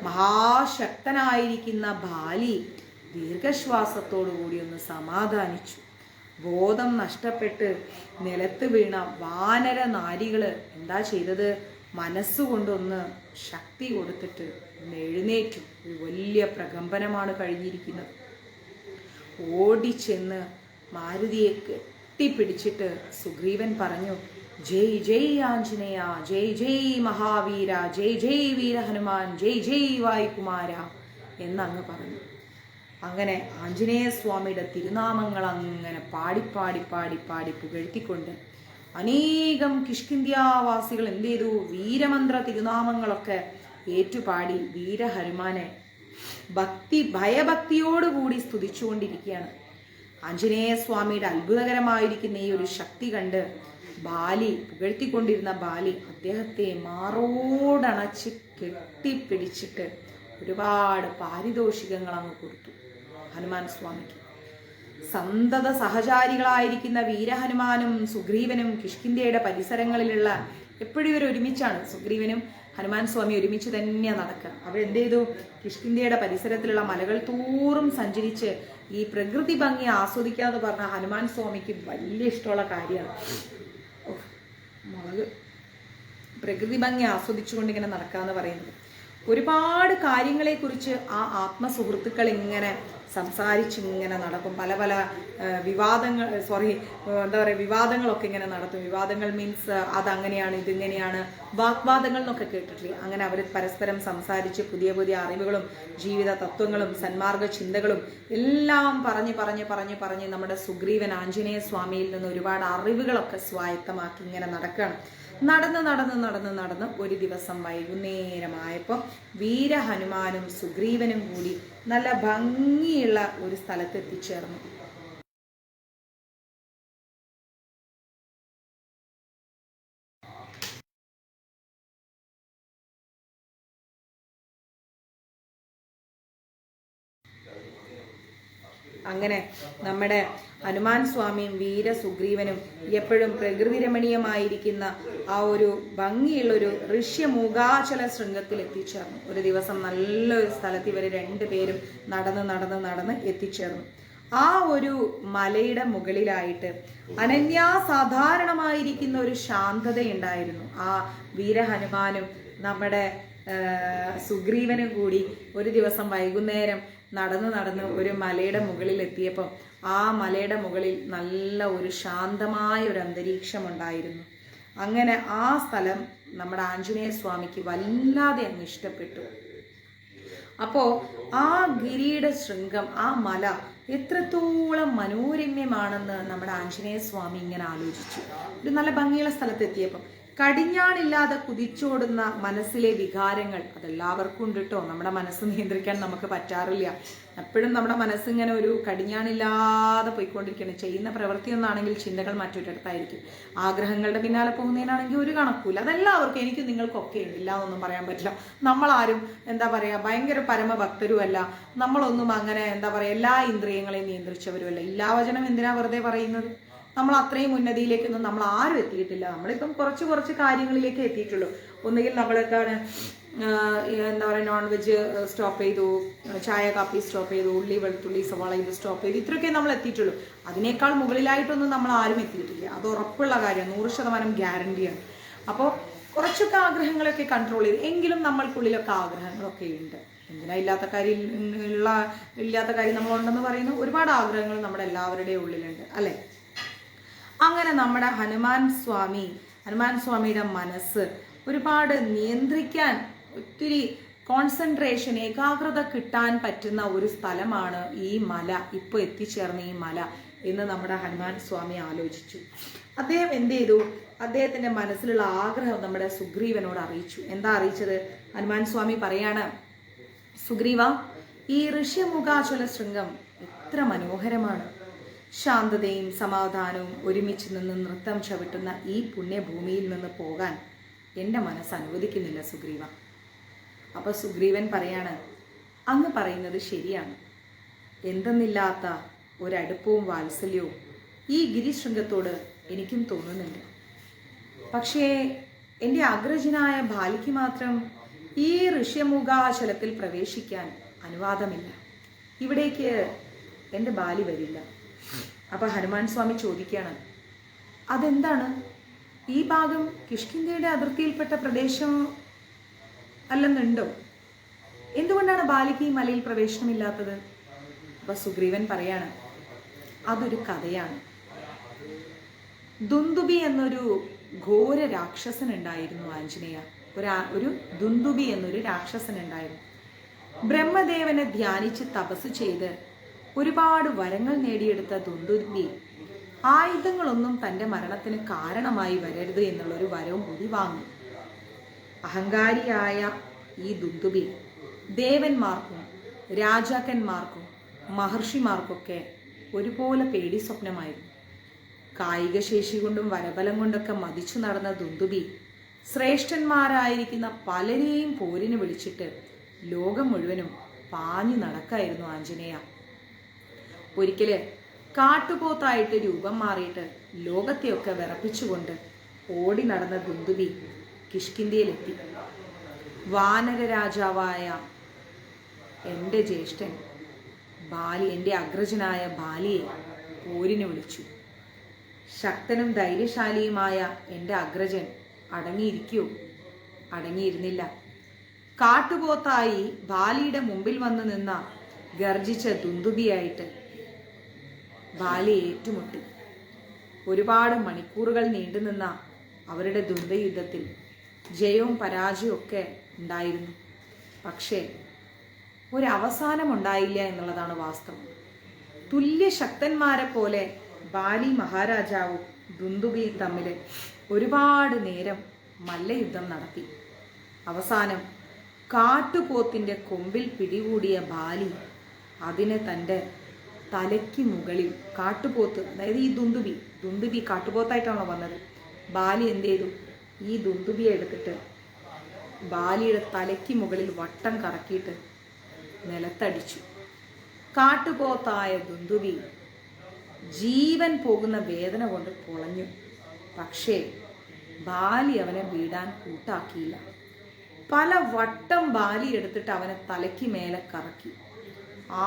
മഹാശക്തനായിരിക്കുന്ന ബാലി ദീർഘശ്വാസത്തോടു കൂടി ഒന്ന് സമാധാനിച്ചു. ബോധം നഷ്ടപ്പെട്ട് നിലത്ത് വീണ വാനര നാരികള് എന്താ ചെയ്തത്? മനസ്സുകൊണ്ടൊന്ന് ശക്തി കൊടുത്തിട്ട് എഴുന്നേറ്റു. ഒരു വലിയ പ്രകമ്പനമാണ് കഴിഞ്ഞിരിക്കുന്നത്. ഓടിച്ചെന്ന് മാരുതിയെ കെട്ടിപ്പിടിച്ചിട്ട് സുഗ്രീവൻ പറഞ്ഞു, ജയ് ജയ് ആഞ്ജനേയ, ജയ് ജയ് മഹാവീര, ജയ് ജയ് വീര ഹനുമാൻ, ജയ് ജയ് വായുകുമാര എന്നങ്ങ് പറഞ്ഞു. അങ്ങനെ ആഞ്ജനേയ സ്വാമിയുടെ തിരുനാമങ്ങൾ അങ്ങനെ പാടി പാടി പാടി പാടി പുകഴ്ത്തിക്കൊണ്ട് അനേകം കിഷ്കിന്ധ്യാവാസികൾ എന്ത് ചെയ്തു? വീരമന്ത്ര തിരുനാമങ്ങളൊക്കെ ഏറ്റുപാടി വീരഹനുമാനെ ഭയഭക്തിയോടുകൂടി സ്തുതിച്ചുകൊണ്ടിരിക്കുകയാണ്. ആഞ്ജനേയ സ്വാമിയുടെ അത്ഭുതകരമായിരിക്കുന്ന ഈ ഒരു ശക്തി കണ്ട് ബാലി, പുകഴ്ത്തിക്കൊണ്ടിരുന്ന ബാലി അദ്ദേഹത്തെ മാറോടണച്ച് കെട്ടിപ്പിടിച്ചിട്ട് ഒരുപാട് പാരിതോഷികങ്ങൾ അങ്ങ് കൊടുത്തു ഹനുമാൻ സ്വാമിക്ക്. സന്തത സഹചാരികളായിരിക്കുന്ന വീരഹനുമാനും സുഗ്രീവനും കിഷ്കിന്ധ്യയുടെ പരിസരങ്ങളിലുള്ള എപ്പോഴും ഇവർ ഒരുമിച്ചാണ്. സുഗ്രീവനും ഹനുമാൻ സ്വാമി ഒരുമിച്ച് തന്നെയാണ് നടക്കുക. അവരെന്ത് ചെയ്തു? കിഷ്കിന്ധ്യയുടെ പരിസരത്തിലുള്ള മലകൾ തോറും സഞ്ചരിച്ച് ഈ പ്രകൃതി ഭംഗി ആസ്വദിക്കുക എന്ന് പറഞ്ഞ ഹനുമാൻ സ്വാമിക്ക് വലിയ ഇഷ്ടമുള്ള കാര്യമാണ്. മുളക് പ്രകൃതി ഭംഗി ആസ്വദിച്ചുകൊണ്ട് ഇങ്ങനെ നടക്കുക എന്ന് പറയുന്നത്. ഒരുപാട് കാര്യങ്ങളെക്കുറിച്ച് ആ ആത്മസുഹൃത്തുക്കൾ ഇങ്ങനെ സംസാരിച്ചിങ്ങനെ നടക്കും. പല പല വിവാദങ്ങളൊക്കെ ഇങ്ങനെ നടത്തും. വിവാദങ്ങൾ മീൻസ് അതങ്ങനെയാണ് ഇതിങ്ങനെയാണ്, വാഗ്വാദങ്ങൾ എന്നൊക്കെ കേട്ടിട്ടില്ലേ? അങ്ങനെ അവർ പരസ്പരം സംസാരിച്ച് പുതിയ പുതിയ അറിവുകളും ജീവിത തത്വങ്ങളും സന്മാർഗ ചിന്തകളും എല്ലാം പറഞ്ഞ് നമ്മുടെ സുഗ്രീവൻ ആഞ്ജനേയ സ്വാമിയിൽ നിന്ന് ഒരുപാട് അറിവുകളൊക്കെ സ്വായത്തമാക്കി ഇങ്ങനെ നടക്കുകയാണ്. നടന്ന് ഒരു ദിവസം വൈകുന്നേരമായപ്പോൾ വീരഹനുമാനും സുഗ്രീവനും കൂടി നല്ല ഭംഗിയുള്ള ഒരു സ്ഥലത്ത് എത്തിച്ചേർന്നു. അങ്ങനെ നമ്മുടെ ഹനുമാൻ സ്വാമിയും വീര സുഗ്രീവനും എപ്പോഴും പ്രകൃതി രമണീയമായിരിക്കുന്ന ആ ഒരു ഭംഗിയുള്ളൊരു ഋഷ്യമൂകാചല ശൃംഗത്തിൽ എത്തിച്ചേർന്നു. ഒരു ദിവസം നല്ലൊരു സ്ഥലത്ത് ഇവർ രണ്ടുപേരും നടന്ന് എത്തിച്ചേർന്നു. ആ ഒരു മലയുടെ മുകളിലായിട്ട് അനന്യാസാധാരണമായിരിക്കുന്ന ഒരു ശാന്തതയുണ്ടായിരുന്നു. ആ വീരഹനുമാനും നമ്മുടെ സുഗ്രീവനും കൂടി ഒരു ദിവസം വൈകുന്നേരം നടന്ന് ഒരു മലയുടെ മുകളിൽ എത്തിയപ്പോൾ ആ മലയുടെ മുകളിൽ നല്ല ഒരു ശാന്തമായ ഒരു അന്തരീക്ഷം ഉണ്ടായിരുന്നു. അങ്ങനെ ആ സ്ഥലം നമ്മുടെ ആഞ്ജനേയ സ്വാമിക്ക് വല്ലാതെ അങ്ങ് ഇഷ്ടപ്പെട്ടു. അപ്പോൾ ആ ഗിരിയുടെ ശൃംഗം, ആ മല എത്രത്തോളം മനോരമ്യമാണെന്ന് നമ്മുടെ ആഞ്ജനേയ സ്വാമി ഇങ്ങനെ ആലോചിച്ചു. ഒരു നല്ല ഭംഗിയുള്ള സ്ഥലത്തെത്തിയപ്പം കടിഞ്ഞാണില്ലാതെ കുതിച്ചോടുന്ന മനസ്സിലെ വികാരങ്ങൾ അതെല്ലാവർക്കും ഉണ്ട് കേട്ടോ. നമ്മുടെ മനസ്സ് നിയന്ത്രിക്കാൻ നമുക്ക് പറ്റാറില്ല. എപ്പോഴും നമ്മുടെ മനസ്സിങ്ങനെ ഒരു കടിഞ്ഞാണില്ലാതെ പോയിക്കൊണ്ടിരിക്കണം. ചെയ്യുന്ന പ്രവൃത്തിയൊന്നാണെങ്കിൽ ചിന്തകൾ മറ്റൊരിടത്തായിരിക്കും. ആഗ്രഹങ്ങളുടെ പിന്നാലെ പോകുന്നതിനാണെങ്കിൽ ഒരു കണക്കൂല. അതെല്ലാവർക്കും, എനിക്കും നിങ്ങൾക്കൊക്കെ ഉണ്ടില്ല എന്നൊന്നും പറയാൻ പറ്റില്ല. നമ്മളാരും ഭയങ്കര പരമഭക്തരുമല്ല. നമ്മളൊന്നും അങ്ങനെ എല്ലാ ഇന്ദ്രിയങ്ങളെയും നിയന്ത്രിച്ചവരുമല്ല. ഇല്ലാവചനം എന്തിനാ വെറുതെ പറയുന്നത്? നമ്മൾ അത്രയും ഉന്നതിയിലേക്കൊന്നും നമ്മൾ ആരും എത്തിയിട്ടില്ല. നമ്മളിപ്പം കുറച്ച് കാര്യങ്ങളിലേക്ക് എത്തിയിട്ടുള്ളൂ. ഒന്നുകിൽ നമ്മളെന്താണ് നോൺ വെജ് സ്റ്റോപ്പ് ചെയ്തു, ചായ കാപ്പി സ്റ്റോപ്പ് ചെയ്തു, ഉള്ളി വെളുത്തുള്ളി സവാള ഇത് സ്റ്റോപ്പ് ചെയ്തു, ഇത്രയൊക്കെ നമ്മൾ എത്തിയിട്ടുള്ളൂ. അതിനേക്കാൾ മുകളിലായിട്ടൊന്നും നമ്മൾ ആരും എത്തിയിട്ടില്ല. അത് ഉറപ്പുള്ള കാര്യമാണ്, 100% ഗ്യാരണ്ടിയാണ്. അപ്പോൾ കുറച്ചൊക്കെ ആഗ്രഹങ്ങളൊക്കെ കൺട്രോൾ ചെയ്ത്, എങ്കിലും നമ്മൾക്കുള്ളിലൊക്കെ ആഗ്രഹങ്ങളൊക്കെ ഉണ്ട്. എന്തിനാ ഇല്ലാത്ത കാര്യം നമ്മളുണ്ടെന്ന് പറയുന്നു. ഒരുപാട് ആഗ്രഹങ്ങൾ നമ്മുടെ എല്ലാവരുടെയും ഉള്ളിലുണ്ട് അല്ലേ? അങ്ങനെ നമ്മുടെ ഹനുമാൻ സ്വാമിയുടെ മനസ്സ് ഒരുപാട് നിയന്ത്രിക്കാൻ, ഒത്തിരി കോൺസെൻട്രേഷൻ, ഏകാഗ്രത കിട്ടാൻ പറ്റുന്ന ഒരു സ്ഥലമാണ് ഈ മല, ഇപ്പോൾ എത്തിച്ചേർന്ന ഈ മല എന്ന് നമ്മുടെ ഹനുമാൻ സ്വാമി ആലോചിച്ചു. അദ്ദേഹം എന്ത് ചെയ്തു? അദ്ദേഹത്തിന്റെ മനസ്സിലുള്ള ആഗ്രഹം നമ്മുടെ സുഗ്രീവനോട് അറിയിച്ചു. എന്താ അറിയിച്ചത്? ഹനുമാൻ സ്വാമി പറയാണ്, സുഗ്രീവ, ഈ ഋഷ്യമുഖാചല ശൃംഗം എത്ര മനോഹരമാണ്. ശാന്തതയും സമാധാനവും ഒരുമിച്ച് നിന്ന് നൃത്തം ചവിട്ടുന്ന ഈ പുണ്യഭൂമിയിൽ നിന്ന് പോകാൻ എൻ്റെ മനസ്സ് അനുവദിക്കുന്നില്ല സുഗ്രീവ. അപ്പോൾ സുഗ്രീവൻ പറയാണ്, അങ്ങ് പറയുന്നത് ശരിയാണ്. എന്തെന്നില്ലാത്ത ഒരടുപ്പവും വാത്സല്യവും ഈ ഗിരിശൃംഗത്തോട് എനിക്കും തോന്നുന്നുണ്ട്. പക്ഷേ എൻ്റെ അഗ്രജനായ ബാലിക്ക് മാത്രം ഈ ഋഷ്യമുഖാചലത്തിൽ പ്രവേശിക്കാൻ അനുവാദമില്ല. ഇവിടേക്ക് എൻ്റെ ബാലി വരില്ല. അപ്പം ഹനുമാൻ സ്വാമി ചോദിക്കുകയാണ്, അതെന്താണ്? ഈ ഭാഗം കിഷ്കിന്ധ്യയുടെ അതിർത്തിയിൽപ്പെട്ട പ്രദേശം അല്ലെന്നുണ്ടോ? എന്തുകൊണ്ടാണ് ബാലിക്ക് ഈ മലയിൽ പ്രവേശനമില്ലാത്തത്? അപ്പം സുഗ്രീവൻ പറയാണ്, അതൊരു കഥയാണ്. ദുന്ദുബി എന്നൊരു ഘോര രാക്ഷസനുണ്ടായിരുന്നു ആഞ്ജനേയ. ഒരു ദുന്ദുബി എന്നൊരു രാക്ഷസനുണ്ടായിരുന്നു. ബ്രഹ്മദേവനെ ധ്യാനിച്ച് തപസ് ചെയ്ത് ഒരുപാട് വരങ്ങൾ നേടിയെടുത്ത ദുന്ദുബി ആയുധങ്ങളൊന്നും തൻ്റെ മരണത്തിന് കാരണമായി വരരുത് എന്നുള്ളൊരു വരവും കൂടി വാങ്ങി. അഹങ്കാരിയായ ഈ ദുന്ദുബി ദേവന്മാർക്കും രാജാക്കന്മാർക്കും മഹർഷിമാർക്കൊക്കെ ഒരുപോലെ പേടി സ്വപ്നമായിരുന്നു. കായിക ശേഷി കൊണ്ടും വരബലം കൊണ്ടൊക്കെ മതിച്ചു നടന്ന ദുന്ദുബി ശ്രേഷ്ഠന്മാരായിരിക്കുന്ന പലരെയും പോരിന് വിളിച്ചിട്ട് ലോകം മുഴുവനും പാഞ്ഞു നടക്കായിരുന്നു ആഞ്ജനേയ. ഒരിക്കല് കാട്ടുപോത്തായിട്ട് രൂപം മാറിയിട്ട് ലോകത്തെയൊക്കെ വിറപ്പിച്ചുകൊണ്ട് ഓടി നടന്ന ദുന്ദുബി കിഷ്കിന്ധ്യയിലെത്തി. വാനര രാജാവായ എൻ്റെ ജ്യേഷ്ഠൻ ബാലി, എൻ്റെ അഗ്രജനായ ബാലിയെ പോരിന് വിളിച്ചു. ശക്തനും ധൈര്യശാലിയുമായ എൻ്റെ അഗ്രജൻ അടങ്ങിയിരിക്കുമോ? അടങ്ങിയിരുന്നില്ല. കാട്ടുപോത്തായി ബാലിയുടെ മുമ്പിൽ വന്നു നിന്ന ഗർജിച്ച ദുന്ദുബിയായിട്ട് ബാലി ഏറ്റുമുട്ടി. ഒരുപാട് മണിക്കൂറുകൾ നീണ്ടുനിന്ന അവരുടെ ദ്വന്ദ്വയുദ്ധത്തിൽ ജയവും പരാജയവും ഒക്കെ ഉണ്ടായിരുന്നു. പക്ഷേ ഒരവസാനമുണ്ടായില്ല എന്നുള്ളതാണ് വാസ്തവം. തുല്യ ശക്തന്മാരെ പോലെ ബാലി മഹാരാജാവും ദുന്ദുബിയും തമ്മിൽ ഒരുപാട് നേരം മല്ലയുദ്ധം നടത്തി. അവസാനം കാട്ടുപോത്തിൻ്റെ കൊമ്പിൽ പിടികൂടിയ ബാലി അതിനെ തൻ്റെ തലയ്ക്ക് മുകളിൽ, കാട്ടുപോത്ത് അതായത് ഈ ദുന്ദുബി കാട്ടുപോത്തായിട്ടാണോ വന്നത്, ബാലി എന്ത് ചെയ്തു? ഈ ദുന്ദുബിയെ എടുത്തിട്ട് ബാലിയുടെ തലയ്ക്ക് മുകളിൽ വട്ടം കറക്കിയിട്ട് നിലത്തടിച്ചു. കാട്ടുപോത്തായ ദുന്ദുബി ജീവൻ പോകുന്ന വേദന കൊണ്ട് പൊളഞ്ഞു. പക്ഷേ ബാലി അവനെ വീടാൻ കൂട്ടാക്കിയില്ല. പല വട്ടം ബാലി എടുത്തിട്ട് അവനെ തലയ്ക്ക് മേലെ കറക്കി,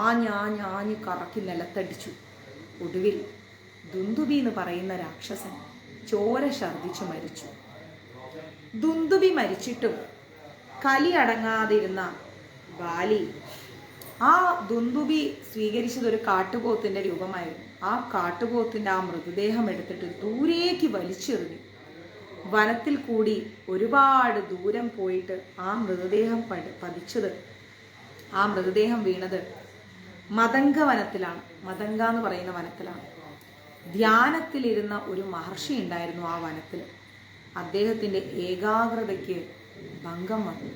ആഞ്ഞാഞ്ഞാഞ്ഞ് കറക്കി നിലത്തടിച്ചു. ഒടുവിൽ ദുന്ദുബി എന്ന് പറയുന്ന രാക്ഷസൻ ചോര ഛർദിച്ചു മരിച്ചു. ദുന്ദുബി മരിച്ചിട്ടും കലി അടങ്ങാതിരുന്ന ബാലി, ആ ദുന്ദുബി സ്വീകരിച്ചത് ഒരു കാട്ടുപോത്തിൻ്റെ രൂപമായിരുന്നു. ആ കാട്ടുപോത്തിൻ്റെ ആ മൃതദേഹം എടുത്തിട്ട് ദൂരേക്ക് വലിച്ചെറിഞ്ഞു. വനത്തിൽ കൂടി ഒരുപാട് ദൂരം പോയിട്ട് ആ മൃതദേഹം പതിച്ചത്, ആ മൃതദേഹം വീണത് മതംഗ വനത്തിലാണ്. മതംഗ എന്ന് പറയുന്ന വനത്തിലാണ്. ധ്യാനത്തിലിരുന്ന ഒരു മഹർഷി ഉണ്ടായിരുന്നു ആ വനത്തിൽ. അദ്ദേഹത്തിൻ്റെ ഏകാഗ്രതയ്ക്ക് ഭംഗം വന്നു.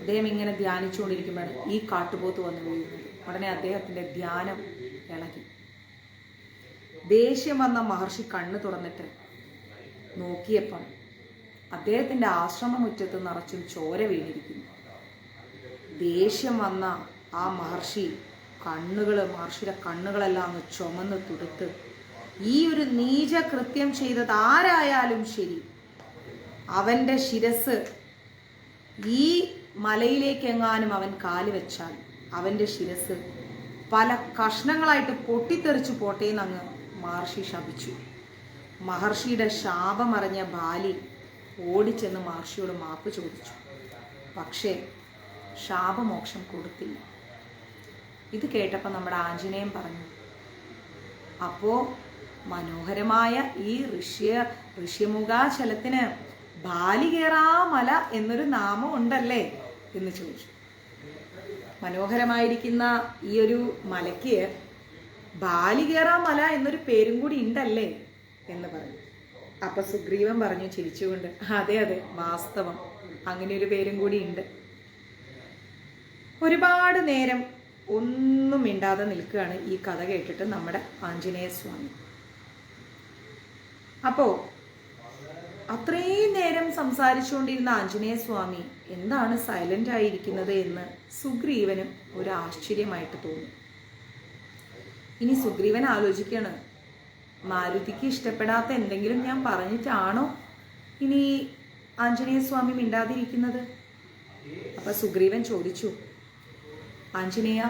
അദ്ദേഹം ഇങ്ങനെ ധ്യാനിച്ചുകൊണ്ടിരിക്കുമ്പോഴാണ് ഈ കാട്ടുപോത്ത് വന്നു വീഴുന്നത്. ഉടനെ അദ്ദേഹത്തിൻ്റെ ധ്യാനം ഇളകി. ദേഷ്യം വന്ന മഹർഷി കണ്ണു തുറന്നിട്ട് നോക്കിയപ്പം അദ്ദേഹത്തിൻ്റെ ആശ്രമമുറ്റത്ത് നിറച്ചും ചോര വീണിരിക്കുന്നു. ദേഷ്യം വന്ന ആ മഹർഷിയുടെ കണ്ണുകളെല്ലാം അങ്ങ് ചുമന്ന് തുടുത്ത്, ഈ ഒരു നീച കൃത്യം ചെയ്തത് ആരായാലും ശരി, അവൻ്റെ ശിരസ് ഈ മലയിലേക്കെങ്ങാനും അവൻ കാല് വെച്ചാൽ അവൻ്റെ ശിരസ് പല കഷ്ണങ്ങളായിട്ട് പൊട്ടിത്തെറിച്ചു പോട്ടേന്ന് അങ്ങ് മഹർഷി ശപിച്ചു. മഹർഷിയുടെ ശാപമറിഞ്ഞ ബാലി ഓടിച്ചെന്ന് മഹർഷിയോട് മാപ്പ് ചോദിച്ചു. പക്ഷേ ശാപമോക്ഷം കൊടുത്തില്ല. ഇത് കേട്ടപ്പോൾ നമ്മുടെ ആഞ്ജനേയൻ പറഞ്ഞു, അപ്പോൾ മനോഹരമായ ഈ ഋഷ്യമുഖാചലത്തിന് ബാലികേറാമല എന്നൊരു നാമം ഉണ്ടല്ലേ എന്ന് ചോദിച്ചു. മനോഹരമായിരിക്കുന്ന ഈ ഒരു മലയ്ക്ക് ബാലികേറാമല എന്നൊരു പേരും കൂടി ഉണ്ടല്ലേ എന്ന് പറഞ്ഞു. അപ്പൊ സുഗ്രീവൻ പറഞ്ഞു ചിരിച്ചുകൊണ്ട്, അതെ അതെ, വാസ്തവം, അങ്ങനെ ഒരു പേരും കൂടി ഉണ്ട്. ഒരുപാട് നേരം ഒന്നും മിണ്ടാതെ നിൽക്കുകയാണ് ഈ കഥ കേട്ടിട്ട് നമ്മുടെ ആഞ്ജനേയ സ്വാമി. അപ്പോൾ അത്രയും നേരം സംസാരിച്ചുകൊണ്ടിരുന്ന ആഞ്ജനേയ സ്വാമി എന്താണ് സൈലന്റ് ആയിരിക്കുന്നത് എന്ന് സുഗ്രീവന് ഒരു ആശ്ചര്യമായിട്ട് തോന്നി. ഇനി സുഗ്രീവൻ ആലോചിക്കാണ്, മാരുതിക്ക് ഇഷ്ടപ്പെടാത്ത എന്തെങ്കിലും ഞാൻ പറഞ്ഞിട്ടാണോ ഇനി ആഞ്ജനേയ സ്വാമി മിണ്ടാതിരിക്കുന്നത്? അപ്പൊ സുഗ്രീവൻ ചോദിച്ചു, ആഞ്ജനേയ,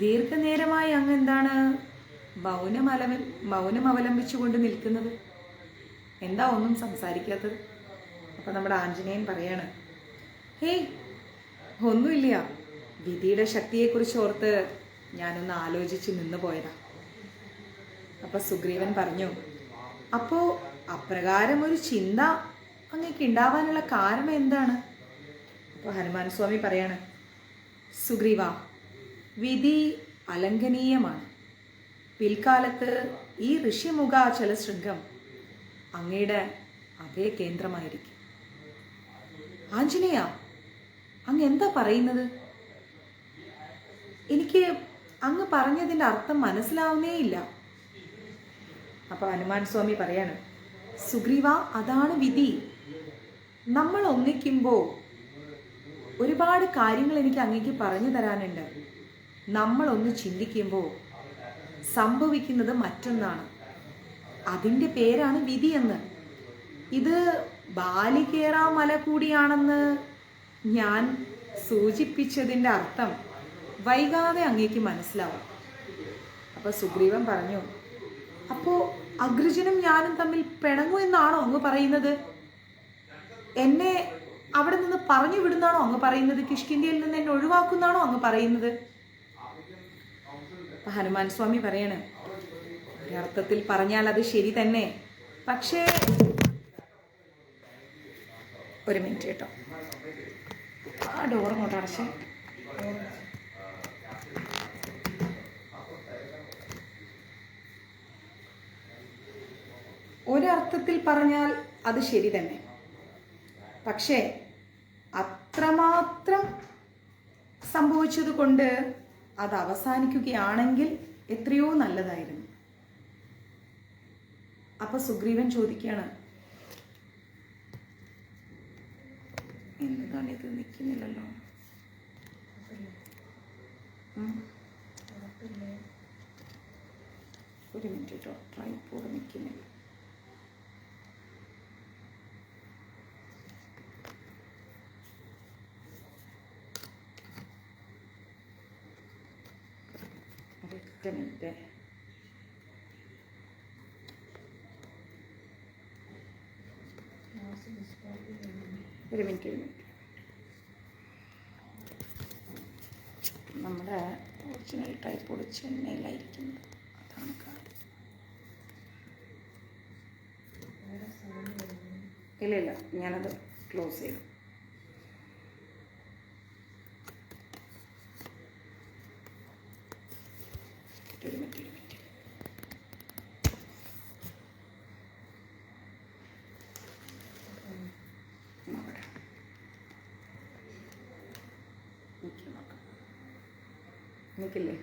ദീർഘനേരമായി അങ്ങ് എന്താണ് മൗനം അവലംബിച്ചുകൊണ്ട് നിൽക്കുന്നത്? എന്താ ഒന്നും സംസാരിക്കാത്തത്? അപ്പൊ നമ്മുടെ ആഞ്ജനേയൻ പറയാണ്, ഹേയ് ഒന്നുമില്ല, വിധിയുടെ ശക്തിയെക്കുറിച്ച് ഓർത്ത് ഞാനൊന്ന് ആലോചിച്ച് നിന്നു പോയതാ. അപ്പൊ സുഗ്രീവൻ പറഞ്ഞു, അപ്പോ അപ്രകാരം ഒരു ചിന്ത അങ്ങേക്ക് ഉണ്ടാവാനുള്ള കാരണം എന്താണ്? അപ്പൊ ഹനുമാൻ സ്വാമി പറയാണ്, സുഗ്രീവ, വിധി അലംഘനീയമാണ്. പിൽക്കാലത്ത് ഈ ഋഷിമുഖാചല ശൃംഗം അങ്ങയുടെ അതേ കേന്ദ്രമായിരിക്കും. ആഞ്ജനേയ, അങ്ങ് എന്താ പറയുന്നത്? എനിക്ക് അങ്ങ് പറഞ്ഞതിൻ്റെ അർത്ഥം മനസ്സിലാവുന്നേയില്ല. അപ്പൊ ഹനുമാൻ സ്വാമി പറയാണ്, സുഗ്രീവ, അതാണ് വിധി. നമ്മൾ ഒന്നിക്കുമ്പോൾ ഒരുപാട് കാര്യങ്ങൾ എനിക്ക് അങ്ങേക്ക് പറഞ്ഞു തരാനുണ്ട്. നമ്മളൊന്ന് ചിന്തിക്കുമ്പോൾ സംഭവിക്കുന്നത് മറ്റൊന്നാണ്. അതിൻ്റെ പേരാണ് വിധി എന്ന്. ഇത് ബാലികേറ മല കൂടിയാണെന്ന് ഞാൻ സൂചിപ്പിച്ചതിൻ്റെ അർത്ഥം വൈകാതെ അങ്ങേക്ക് മനസ്സിലാവും. അപ്പൊ സുഗ്രീവൻ പറഞ്ഞു, അപ്പോ അഗ്രജനും ഞാനും തമ്മിൽ പിണങ്ങൂ എന്നാണോ അങ്ങ് പറയുന്നത്? എന്നെ അവിടെ നിന്ന് പറഞ്ഞു വിടുന്നാണോ അങ്ങ് പറയുന്നത്? കിഷ്കിന്ധ്യയിൽ നിന്ന് എന്നെ ഒഴിവാക്കുന്നാണോ അങ്ങ് പറയുന്നത്? അപ്പൊ ഹനുമാൻ സ്വാമി പറയണ്, ഒരർത്ഥത്തിൽ പറഞ്ഞാൽ അത് ശരി തന്നെ. പക്ഷേ ഒരു മിനിറ്റ് കേട്ടോ, ആ ഡോർ അങ്ങോട്ട് അടച്ചേ. ഒരർത്ഥത്തിൽ പറഞ്ഞാൽ അത് ശരി തന്നെ. പക്ഷേ അത്രമാത്രം സംഭവിച്ചത് കൊണ്ട് അത് അവസാനിക്കുകയാണെങ്കിൽ എത്രയോ നല്ലതായിരുന്നു. അപ്പൊ സുഗ്രീവൻ ചോദിക്കുകയാണ്, എന്താണ് ഇത് നിൽക്കുന്നില്ലല്ലോ? ഒരു മിനിറ്റ് കേട്ടോ, ട്രൈപോഡ് നിൽക്കുന്നില്ല. ഒരൊറ്റ മിനിറ്റ്. ഒരു മിനിറ്റ്. നമ്മുടെ ഒറിജിനൽ ട്രൈപോഡ് ചെന്നൈയിലായിരിക്കുന്നത്, അതാണ് കാര്യം. ഇല്ല, ഞാനത് ക്ലോസ് ചെയ്തു. ഒരു മിനിറ്റ്. നിൽക്കില്ലേ?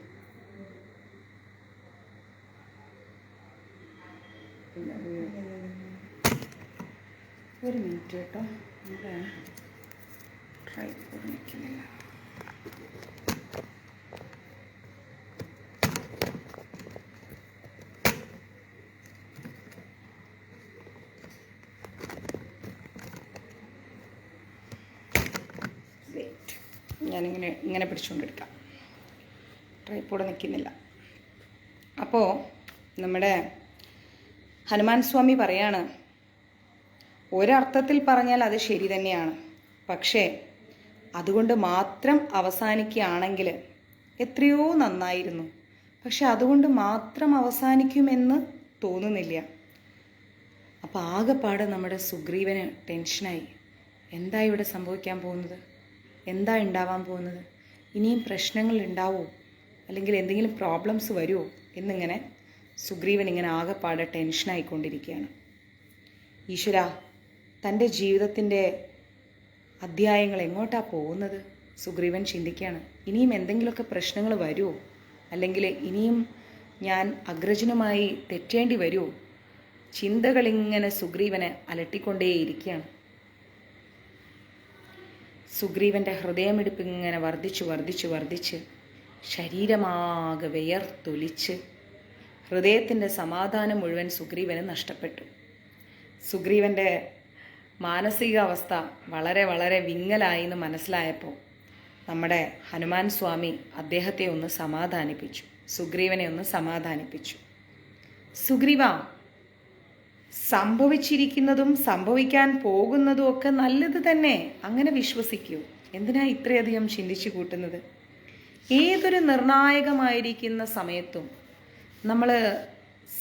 ഒരു മിനിറ്റ് കേട്ടോ, നമ്മുടെ ട്രൈപോഡ് നിൽക്കുന്നില്ല. ഞാനിങ്ങനെ പിടിച്ചുകൊണ്ടെടുക്കാം. ട്രൈപോഡ് നിൽക്കുന്നില്ല. അപ്പോൾ നമ്മുടെ ഹനുമാൻ സ്വാമി പറയാണ്, ഒരർത്ഥത്തിൽ പറഞ്ഞാൽ അത് ശരി തന്നെയാണ്. പക്ഷേ അതുകൊണ്ട് മാത്രം അവസാനിക്കുകയാണെങ്കിൽ എത്രയോ നന്നായിരുന്നു. പക്ഷെ അതുകൊണ്ട് മാത്രം അവസാനിക്കുമെന്ന് തോന്നുന്നില്ല. അപ്പോൾ ആകെപ്പാടെ നമ്മുടെ സുഗ്രീവന് ടെൻഷനായി. എന്താ ഇവിടെ സംഭവിക്കാൻ പോകുന്നത്? എന്താ ഉണ്ടാവാൻ പോകുന്നത്? ഇനിയും പ്രശ്നങ്ങൾ ഉണ്ടാവുമോ? അല്ലെങ്കിൽ എന്തെങ്കിലും പ്രോബ്ലംസ് വരുമോ എന്നിങ്ങനെ സുഗ്രീവൻ ഇങ്ങനെ ആകെപ്പാടെ ടെൻഷനായിക്കൊണ്ടിരിക്കുകയാണ്. ഈശ്വര, തൻ്റെ ജീവിതത്തിൻ്റെ അധ്യായങ്ങൾ എങ്ങോട്ടാണ് പോകുന്നത്? സുഗ്രീവൻ ചിന്തിക്കുകയാണ്. ഇനിയും എന്തെങ്കിലുമൊക്കെ പ്രശ്നങ്ങൾ വരുമോ? അല്ലെങ്കിൽ ഇനിയും ഞാൻ അഗ്രജനുമായി തെറ്റേണ്ടി വരുമോ? ചിന്തകളിങ്ങനെ സുഗ്രീവനെ അലട്ടിക്കൊണ്ടേയിരിക്കുകയാണ്. സുഗ്രീവൻ്റെ ഹൃദയമിടിപ്പ് ഇങ്ങനെ വർദ്ധിച്ച് ശരീരമാകെ വിയർത്തൊലിച്ച് ഹൃദയത്തിൻ്റെ സമാധാനം മുഴുവൻ സുഗ്രീവന് നഷ്ടപ്പെട്ടു. സുഗ്രീവൻ്റെ മാനസികാവസ്ഥ വളരെ വളരെ വിങ്ങലായി എന്ന് മനസ്സിലായപ്പോൾ നമ്മുടെ ഹനുമാൻ സ്വാമി അദ്ദേഹത്തെ ഒന്ന് സമാധാനിപ്പിച്ചു, സുഗ്രീവനെ ഒന്ന് സമാധാനിപ്പിച്ചു. സുഗ്രീവ, സംഭവിച്ചിരിക്കുന്നതും സംഭവിക്കാൻ പോകുന്നതും ഒക്കെ നല്ലത് തന്നെ, അങ്ങനെ വിശ്വസിക്കൂ. എന്തിനാ ഇത്രയധികം ചിന്തിച്ചു കൂട്ടുന്നത്? ഏതൊരു നിർണായകമായിരിക്കുന്ന സമയത്തും നമ്മൾ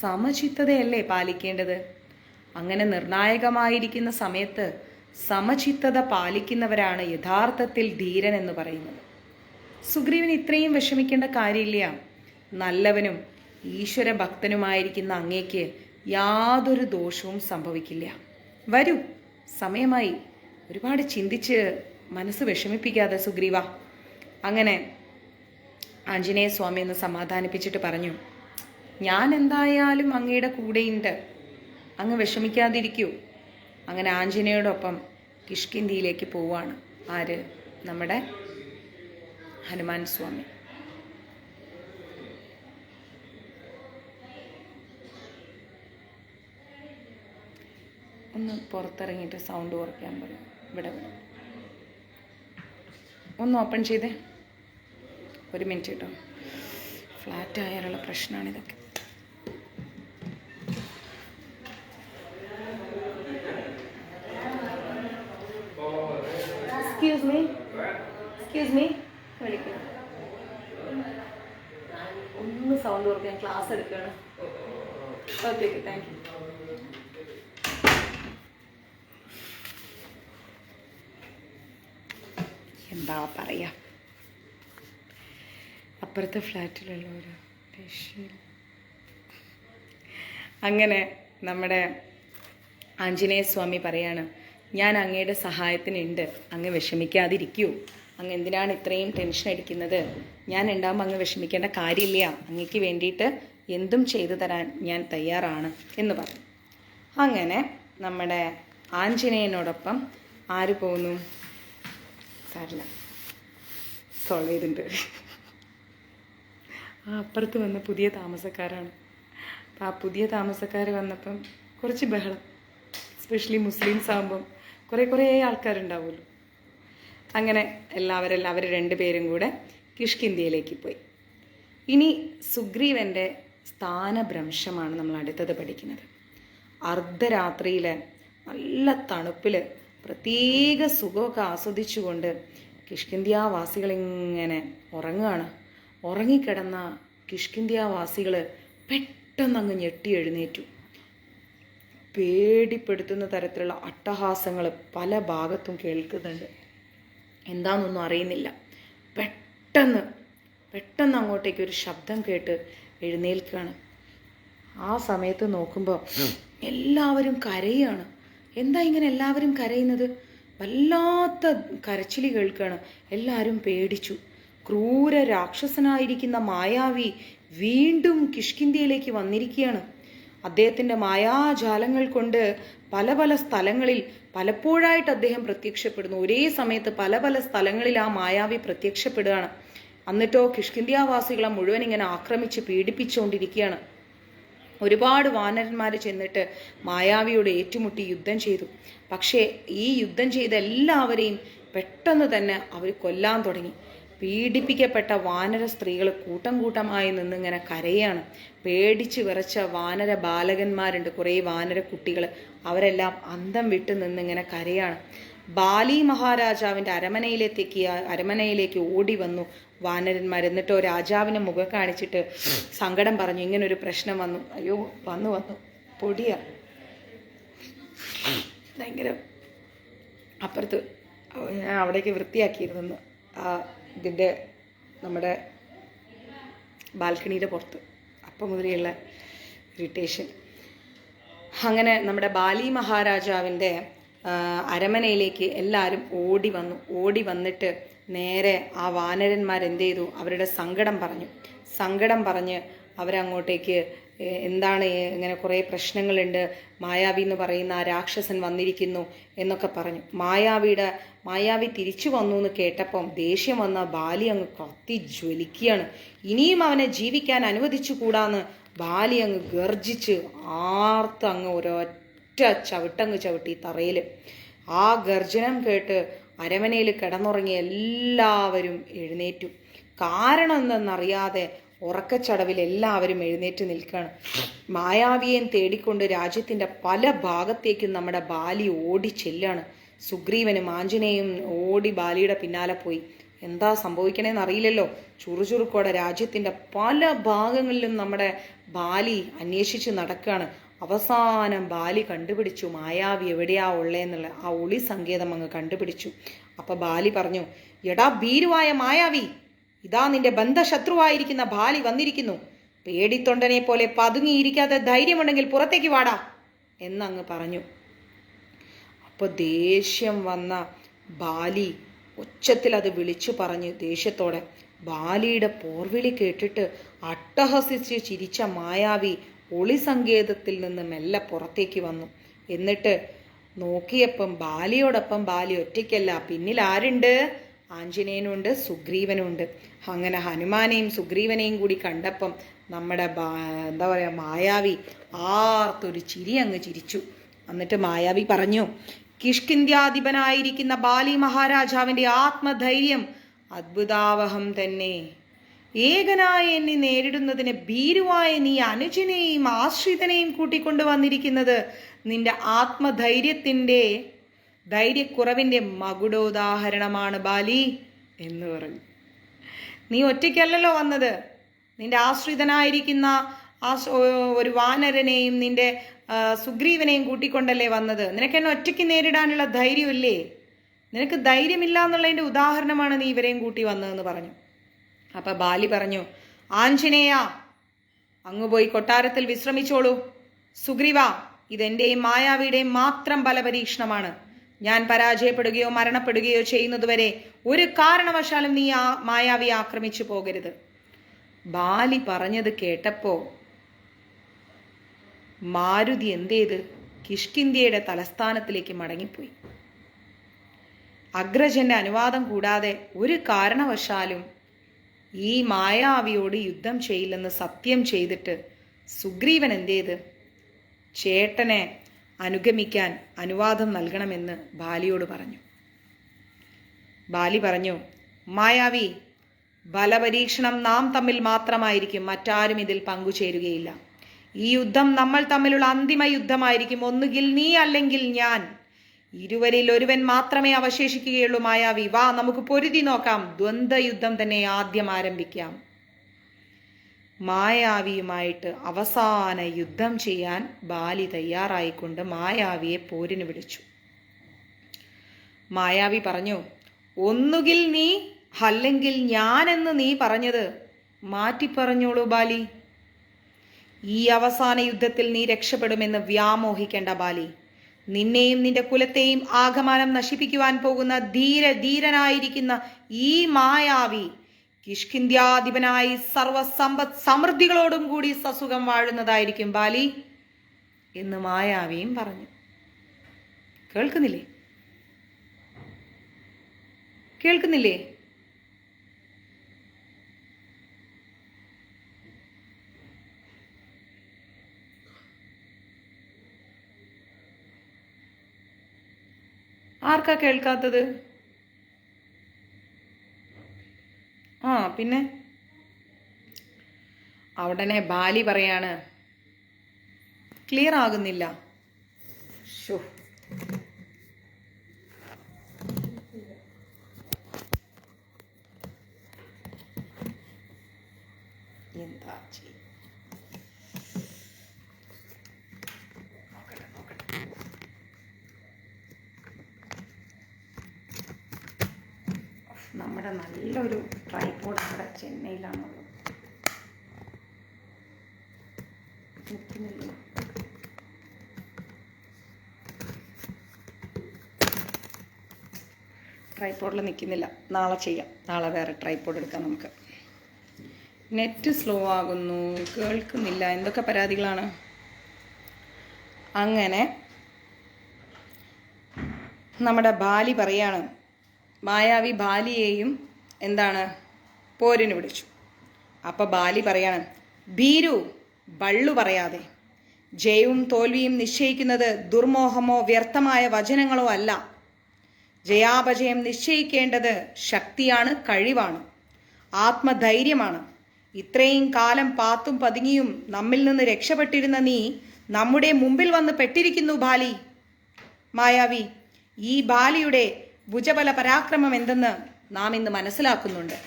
സമചിത്തതയല്ലേ പാലിക്കേണ്ടത്? അങ്ങനെ നിർണായകമായിരിക്കുന്ന സമയത്ത് സമചിത്തത പാലിക്കുന്നവരാണ് യഥാർത്ഥത്തിൽ ധീരൻ എന്ന് പറയുന്നത്. സുഗ്രീവൻ ഇത്രയും വിഷമിക്കേണ്ട കാര്യമില്ല. നല്ലവനും ഈശ്വര ഭക്തനുമായിരിക്കുന്ന അങ്ങേക്ക് യാതൊരു ദോഷവും സംഭവിക്കില്ല. വരൂ, സമയമായി. ഒരുപാട് ചിന്തിച്ച് മനസ്സ് വിഷമിപ്പിക്കാതെ സുഗ്രീവ. അങ്ങനെ ആഞ്ജനേയ സ്വാമി ഒന്ന് സമാധാനിപ്പിച്ചിട്ട് പറഞ്ഞു, ഞാൻ എന്തായാലും അങ്ങയുടെ കൂടെയുണ്ട്, അങ്ങ് വിഷമിക്കാതിരിക്കൂ. അങ്ങനെ ആഞ്ജനേയോടൊപ്പം കിഷ്കിന്ധിയിലേക്ക് പോവാണ്. ആര്? നമ്മുടെ ഹനുമാൻ സ്വാമി. ഒന്ന് പുറത്തിറങ്ങിയിട്ട് സൗണ്ട് കുറയ്ക്കാൻ പറയും. ഇവിടെ ഒന്ന് ഓപ്പൺ ചെയ്തേ, ഒരു മിനിറ്റ് കേട്ടോ. ഫ്ലാറ്റ് ആയാലുള്ള പ്രശ്നമാണിതൊക്കെ. എക്സ്ക്യൂസ് മീ വിളിക്കുക. ഒന്ന് സൗണ്ട് കുറയ്ക്കാൻ, ക്ലാസ് എടുക്കുകയാണ്. Okay okay, thank you. എന്താ പറയാ, അപ്പുറത്തെ ഫ്ലാറ്റിലുള്ളവർ അങ്ങനെ നമ്മുടെ ആഞ്ജനേയ സ്വാമി പറയാണ്, ഞാൻ അങ്ങയുടെ സഹായത്തിനുണ്ട്, അങ്ങ് വിഷമിക്കാതിരിക്കൂ. അങ്ങ് എന്തിനാണ് ഇത്രയും ടെൻഷൻ അടിക്കുന്നത്? ഞാൻ ഉണ്ടാകുമ്പോൾ അങ്ങ് വിഷമിക്കേണ്ട കാര്യമില്ല. അങ്ങക്ക് വേണ്ടിയിട്ട് എന്തും ചെയ്തു തരാൻ ഞാൻ തയ്യാറാണ് എന്ന് പറഞ്ഞു. അങ്ങനെ നമ്മുടെ ആഞ്ജനേയനോടൊപ്പം ആര് പോകുന്നു? സാരില്ല, സോൾവ് ചെയ്തിട്ടുണ്ട്. അപ്പുറത്ത് വന്ന പുതിയ താമസക്കാരാണ്. അപ്പം ആ പുതിയ താമസക്കാർ വന്നപ്പം കുറച്ച് ബഹളം, എസ്പെഷ്യലി മുസ്ലിംസ് ആകുമ്പം കുറേ ആൾക്കാരുണ്ടാവുമല്ലോ. അങ്ങനെ അവർ രണ്ടുപേരും കൂടെ കിഷ്കിന്ധിയിലേക്ക് പോയി. ഇനി സുഗ്രീവൻ്റെ സ്ഥാനഭ്രംശമാണ് നമ്മൾ അടുത്തത് പഠിക്കുന്നത്. അർദ്ധരാത്രിയിൽ നല്ല തണുപ്പിൽ പ്രത്യേക സുഖമൊക്കെ ആസ്വദിച്ചുകൊണ്ട് കിഷ്കിന്ധ്യാവാസികളിങ്ങനെ ഉറങ്ങുകയാണ്. ഉറങ്ങിക്കിടന്ന കിഷ്കിന്ധ്യാവാസികൾ പെട്ടെന്നങ്ങ് ഞെട്ടി എഴുന്നേറ്റു. പേടിപ്പെടുത്തുന്ന തരത്തിലുള്ള അട്ടഹാസങ്ങൾ പല ഭാഗത്തും കേൾക്കുന്നുണ്ട്. എന്താണെന്നൊന്നും അറിയുന്നില്ല. പെട്ടെന്ന് അങ്ങോട്ടേക്ക് ഒരു ശബ്ദം കേട്ട് എഴുന്നേൽക്കുകയാണ്. ആ സമയത്ത് നോക്കുമ്പോൾ എല്ലാവരും കരയുകയാണ്. എന്താ ഇങ്ങനെ എല്ലാവരും കരയുന്നത്? വല്ലാത്ത കരച്ചിൽ കേൾക്കുകയാണ്. എല്ലാവരും പേടിച്ചു. ക്രൂര രാക്ഷസനായിരിക്കുന്ന മായാവി വീണ്ടും കിഷ്കിന്ധ്യയിലേക്ക് വന്നിരിക്കുകയാണ്. അദ്ദേഹത്തിൻ്റെ മായാജാലങ്ങൾ കൊണ്ട് പല സ്ഥലങ്ങളിൽ പലപ്പോഴായിട്ട് അദ്ദേഹം പ്രത്യക്ഷപ്പെടുന്നു. ഒരേ സമയത്ത് പല സ്ഥലങ്ങളിൽ ആ മായാവി പ്രത്യക്ഷപ്പെടുകയാണ്. എന്നിട്ടോ കിഷ്കിന്ധ്യാവാസികളെ മുഴുവൻ ഇങ്ങനെ ആക്രമിച്ച് പീഡിപ്പിച്ചുകൊണ്ടിരിക്കുകയാണ്. ഒരുപാട് വാനരന്മാർ ചെന്നിട്ട് മായാവിയോട് ഏറ്റുമുട്ടി യുദ്ധം ചെയ്തു. പക്ഷേ ഈ യുദ്ധം ചെയ്ത എല്ലാവരെയും പെട്ടെന്ന് തന്നെ അവർ കൊല്ലാൻ തുടങ്ങി. പീഡിപ്പിക്കപ്പെട്ട വാനര സ്ത്രീകൾ കൂട്ടമായി നിന്നിങ്ങനെ കരയാണ്. പേടിച്ച് വിറച്ച വാനര ബാലകന്മാരുണ്ട്, കുറേ വാനര കുട്ടികൾ. അവരെല്ലാം അന്തം വിട്ട് നിന്നിങ്ങനെ കരയാണ്. ബാലി മഹാരാജാവിൻ്റെ അരമനയിലേക്ക് ഓടി വന്നു വാനരന്മാർ. എന്നിട്ടോ രാജാവിനെ മുഖം കാണിച്ചിട്ട് സങ്കടം പറഞ്ഞു, ഇങ്ങനൊരു പ്രശ്നം വന്നു. അയ്യോ, വന്നു പൊടിയ ഭയങ്കര. അപ്പുറത്ത് ഞാൻ അവിടേക്ക് വൃത്തിയാക്കിയിരുന്നു ഇതിൻ്റെ നമ്മുടെ ബാൽക്കണിയുടെ പുറത്ത്. അപ്പം മുതലുള്ള ഇറിറ്റേഷൻ. അങ്ങനെ നമ്മുടെ ബാലി മഹാരാജാവിൻ്റെ അരമനയിലേക്ക് എല്ലാവരും ഓടി വന്നിട്ട് നേരെ ആ വാനരന്മാരെന്ത് ചെയ്തു? അവരുടെ സങ്കടം പറഞ്ഞ് അവരങ്ങോട്ടേക്ക് എന്താണ് ഇങ്ങനെ കുറേ പ്രശ്നങ്ങളുണ്ട്, മായാവി എന്ന് പറയുന്ന ആ രാക്ഷസൻ വന്നിരിക്കുന്നു എന്നൊക്കെ പറഞ്ഞു. മായാവി തിരിച്ചു വന്നു എന്ന് കേട്ടപ്പം ദേഷ്യം വന്ന ബാലി അങ്ങ് കത്തി ജ്വലിക്കുകയാണ്. ഇനിയും അവനെ ജീവിക്കാൻ അനുവദിച്ചു കൂടാന്ന് ബാലി അങ്ങ് ഗർജിച്ച് ആർത്ത് അങ്ങ് ഒരൊറ്റ ചവിട്ടങ്ങ് ചവിട്ടി തറയിൽ. ആ ഗർജനം കേട്ട് അരമനയിൽ കിടന്നുറങ്ങിയ എല്ലാവരും എഴുന്നേറ്റു. കാരണം എന്തെന്നറിയാതെ ഉറക്കച്ചടവിൽ എല്ലാവരും എഴുന്നേറ്റ് നിൽക്കുകയാണ്. മായാവിയെ തേടിക്കൊണ്ട് രാജ്യത്തിൻ്റെ പല ഭാഗത്തേക്കും നമ്മുടെ ബാലി ഓടി ചെല്ലാണ്. സുഗ്രീവനും ആഞ്ജനേയും ഓടി ബാലിയുടെ പിന്നാലെ പോയി. എന്താ സംഭവിക്കണേന്ന് അറിയില്ലല്ലോ. ചുറുചുറുക്കോടെ രാജ്യത്തിൻ്റെ പല ഭാഗങ്ങളിലും നമ്മുടെ ബാലി അന്വേഷിച്ച് നടക്കുകയാണ്. അവസാനം ബാലി കണ്ടുപിടിച്ചു മായാവി എവിടെയാ ഉള്ളേന്നുള്ള ആ ഒളി സങ്കേതം അങ്ങ് കണ്ടുപിടിച്ചു. അപ്പൊ ബാലി പറഞ്ഞു, എടാ ഭീരുവായ മായാവി, ഇതാ നിന്റെ ബന്ധശത്രുവായിരിക്കുന്ന ബാലി വന്നിരിക്കുന്നു. പേടിത്തൊണ്ടനെ പോലെ പതുങ്ങിയിരിക്കാതെ ധൈര്യമുണ്ടെങ്കിൽ പുറത്തേക്ക് വാടാ എന്നങ്ങ് പറഞ്ഞു. അപ്പൊ ദേഷ്യം വന്ന ബാലി ഉച്ചത്തിൽ അത് വിളിച്ചു പറഞ്ഞു ദേഷ്യത്തോടെ. ബാലിയുടെ പോർവിളി കേട്ടിട്ട് അട്ടഹസിച്ച് ചിരിച്ച മായാവി ഒളി സങ്കേതത്തിൽ നിന്ന് മെല്ലെ പുറത്തേക്ക് വന്നു. എന്നിട്ട് നോക്കിയപ്പം ബാലിയോടൊപ്പം ബാലി ഒറ്റയ്ക്കല്ല, പിന്നിൽ ആരുണ്ട്? ആഞ്ജനേയനുണ്ട്, സുഗ്രീവനുണ്ട്. അങ്ങനെ ഹനുമാനെയും സുഗ്രീവനെയും കൂടി കണ്ടപ്പം നമ്മുടെ എന്താ പറയുക മായാവി ആർത്തൊരു ചിരി അങ്ങ് ചിരിച്ചു. എന്നിട്ട് മായാവി പറഞ്ഞു, കിഷ്കിന്ധ്യാധിപനായിരിക്കുന്ന ബാലി മഹാരാജാവിൻ്റെ ആത്മധൈര്യം അദ്ഭുതാവഹം തന്നെ. ഏകനായ എന്നെ നേരിടുന്നതിന് ഭീരുവായ നീ അനുജനെയും ആശ്രിതനെയും കൂട്ടിക്കൊണ്ടു വന്നിരിക്കുന്നത് നിന്റെ ആത്മധൈര്യത്തിൻ്റെ ധൈര്യക്കുറവിൻ്റെ മകുടോദാഹരണമാണ് ബാലി എന്ന് പറഞ്ഞു. നീ ഒറ്റയ്ക്കല്ലല്ലോ വന്നത്, നിന്റെ ആശ്രിതനായിരിക്കുന്ന ഒരു വാനരനെയും നിന്റെ സുഗ്രീവനെയും കൂട്ടിക്കൊണ്ടല്ലേ വന്നത്. നിനക്ക് എന്നെ ഒറ്റയ്ക്ക് നേരിടാനുള്ള ധൈര്യമില്ലേ? നിനക്ക് ധൈര്യമില്ല എന്നുള്ളതിൻ്റെ ഉദാഹരണമാണ് നീ ഇവരെയും കൂട്ടി വന്നതെന്ന് പറഞ്ഞു. അപ്പൊ ബാലി പറഞ്ഞു, ആഞ്ജനേയ അങ്ങ് പോയി കൊട്ടാരത്തിൽ വിശ്രമിച്ചോളൂ. സുഗ്രീവ, ഇതെന്റെയും മായാവിയുടെയും മാത്രം ബലപരീക്ഷണമാണ്. ഞാൻ പരാജയപ്പെടുകയോ മരണപ്പെടുകയോ ചെയ്യുന്നതുവരെ ഒരു കാരണവശാലും നീ ആ മായാവിയെ ആക്രമിച്ചു പോകരുത്. ബാലി പറഞ്ഞത് കേട്ടപ്പോ മാരുതി എന്തേത് കിഷ്കിന്ധ്യയുടെ തലസ്ഥാനത്തിലേക്ക് മടങ്ങിപ്പോയി. അഗ്രജന്റെ അനുവാദം കൂടാതെ ഒരു കാരണവശാലും ഈ മായാവിയോട് യുദ്ധം ചെയ്യില്ലെന്ന് സത്യം ചെയ്തിട്ട് സുഗ്രീവൻ എന്തേത് ചേട്ടനെ അനുഗമിക്കാൻ അനുവാദം നൽകണമെന്ന് ബാലിയോട് പറഞ്ഞു. ബാലി പറഞ്ഞു, മായാവി, ബലപരീക്ഷണം നാം തമ്മിൽ മാത്രമായിരിക്കും, മറ്റാരും ഇതിൽ പങ്കുചേരുകയില്ല. ഈ യുദ്ധം നമ്മൾ തമ്മിലുള്ള അന്തിമ യുദ്ധമായിരിക്കും. ഒന്നുകിൽ നീ അല്ലെങ്കിൽ ഞാൻ. ഇരുവരിൽ ഒരുവൻ മാത്രമേ അവശേഷിക്കുകയുള്ളൂ. മായാവി, വാ നമുക്ക് പൊരുതി നോക്കാം. ദ്വന്ദ്വയുദ്ധം തന്നെ ആദ്യം ആരംഭിക്കാം. മായാവിയുമായിട്ട് അവസാന യുദ്ധം ചെയ്യാൻ ബാലി തയ്യാറായിക്കൊണ്ട് മായാവിയെ പോരിന് വിളിച്ചു. മായാവി പറഞ്ഞു, ഒന്നുകിൽ നീ അല്ലെങ്കിൽ ഞാനെന്ന് നീ പറഞ്ഞത് മാറ്റി പറഞ്ഞോളൂ ബാലി. ഈ അവസാന യുദ്ധത്തിൽ നീ രക്ഷപ്പെടുമെന്ന് വ്യാമോഹിക്കേണ്ട ബാലി. നിന്നെയും നിന്റെ കുലത്തെയും ആകമാനം നശിപ്പിക്കുവാൻ പോകുന്ന ധീരനായിരിക്കുന്ന ഈ മായാവി കിഷ്കിന്ധ്യാധിപനായി സർവസമ്പത്ത് സമൃദ്ധികളോടും കൂടി സസുഖം വാഴുന്നതായിരിക്കും ബാലി എന്ന് മായാവിയും പറഞ്ഞു. കേൾക്കുന്നില്ലേ? കേൾക്കുന്നില്ലേ? ആർക്കാ കേൾക്കാത്തത്? പിന്നെ ഉടനെ ബാലി പറയാണ്, ക്ലിയർ ആകുന്നില്ല. എന്താ നമ്മുടെ നല്ലൊരു ട്രൈപോഡ് അവിടെ ചെന്നൈയിലാണുള്ളത്. നിൽക്കുന്നില്ല. ട്രൈപോഡിൽ നിൽക്കുന്നില്ല. നാളെ ചെയ്യാം. നാളെ വേറെ ട്രൈപോഡ് എടുക്കാം നമുക്ക്. നെറ്റ് സ്ലോ ആകുന്നു, കേൾക്കുന്നില്ല, എന്തൊക്കെ പരാതികളാണ്. അങ്ങനെ നമ്മുടെ ബാലി പറയാണ്, മായാവി ബാലിയെയും എന്താണ് പോരിന് വിളിച്ചു. അപ്പം ബാലി പറയാണ്, ഭീരു ബള്ളു പറയാതെ, ജയവും തോൽവിയും നിശ്ചയിക്കുന്നത് ദുർമോഹമോ വ്യർത്ഥമായ വചനങ്ങളോ അല്ല. ജയാപജയം നിശ്ചയിക്കേണ്ടത് ശക്തിയാണ്, കഴിവാണ്, ആത്മധൈര്യമാണ്. ഇത്രയും കാലം പാത്തും പതുങ്ങിയും നമ്മിൽ നിന്ന് രക്ഷപ്പെട്ടിരുന്ന നീ നമ്മുടെ മുമ്പിൽ വന്ന് പെട്ടിരിക്കുന്നു ബാലി. മായാവി, ഈ ബാലിയുടെ ഭുജബല പരാക്രമം എന്തെന്ന് നാം ഇന്ന് മനസ്സിലാക്കുന്നുണ്ട്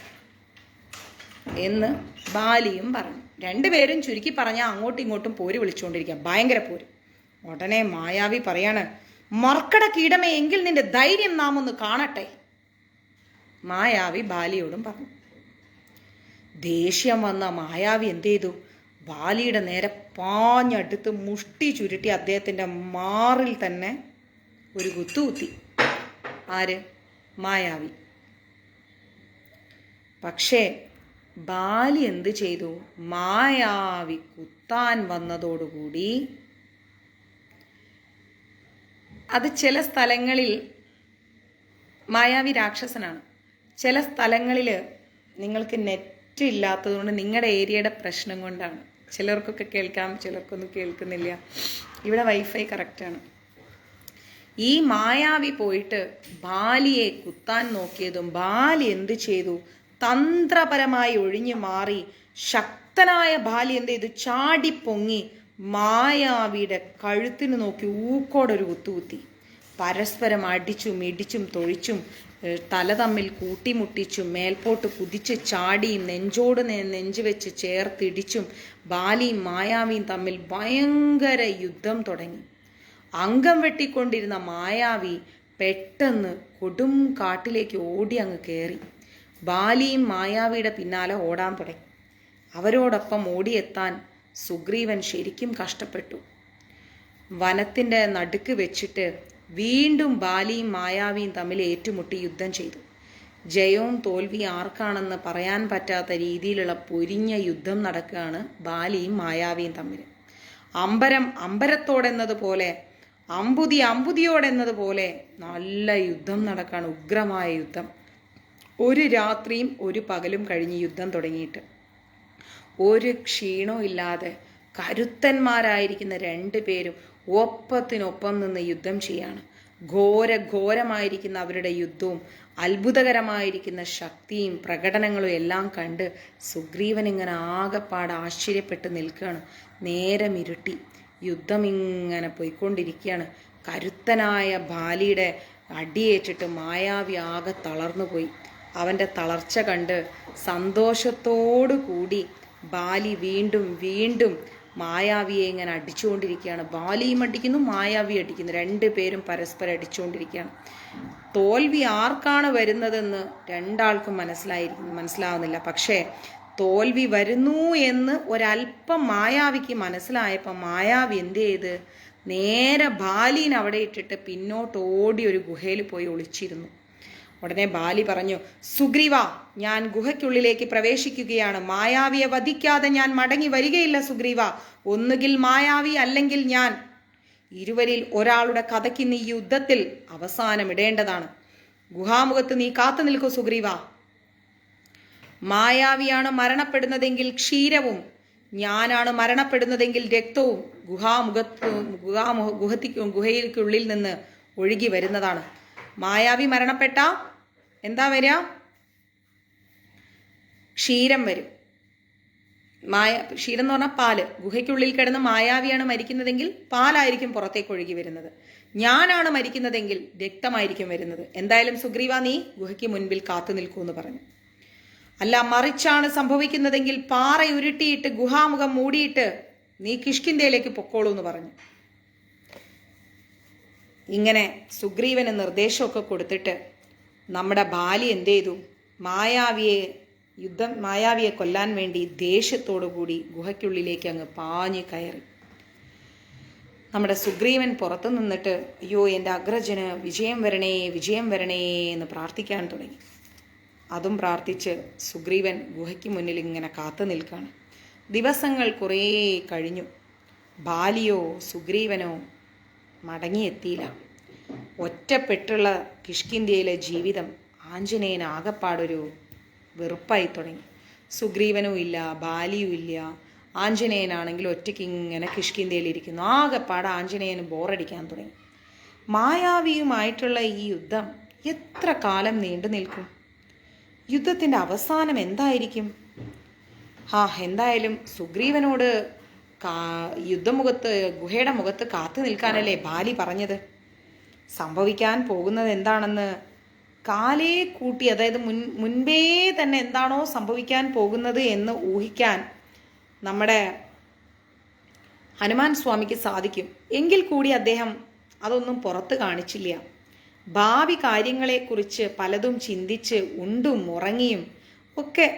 എന്ന് ബാലിയും പറഞ്ഞു. രണ്ടുപേരും ചുരുക്കി പറഞ്ഞാൽ അങ്ങോട്ടും ഇങ്ങോട്ടും പോര് വിളിച്ചുകൊണ്ടിരിക്കുക, ഭയങ്കര പോര്. ഉടനെ മായാവി പറയാണ്, മർക്കട കീടമേ, എങ്കിൽ നിന്റെ ധൈര്യം നാം ഒന്ന് കാണട്ടെ. മായാവി ബാലിയോടും പറഞ്ഞു. ദേഷ്യം വന്ന മായാവി എന്ത് ചെയ്തു? ബാലിയുടെ നേരെ പാഞ്ഞടുത്ത് മുഷ്ടി ചുരുട്ടി അദ്ദേഹത്തിൻ്റെ മാറിൽ തന്നെ ഒരു കുത്തുകുത്തി. ആര്? മായാവി. പക്ഷേ ബാലി എന്ത് ചെയ്തു? മായാവി കുത്താൻ വന്നതോടുകൂടി അത് ചില സ്ഥലങ്ങളിൽ, മായാവി രാക്ഷസനാണ്, ചില സ്ഥലങ്ങളിൽ നിങ്ങൾക്ക് നെറ്റ് ഇല്ലാത്തതുകൊണ്ട് നിങ്ങളുടെ ഏരിയയുടെ പ്രശ്നം കൊണ്ടാണ്. ചിലർക്കൊക്കെ കേൾക്കാം, ചിലർക്കൊന്നും കേൾക്കുന്നില്ല. ഇവിടെ വൈഫൈ കറക്റ്റാണ്. ഈ മായാവി പോയിട്ട് ബാലിയെ കുത്താൻ നോക്കിയതും ബാലി എന്ത് ചെയ്തു? തന്ത്രപരമായി ഒഴിഞ്ഞു മാറി ശക്തനായ ബാലി എന്ത് ചെയ്തു? ചാടിപ്പൊങ്ങി മായാവിയുടെ കഴുത്തിന് നോക്കി ഊക്കോടൊരു കുത്തുകുത്തി. പരസ്പരം അടിച്ചും ഇടിച്ചും തൊഴിച്ചും തല തമ്മിൽ കൂട്ടിമുട്ടിച്ചും മേൽപോട്ട് കുതിച്ച് ചാടിയും നെഞ്ചോട് നെഞ്ച് വെച്ച് ചേർത്തിടിച്ചും ബാലിയും മായാവിയും തമ്മിൽ ഭയങ്കര യുദ്ധം തുടങ്ങി. അംഗം വെട്ടിക്കൊണ്ടിരുന്ന മായാവി പെട്ടെന്ന് കൊടും കാട്ടിലേക്ക് ഓടി അങ്ങ് കയറി. ബാലിയും മായാവിയുടെ പിന്നാലെ ഓടാൻ തുടങ്ങി. അവരോടൊപ്പം ഓടിയെത്താൻ സുഗ്രീവൻ ശരിക്കും കഷ്ടപ്പെട്ടു. വനത്തിൻ്റെ നടുക്ക് വെച്ചിട്ട് വീണ്ടും ബാലിയും മായാവിയും തമ്മിൽ ഏറ്റുമുട്ടി യുദ്ധം ചെയ്തു. ജയവും തോൽവിയും ആർക്കാണെന്ന് പറയാൻ പറ്റാത്ത രീതിയിലുള്ള പൊരിഞ്ഞ യുദ്ധം നടക്കുകയാണ് ബാലിയും മായാവിയും തമ്മിൽ. അമ്പരം അമ്പരത്തോടെന്നതുപോലെ, അമ്പുതി അമ്പുതിയോടെന്നതുപോലെ നല്ല യുദ്ധം നടക്കുകയാണ്, ഉഗ്രമായ യുദ്ധം. ഒരു രാത്രിയും ഒരു പകലും കഴിഞ്ഞ് യുദ്ധം തുടങ്ങിയിട്ട് ഒരു ക്ഷീണവും ഇല്ലാതെ കരുത്തന്മാരായിരിക്കുന്ന രണ്ടുപേരും ഒപ്പത്തിനൊപ്പം നിന്ന് യുദ്ധം ചെയ്യാണ്. ഘോരമായിരിക്കുന്ന അവരുടെ യുദ്ധവും അത്ഭുതകരമായിരിക്കുന്ന ശക്തിയും പ്രകടനങ്ങളും എല്ലാം കണ്ട് സുഗ്രീവൻ ഇങ്ങനെ ആകെപ്പാട് ആശ്ചര്യപ്പെട്ട് നിൽക്കുകയാണ്. നേരം ഇരുട്ടി, യുദ്ധം ഇങ്ങനെ പോയിക്കൊണ്ടിരിക്കുകയാണ്. കരുത്തനായ ബാലിയുടെ അടിയേറ്റിട്ട് മായാവി ആകെ തളർന്നു പോയി. അവൻ്റെ തളർച്ച കണ്ട് സന്തോഷത്തോടു കൂടി ബാലി വീണ്ടും വീണ്ടും മായാവിയെ ഇങ്ങനെ അടിച്ചുകൊണ്ടിരിക്കുകയാണ്. ബാലിയും അടിക്കുന്നു, മായാവി അടിക്കുന്നു, രണ്ടുപേരും പരസ്പരം അടിച്ചുകൊണ്ടിരിക്കുകയാണ്. തോൽവി ആർക്കാണ് വരുന്നതെന്ന് രണ്ടാൾക്കും മനസ്സിലാവുന്നില്ല. പക്ഷേ തോൽവി വരുന്നു എന്ന് ഒരല്പം മായാവിക്ക് മനസ്സിലായപ്പോൾ മായാവി എന്ത് ചെയ്ത്? നേരെ ബാലിനെ അവിടെ ഇട്ടിട്ട് പിന്നോട്ട് ഓടി ഒരു ഗുഹയിൽ പോയി ഒളിച്ചിരുന്നു. ഉടനെ ബാലി പറഞ്ഞു, സുഗ്രീവ, ഞാൻ ഗുഹയ്ക്കുള്ളിലേക്ക് പ്രവേശിക്കുകയാണ്. മായാവിയെ വധിക്കാതെ ഞാൻ മടങ്ങി വരികയില്ല സുഗ്രീവ. ഒന്നുകിൽ മായാവി, അല്ലെങ്കിൽ ഞാൻ. ഇരുവരിൽ ഒരാളുടെ കഥയ്ക്ക് നീ യുദ്ധത്തിൽ അവസാനമിടേണ്ടതാണ്. ഗുഹാമുഖത്ത് നീ കാത്തു നിൽക്കൂ സുഗ്രീവ. മായാവിയാണ് മരണപ്പെടുന്നതെങ്കിൽ ക്ഷീരവും, ഞാനാണ് മരണപ്പെടുന്നതെങ്കിൽ രക്തവും ഗുഹയ്ക്കുള്ളിൽ നിന്ന് ഒഴുകി വരുന്നതാണ്. മായാവി മരണപ്പെട്ട എന്താ വരിക? ക്ഷീരം വരും. ക്ഷീരം എന്ന് പറഞ്ഞാൽ പാല്. ഗുഹയ്ക്കുള്ളിൽ കിടന്ന് മായാവിയാണ് മരിക്കുന്നതെങ്കിൽ പാലായിരിക്കും പുറത്തേക്ക് ഒഴുകി വരുന്നത്. ഞാനാണ് മരിക്കുന്നതെങ്കിൽ രക്തമായിരിക്കും വരുന്നത്. എന്തായാലും സുഗ്രീവ, നീ ഗുഹയ്ക്ക് മുൻപിൽ കാത്തു നിൽക്കൂ എന്ന് പറഞ്ഞു. അല്ല, മറിച്ചാണ് സംഭവിക്കുന്നതെങ്കിൽ പാറ ഉരുട്ടിയിട്ട് ഗുഹാമുഖം മൂടിയിട്ട് നീ കിഷ്കിന്ധയിലേക്ക് പൊക്കോളൂ എന്ന് പറഞ്ഞു. ഇങ്ങനെ സുഗ്രീവന് നിർദ്ദേശമൊക്കെ കൊടുത്തിട്ട് നമ്മുടെ ബാലി എന്ത് ചെയ്തു? മായാവിയെ കൊല്ലാൻ വേണ്ടി ദേഷ്യത്തോടു കൂടി ഗുഹയ്ക്കുള്ളിലേക്ക് അങ്ങ് പാഞ്ഞു കയറി. നമ്മുടെ സുഗ്രീവൻ പുറത്തു നിന്നിട്ട്, അയ്യോ എൻ്റെ അഗ്രജന് വിജയം വരണേ, വിജയം വരണേ എന്ന് പ്രാർത്ഥിക്കാൻ തുടങ്ങി. അതും പ്രാർത്ഥിച്ച് സുഗ്രീവൻ ഗുഹയ്ക്ക് മുന്നിൽ ഇങ്ങനെ കാത്തു നിൽക്കുകയാണ്. ദിവസങ്ങൾ കുറേ കഴിഞ്ഞു. ബാലിയോ സുഗ്രീവനോ മടങ്ങിയെത്തിയില്ല. ഒറ്റപ്പെട്ടുള്ള കിഷ്കിന്ധ്യയിലെ ജീവിതം ആഞ്ജനേയൻ ആകപ്പാടൊരു വെറുപ്പായി തുടങ്ങി. സുഗ്രീവനും ഇല്ല, ബാലിയും ഇല്ല. ആഞ്ജനേയനാണെങ്കിൽ ഒറ്റയ്ക്ക് ഇങ്ങനെ കിഷ്കിന്ധ്യയിലിരിക്കുന്നു. ആകപ്പാട് ആഞ്ജനേയന് ബോറടിക്കാൻ തുടങ്ങി. മായാവിയുമായിട്ടുള്ള ഈ യുദ്ധം എത്ര കാലം നീണ്ടു നിൽക്കും? യുദ്ധത്തിൻ്റെ അവസാനം എന്തായിരിക്കും? എന്തായാലും സുഗ്രീവനോട് യുദ്ധമുഖത്ത് ഗുഹയുടെ മുഖത്ത് കാത്തു നിൽക്കാനല്ലേ ബാലി പറഞ്ഞത്. സംഭവിക്കാൻ പോകുന്നത് എന്താണെന്ന് കാലേ കൂട്ടി, അതായത് മുൻപേ തന്നെ എന്താണോ സംഭവിക്കാൻ പോകുന്നത് എന്ന് ഊഹിക്കാൻ നമ്മുടെ ഹനുമാൻ സ്വാമിക്ക് സാധിക്കും. എങ്കിൽ കൂടി അദ്ദേഹം അതൊന്നും പുറത്ത് കാണിച്ചില്ല. ഭാവി കാര്യങ്ങളെക്കുറിച്ച് പലതും ചിന്തിച്ച് ഉണ്ടും ഉറങ്ങിയും ഒക്കെ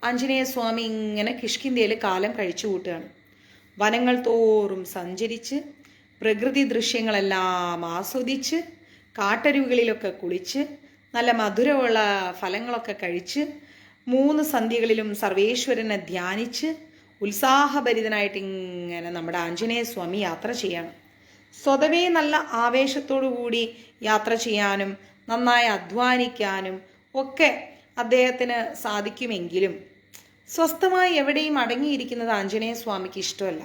ആഞ്ജനേയ സ്വാമി ഇങ്ങനെ കിഷ്കിന്ധ്യയിൽ കാലം കഴിച്ചു കൂട്ടുകയാണ്. വനങ്ങൾ തോറും സഞ്ചരിച്ച് പ്രകൃതി ദൃശ്യങ്ങളെല്ലാം ആസ്വദിച്ച് കാട്ടരുവികളിലൊക്കെ കുളിച്ച് നല്ല മധുരമുള്ള ഫലങ്ങളൊക്കെ കഴിച്ച് 3 സന്ധ്യകളിലും സർവേശ്വരനെ ധ്യാനിച്ച് ഉത്സാഹഭരിതനായിട്ട് ഇങ്ങനെ നമ്മുടെ ആഞ്ജനേയ സ്വാമി യാത്ര ചെയ്യാണ്. സ്വതവേ നല്ല ആവേശത്തോടു കൂടി യാത്ര ചെയ്യാനും നന്നായി അധ്വാനിക്കാനും ഒക്കെ അദ്ദേഹത്തിന് സാധിക്കുമെങ്കിലും സ്വസ്ഥമായി എവിടെയും അടങ്ങിയിരിക്കുന്നത് ആഞ്ജനേയ സ്വാമിക്ക് ഇഷ്ടമല്ല.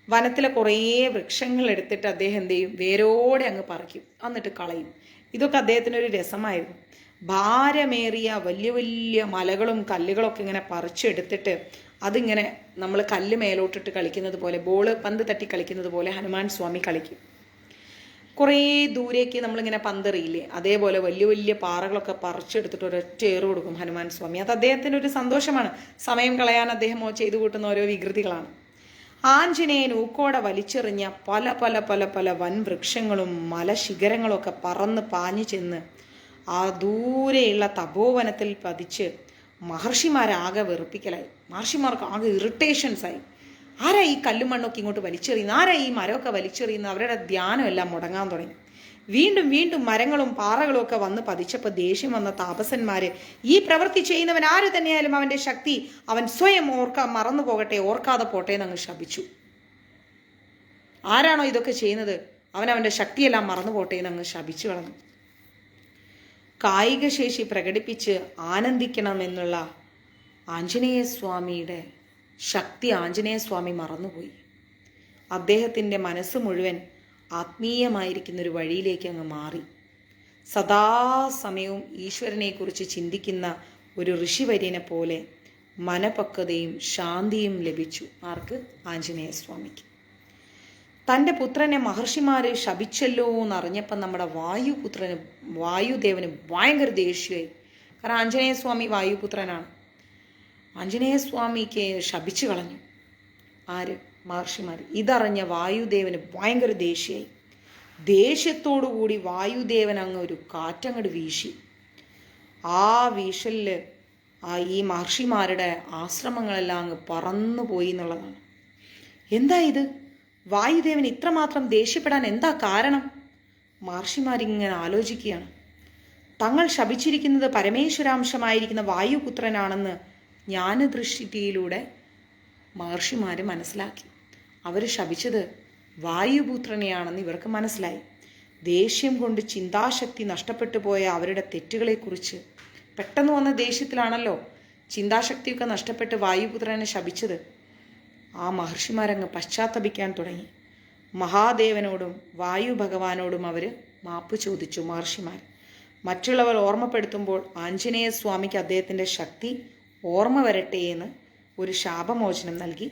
വനത്തിലെ കുറേ വൃക്ഷങ്ങൾ എടുത്തിട്ട് അദ്ദേഹം എന്ത് ചെയ്യും? വേരോടെ അങ്ങ് പറിക്കും, എന്നിട്ട് കളയും. ഇതൊക്കെ അദ്ദേഹത്തിനൊരു രസമായിരുന്നു. ഭാരമേറിയ വലിയ വലിയ മലകളും കല്ലുകളൊക്കെ ഇങ്ങനെ പറിച്ചെടുത്തിട്ട് അതിങ്ങനെ നമ്മൾ കല്ല് മേലോട്ടിട്ട് കളിക്കുന്നത് പോലെ, പന്ത് തട്ടി കളിക്കുന്നത് പോലെ ഹനുമാൻ സ്വാമി കളിക്കും. കുറേ ദൂരേക്ക് നമ്മളിങ്ങനെ പന്തെറിയില്ലേ, അതേപോലെ വലിയ വലിയ പാറകളൊക്കെ പറിച്ചെടുത്തിട്ട് ഒരൊറ്റ ഏറ് കൊടുക്കും ഹനുമാൻ സ്വാമി. അത് അദ്ദേഹത്തിന് ഒരു സന്തോഷമാണ്. സമയം കളയാൻ അദ്ദേഹം ചെയ്തു കൂട്ടുന്ന ഓരോ വികൃതികളാണ്. ആഞ്ജനേയൻ ഊക്കോടെ വലിച്ചെറിഞ്ഞ പല പല പല പല വൻ വൃക്ഷങ്ങളും മലശിഖരങ്ങളും ഒക്കെ പറന്ന് പാഞ്ഞു ചെന്ന് ആ ദൂരെയുള്ള തപോവനത്തിൽ പതിച്ച് മഹർഷിമാരാകെ വെറുപ്പിക്കലായി. മഹർഷിമാർക്ക് ആകെ ഇറിറ്റേഷൻസായി. ആരാ ഈ കല്ലും മണ്ണൊക്കെ ഇങ്ങോട്ട് വലിച്ചെറിയുന്നത്? ആരാ ഈ മരമൊക്കെ വലിച്ചെറിയുന്നത്? അവരുടെ ധ്യാനം എല്ലാം മുടങ്ങാൻ തുടങ്ങി. വീണ്ടും വീണ്ടും മരങ്ങളും പാറകളും ഒക്കെ വന്ന് പതിച്ചപ്പോൾ ദേഷ്യം വന്ന താപസന്മാര്, ഈ പ്രവൃത്തി ചെയ്യുന്നവൻ ആര് തന്നെയായാലും അവന്റെ ശക്തി അവൻ സ്വയം മറന്നു പോകട്ടെ, ഓർക്കാതെ പോട്ടെ എന്നങ്ങ് ശപിച്ചു. ആരാണോ ഇതൊക്കെ ചെയ്യുന്നത് അവനവന്റെ ശക്തിയെല്ലാം മറന്നു പോട്ടെ എന്നങ്ങ് ശപിച്ചു കളഞ്ഞു. കായിക ശേഷി പ്രകടിപ്പിച്ച് ആനന്ദിക്കണമെന്നുള്ള ആഞ്ജനേയ സ്വാമിയുടെ ശക്തി ആഞ്ജനേയ സ്വാമി മറന്നുപോയി. അദ്ദേഹത്തിൻ്റെ മനസ്സ് മുഴുവൻ ആത്മീയമായിരിക്കുന്നൊരു വഴിയിലേക്ക് അങ്ങ് മാറി. സദാസമയവും ഈശ്വരനെക്കുറിച്ച് ചിന്തിക്കുന്ന ഒരു ഋഷിവര്യനെ പോലെ മനപക്വതയും ശാന്തിയും ലഭിച്ചു. ആർക്ക്? ആഞ്ജനേയ സ്വാമിക്ക്. തൻ്റെ പുത്രനെ മഹർഷിമാർ ശപിച്ചല്ലോ എന്നറിഞ്ഞപ്പം നമ്മുടെ വായുദേവന് ഭയങ്കര ദേഷ്യമായി. കാരണം ആഞ്ജനേയ സ്വാമി വായുപുത്രനാണ്. ആഞ്ജനേയ സ്വാമിക്ക് ശപിച്ചു കളഞ്ഞു. ആര്? മഹർഷിമാർ. ഇതറിഞ്ഞ വായുദേവന് ഭയങ്കര ദേഷ്യമായി. ദേഷ്യത്തോടുകൂടി വായുദേവൻ അങ്ങ് ഒരു കാറ്റങ്ങോട്ട് വീശി. ആ വീശലിൽ ഈ മഹർഷിമാരുടെ ആശ്രമങ്ങളെല്ലാം അങ്ങ് പറന്നു പോയി എന്നുള്ളതാണ്. എന്താ ഇത്? വായുദേവൻ ഇത്രമാത്രം ദേഷ്യപ്പെടാൻ എന്താ കാരണം? മഹർഷിമാരിങ്ങനെ ആലോചിക്കുകയാണ്. തങ്ങൾ ശപിച്ചിരിക്കുന്നത് പരമേശ്വരാംശമായിരിക്കുന്ന വായുപുത്രനാണെന്ന് ജ്ഞാനദൃഷ്ടിയിലൂടെ മഹർഷിമാർ മനസ്സിലാക്കി. അവർ ശപിച്ചത് വായുപുത്രനെയാണെന്ന് ഇവർക്ക് മനസ്സിലായി. ദേഷ്യം കൊണ്ട് ചിന്താശക്തി നഷ്ടപ്പെട്ടു പോയ അവരുടെ തെറ്റുകളെക്കുറിച്ച് പെട്ടെന്ന് വന്ന ദേഷ്യത്തിലാണല്ലോ ചിന്താശക്തിയൊക്കെ നഷ്ടപ്പെട്ട് വായുപുത്രനെ ശപിച്ചത്. ആ മഹർഷിമാരങ്ങ് പശ്ചാത്തപിക്കാൻ തുടങ്ങി. മഹാദേവനോടും വായു ഭഗവാനോടും അവർ മാപ്പ് ചോദിച്ചു. മഹർഷിമാർ മറ്റുള്ളവർ ഓർമ്മപ്പെടുത്തുമ്പോൾ ആഞ്ജനേയ സ്വാമിക്ക് അദ്ദേഹത്തിൻ്റെ ശക്തി ഓർമ്മ വരട്ടെ എന്ന് ഒരു ശാപമോചനം നൽകി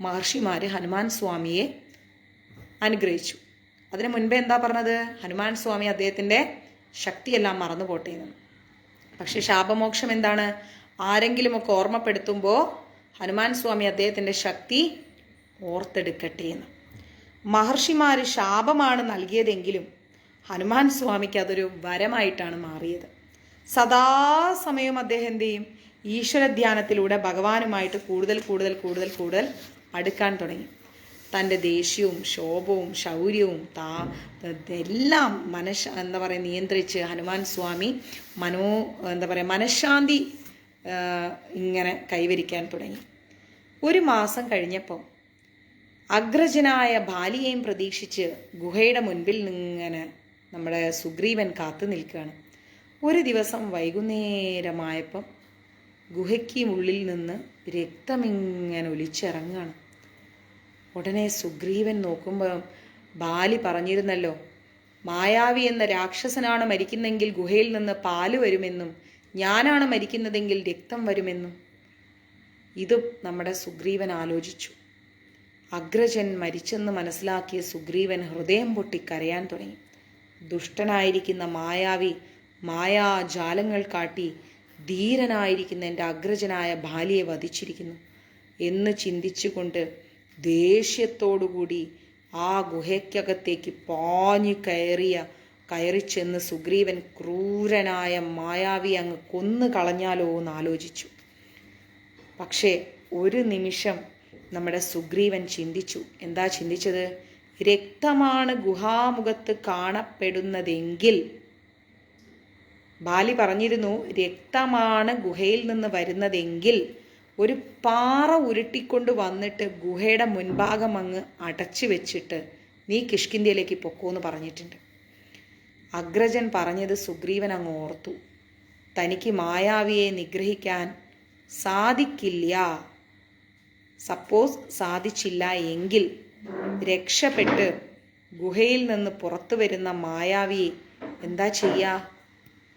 മഹർഷിമാർ ഹനുമാൻ സ്വാമിയെ അനുഗ്രഹിച്ചു. അതിന് മുൻപേ എന്താ പറഞ്ഞത്? ഹനുമാൻ സ്വാമി അദ്ദേഹത്തിൻ്റെ ശക്തിയെല്ലാം മറന്നു പോട്ടെ എന്ന്. പക്ഷെ ശാപമോക്ഷം എന്താണ്? ആരെങ്കിലുമൊക്കെ ഓർമ്മപ്പെടുത്തുമ്പോൾ ഹനുമാൻ സ്വാമി അദ്ദേഹത്തിൻ്റെ ശക്തി ഓർത്തെടുക്കട്ടെ എന്ന്. മഹർഷിമാർ ശാപമാണ് നൽകിയതെങ്കിലും ഹനുമാൻ സ്വാമിക്ക് അതൊരു വരമായിട്ടാണ് മാറിയത്. സദാസമയം അദ്ദേഹം എന്ത് ചെയ്യും? ഈശ്വരധ്യാനത്തിലൂടെ ഭഗവാനുമായിട്ട് കൂടുതൽ കൂടുതൽ കൂടുതൽ കൂടുതൽ അടുക്കാൻ തുടങ്ങി. തൻ്റെ ദേഷ്യവും ശോഭവും ശൗര്യവും എല്ലാം നിയന്ത്രിച്ച് ഹനുമാൻ സ്വാമി മനഃശാന്തി ഇങ്ങനെ കൈവരിക്കാൻ തുടങ്ങി. ഒരു മാസം കഴിഞ്ഞപ്പോൾ അഗ്രജനായ ബാലിയെയും പ്രതീക്ഷിച്ച് ഗുഹയുടെ മുൻപിൽ ഇങ്ങനെ നമ്മുടെ സുഗ്രീവൻ കാത്തു നിൽക്കുകയാണ്. ഒരു ദിവസം വൈകുന്നേരമായപ്പം ഗുഹയ്ക്ക് ഉള്ളിൽ നിന്ന് രക്തമിങ്ങനെ ഒലിച്ചിറങ്ങുകയാണ്. ഉടനെ സുഗ്രീവൻ നോക്കുമ്പോൾ ബാലി പറഞ്ഞിരുന്നല്ലോ, മായാവി എന്ന രാക്ഷസനാണ് മരിക്കുന്നെങ്കിൽ ഗുഹയിൽ നിന്ന് പാല് വരുമെന്നും ഞാനാണ് മരിക്കുന്നതെങ്കിൽ രക്തം വരുമെന്നും. ഇത് നമ്മുടെ സുഗ്രീവൻ ആലോചിച്ചു. അഗ്രജൻ മരിച്ചെന്ന് മനസ്സിലാക്കിയ സുഗ്രീവൻ ഹൃദയം പൊട്ടി കരയാൻ തുടങ്ങി. ദുഷ്ടനായിരിക്കുന്ന മായാവി മായാജാലങ്ങൾ കാട്ടി ധീരനായിരിക്കുന്ന എൻ്റെ അഗ്രജനായ ബാലിയെ വധിച്ചിരിക്കുന്നു എന്ന് ചിന്തിച്ചുകൊണ്ട് ദേഷ്യത്തോടുകൂടി ആ ഗുഹയ്ക്കകത്തേക്ക് പാഞ്ഞു കയറിച്ചെന്ന് സുഗ്രീവൻ ക്രൂരനായ മായാവി അങ്ങ് കൊന്നു കളഞ്ഞാലോ എന്ന് ആലോചിച്ചു. പക്ഷേ ഒരു നിമിഷം നമ്മുടെ സുഗ്രീവൻ ചിന്തിച്ചു. എന്താ ചിന്തിച്ചത്? രക്തമാണ് ഗുഹാമുഖത്ത് കാണപ്പെടുന്നതെങ്കിൽ, ബാലി പറഞ്ഞിരുന്നു, രക്തമാണ് ഗുഹയിൽ നിന്ന് വരുന്നതെങ്കിൽ ഒരു പാറ ഉരുട്ടിക്കൊണ്ട് വന്നിട്ട് ഗുഹയുടെ മുൻഭാഗം അങ്ങ് അടച്ചു വെച്ചിട്ട് നീ കിഷ്കിന്ധ്യയിലേക്ക് പൊക്കോന്ന് പറഞ്ഞിട്ടുണ്ട്. അഗ്രജൻ പറഞ്ഞത് സുഗ്രീവൻ അങ്ങ് ഓർത്തു. തനിക്ക് മായാവിയെ നിഗ്രഹിക്കാൻ സാധിക്കില്ല. സപ്പോസ് സാധിച്ചില്ല എങ്കിൽ രക്ഷപ്പെട്ട് ഗുഹയിൽ നിന്ന് പുറത്തു വരുന്ന മായാവിയെ എന്താ ചെയ്യുക?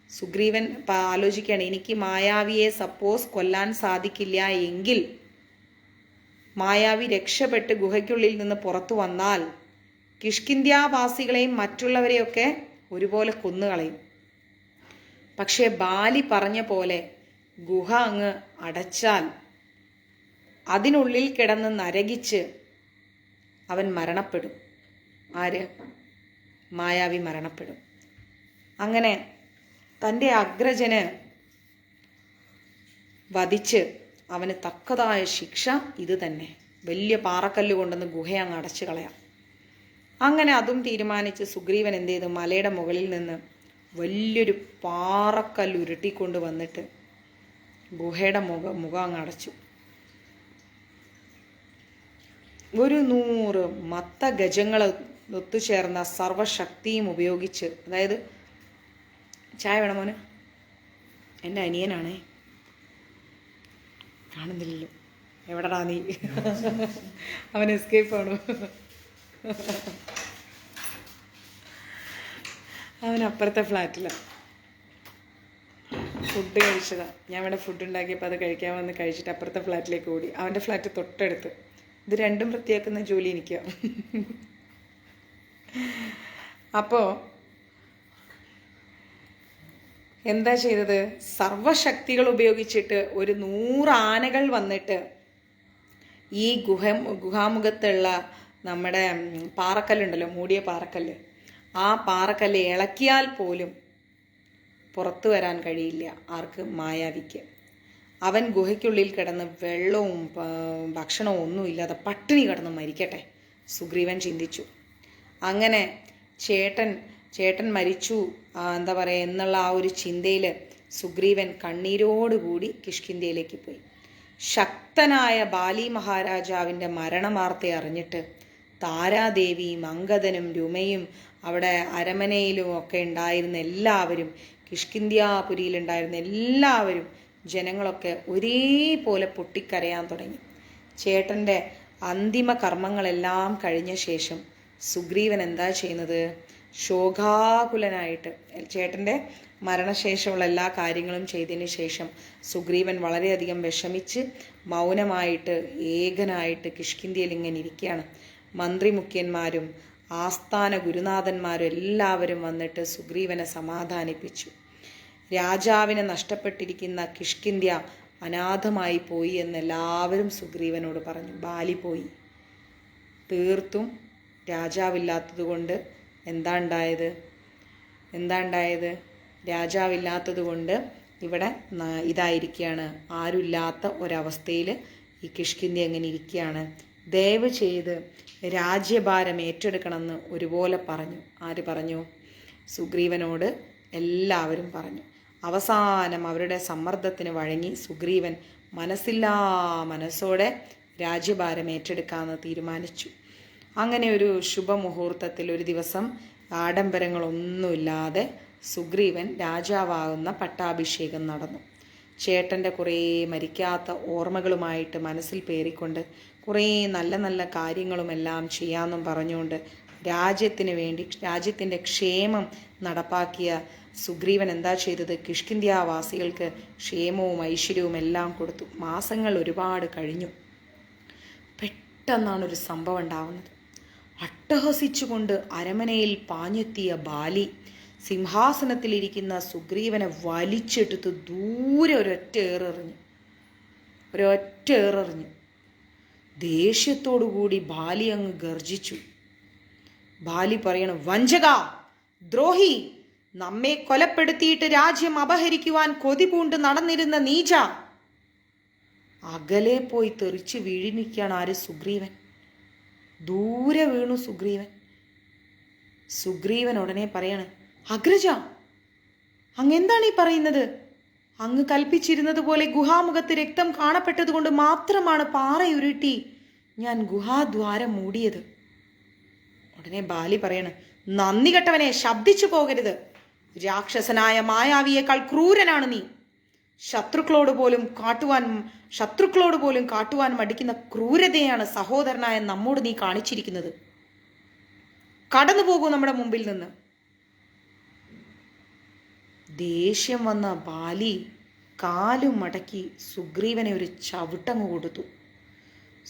സുഗ്രീവൻ ആലോചിക്കുകയാണ്, എനിക്ക് മായാവിയെ സപ്പോസ് കൊല്ലാൻ സാധിക്കില്ല എങ്കിൽ മായാവി രക്ഷപ്പെട്ട് ഗുഹയ്ക്കുള്ളിൽ നിന്ന് പുറത്തു വന്നാൽ കിഷ്കിന്ധ്യാവാസികളെയും മറ്റുള്ളവരെയൊക്കെ ഒരുപോലെ കൊന്നുകളയും. പക്ഷേ ബാലി പറഞ്ഞ പോലെ ഗുഹ അങ്ങ് അടച്ചാൽ അതിനുള്ളിൽ കിടന്ന് നരകിച്ച് അവൻ മരണപ്പെടും. ആര്? മായാവി മരണപ്പെടും. അങ്ങനെ തൻ്റെ അഗ്രജന് വധിച്ച് അവന് തക്കതായ ശിക്ഷ ഇത് തന്നെ. വലിയ പാറക്കല്ല് കൊണ്ടുവന്ന് ഗുഹ അങ്ങ് അടച്ചു കളയാം. അങ്ങനെ അതും തീരുമാനിച്ച് സുഗ്രീവൻ എന്ത് ചെയ്തു? മലയുടെ മുകളിൽ നിന്ന് വലിയൊരു പാറക്കല്ല് ഉരുട്ടിക്കൊണ്ട് വന്നിട്ട് ഗുഹയുടെ മുഖം അങ്ങ് അടച്ചു. 100 മത്ത ഗജങ്ങൾ ഒത്തുചേർന്ന സർവശക്തിയും ഉപയോഗിച്ച്, അതായത് ചായ വേണം മോന്? എൻ്റെ അനിയനാണേ, കാണുന്നില്ലല്ലോ. എവിടെടാ നീ? അവൻ എസ്കേപ്പ് ആണോ? അവൻ അപ്പുറത്തെ ഫ്ലാറ്റിലാണ്. ഫുഡ് കഴിച്ചതാ. ഞാൻ ഇവിടെ ഫുഡ് ഉണ്ടാക്കിയപ്പോൾ അത് കഴിക്കാൻ വന്ന് കഴിച്ചിട്ട് അപ്പുറത്തെ ഫ്ലാറ്റിലേക്ക് ഓടി. അവൻ്റെ ഫ്ലാറ്റ് തൊട്ടടുത്ത്. ഇത് രണ്ടും വൃത്തിയാക്കുന്ന ജോലി എനിക്കാ. അപ്പോൾ എന്താ ചെയ്തത്? സർവശക്തികൾ ഉപയോഗിച്ചിട്ട് 100 ആനകൾ വന്നിട്ട് ഈ ഗുഹാമുഖത്തുള്ള നമ്മുടെ പാറക്കല്ലുണ്ടല്ലോ, മൂടിയ പാറക്കല്ല്, ആ പാറക്കല്ല് ഇളക്കിയാൽ പോലും പുറത്തു വരാൻ കഴിയില്ല. ആർക്ക്? മായാവിക്ക്. അവൻ ഗുഹയ്ക്കുള്ളിൽ കിടന്ന് വെള്ളവും ഭക്ഷണവും ഒന്നുമില്ലാതെ പട്ടിണി കിടന്ന് മരിക്കട്ടെ, സുഗ്രീവൻ ചിന്തിച്ചു. അങ്ങനെ ചേട്ടൻ മരിച്ചു എന്താ പറയുക എന്നുള്ള ആ ഒരു ചിന്തയിൽ സുഗ്രീവൻ കണ്ണീരോടുകൂടി കിഷ്കിന്ധ്യയിലേക്ക് പോയി. ശക്തനായ ബാലി മഹാരാജാവിൻ്റെ മരണവാർത്ത അറിഞ്ഞിട്ട് താരാദേവിയും അങ്കദനും രുമയും അവിടെ അരമനയിലും ഒക്കെ ഉണ്ടായിരുന്ന എല്ലാവരും, കിഷ്കിന്ധ്യാപുരിയിലുണ്ടായിരുന്ന എല്ലാവരും, ജനങ്ങളൊക്കെ ഒരേപോലെ പൊട്ടിക്കരയാൻ തുടങ്ങി. ചേട്ടൻ്റെ അന്തിമ കർമ്മങ്ങളെല്ലാം കഴിഞ്ഞ ശേഷം സുഗ്രീവൻ എന്താ ചെയ്യുന്നത്? ശോകാകുലനായിട്ട് ചേട്ടൻ്റെ മരണശേഷമുള്ള എല്ലാ കാര്യങ്ങളും ചെയ്തതിന് ശേഷം സുഗ്രീവൻ വളരെയധികം വിഷമിച്ച് മൗനമായിട്ട് ഏകനായിട്ട് കിഷ്കിന്ധ്യയിൽ ഇങ്ങനെ ഇരിക്കുകയാണ്. മന്ത്രിമുഖ്യന്മാരും ആസ്ഥാന ഗുരുനാഥന്മാരും എല്ലാവരും വന്നിട്ട് സുഗ്രീവനെ സമാധാനിപ്പിച്ചു. രാജാവിനെ നഷ്ടപ്പെട്ടിരിക്കുന്ന കിഷ്കിന്ധ്യ അനാഥമായി പോയി എന്നെല്ലാവരും സുഗ്രീവനോട് പറഞ്ഞു. ബാലി പോയി. തീർത്തും രാജാവില്ലാത്തത് കൊണ്ട് എന്താ ഉണ്ടായത്? രാജാവില്ലാത്തത് കൊണ്ട് ഇവിടെ ഇതായിരിക്കുകയാണ്. ആരുമില്ലാത്ത ഒരവസ്ഥയിൽ ഈ കിഷ്കിന്ധ്യ എങ്ങനെ ഇരിക്കുകയാണ്. ദയവ് ചെയ്ത് രാജ്യഭാരം ഏറ്റെടുക്കണമെന്ന് ഒരുപോലെ പറഞ്ഞു. ആര് പറഞ്ഞു? സുഗ്രീവനോട് എല്ലാവരും പറഞ്ഞു. അവസാനം അവരുടെ സമ്മർദ്ദത്തിന് വഴങ്ങി സുഗ്രീവൻ മനസ്സില്ലാ മനസ്സോടെ രാജ്യഭാരം ഏറ്റെടുക്കാമെന്ന് തീരുമാനിച്ചു. അങ്ങനെ ഒരു ശുഭമുഹൂർത്തത്തിൽ ഒരു ദിവസം ആഡംബരങ്ങളൊന്നുമില്ലാതെ സുഗ്രീവൻ രാജാവാകുന്ന പട്ടാഭിഷേകം നടന്നു. ചേട്ടൻ്റെ കുറേ മരിക്കാത്ത ഓർമ്മകളുമായിട്ട് മനസ്സിൽ പേറിക്കൊണ്ട് കുറേ നല്ല നല്ല കാര്യങ്ങളുമെല്ലാം ചെയ്യാമെന്നും പറഞ്ഞുകൊണ്ട് രാജ്യത്തിന് വേണ്ടി, രാജ്യത്തിൻ്റെ ക്ഷേമം നടപ്പാക്കിയ സുഗ്രീവൻ എന്താ ചെയ്തത്? കിഷ്കിന്ധ്യാവാസികൾക്ക് ക്ഷേമവും ഐശ്വര്യവും എല്ലാം കൊടുത്തു. മാസങ്ങൾ ഒരുപാട് കഴിഞ്ഞു. പെട്ടെന്നാണ് ഒരു സംഭവം ഉണ്ടാവുന്നത്. അട്ടഹസിച്ചുകൊണ്ട് അരമനയിൽ പാഞ്ഞെത്തിയ ബാലി സിംഹാസനത്തിലിരിക്കുന്ന സുഗ്രീവനെ വലിച്ചെടുത്ത് ദൂരെ ഒരൊറ്റ ഏറെറിഞ്ഞു. ദേഷ്യത്തോടുകൂടി ബാലി അങ്ങ് ഗർജിച്ചു. ബാലി പറയണം, വഞ്ചക, ദ്രോഹി, നമ്മെ കൊലപ്പെടുത്തിയിട്ട് രാജ്യം അപഹരിക്കുവാൻ കൊതി പൂണ്ട് നടന്നിരുന്ന നീച. അകലെ പോയി തെറിച്ച് വീഴിനിൽക്കുകയാണ് ആര്? സുഗ്രീവൻ. ദൂരെ വീണു സുഗ്രീവൻ. സുഗ്രീവൻ ഉടനെ പറയാണ്, അഗ്രജ, അങ്ങെന്താണ് ഈ പറയുന്നത്? അങ്ങ് കൽപ്പിച്ചിരുന്നത് പോലെ ഗുഹാമുഖത്ത് രക്തം കാണപ്പെട്ടത് കൊണ്ട് മാത്രമാണ് പാറയുരുട്ടി ഞാൻ ഗുഹാദ്വാരം മൂടിയത്. ഉടനെ ബാലി പറയണ്, നന്ദി കെട്ടവനെ, ശബ്ദിച്ചു പോകരുത്. രാക്ഷസനായ മായാവിയേക്കാൾ ക്രൂരനാണ് നീ. ശത്രുക്കളോട് പോലും കാട്ടുവാൻ മടിക്കുന്ന ക്രൂരതയാണ് സഹോദരനായ നമ്മോട് നീ കാണിച്ചിരിക്കുന്നത്. കടന്നു പോകൂ നമ്മുടെ മുമ്പിൽ നിന്ന്. ദേഷ്യം വന്ന ബാലി കാലും മടക്കി സുഗ്രീവനെ ഒരു ചവിട്ടങ്ങ് കൊടുത്തു.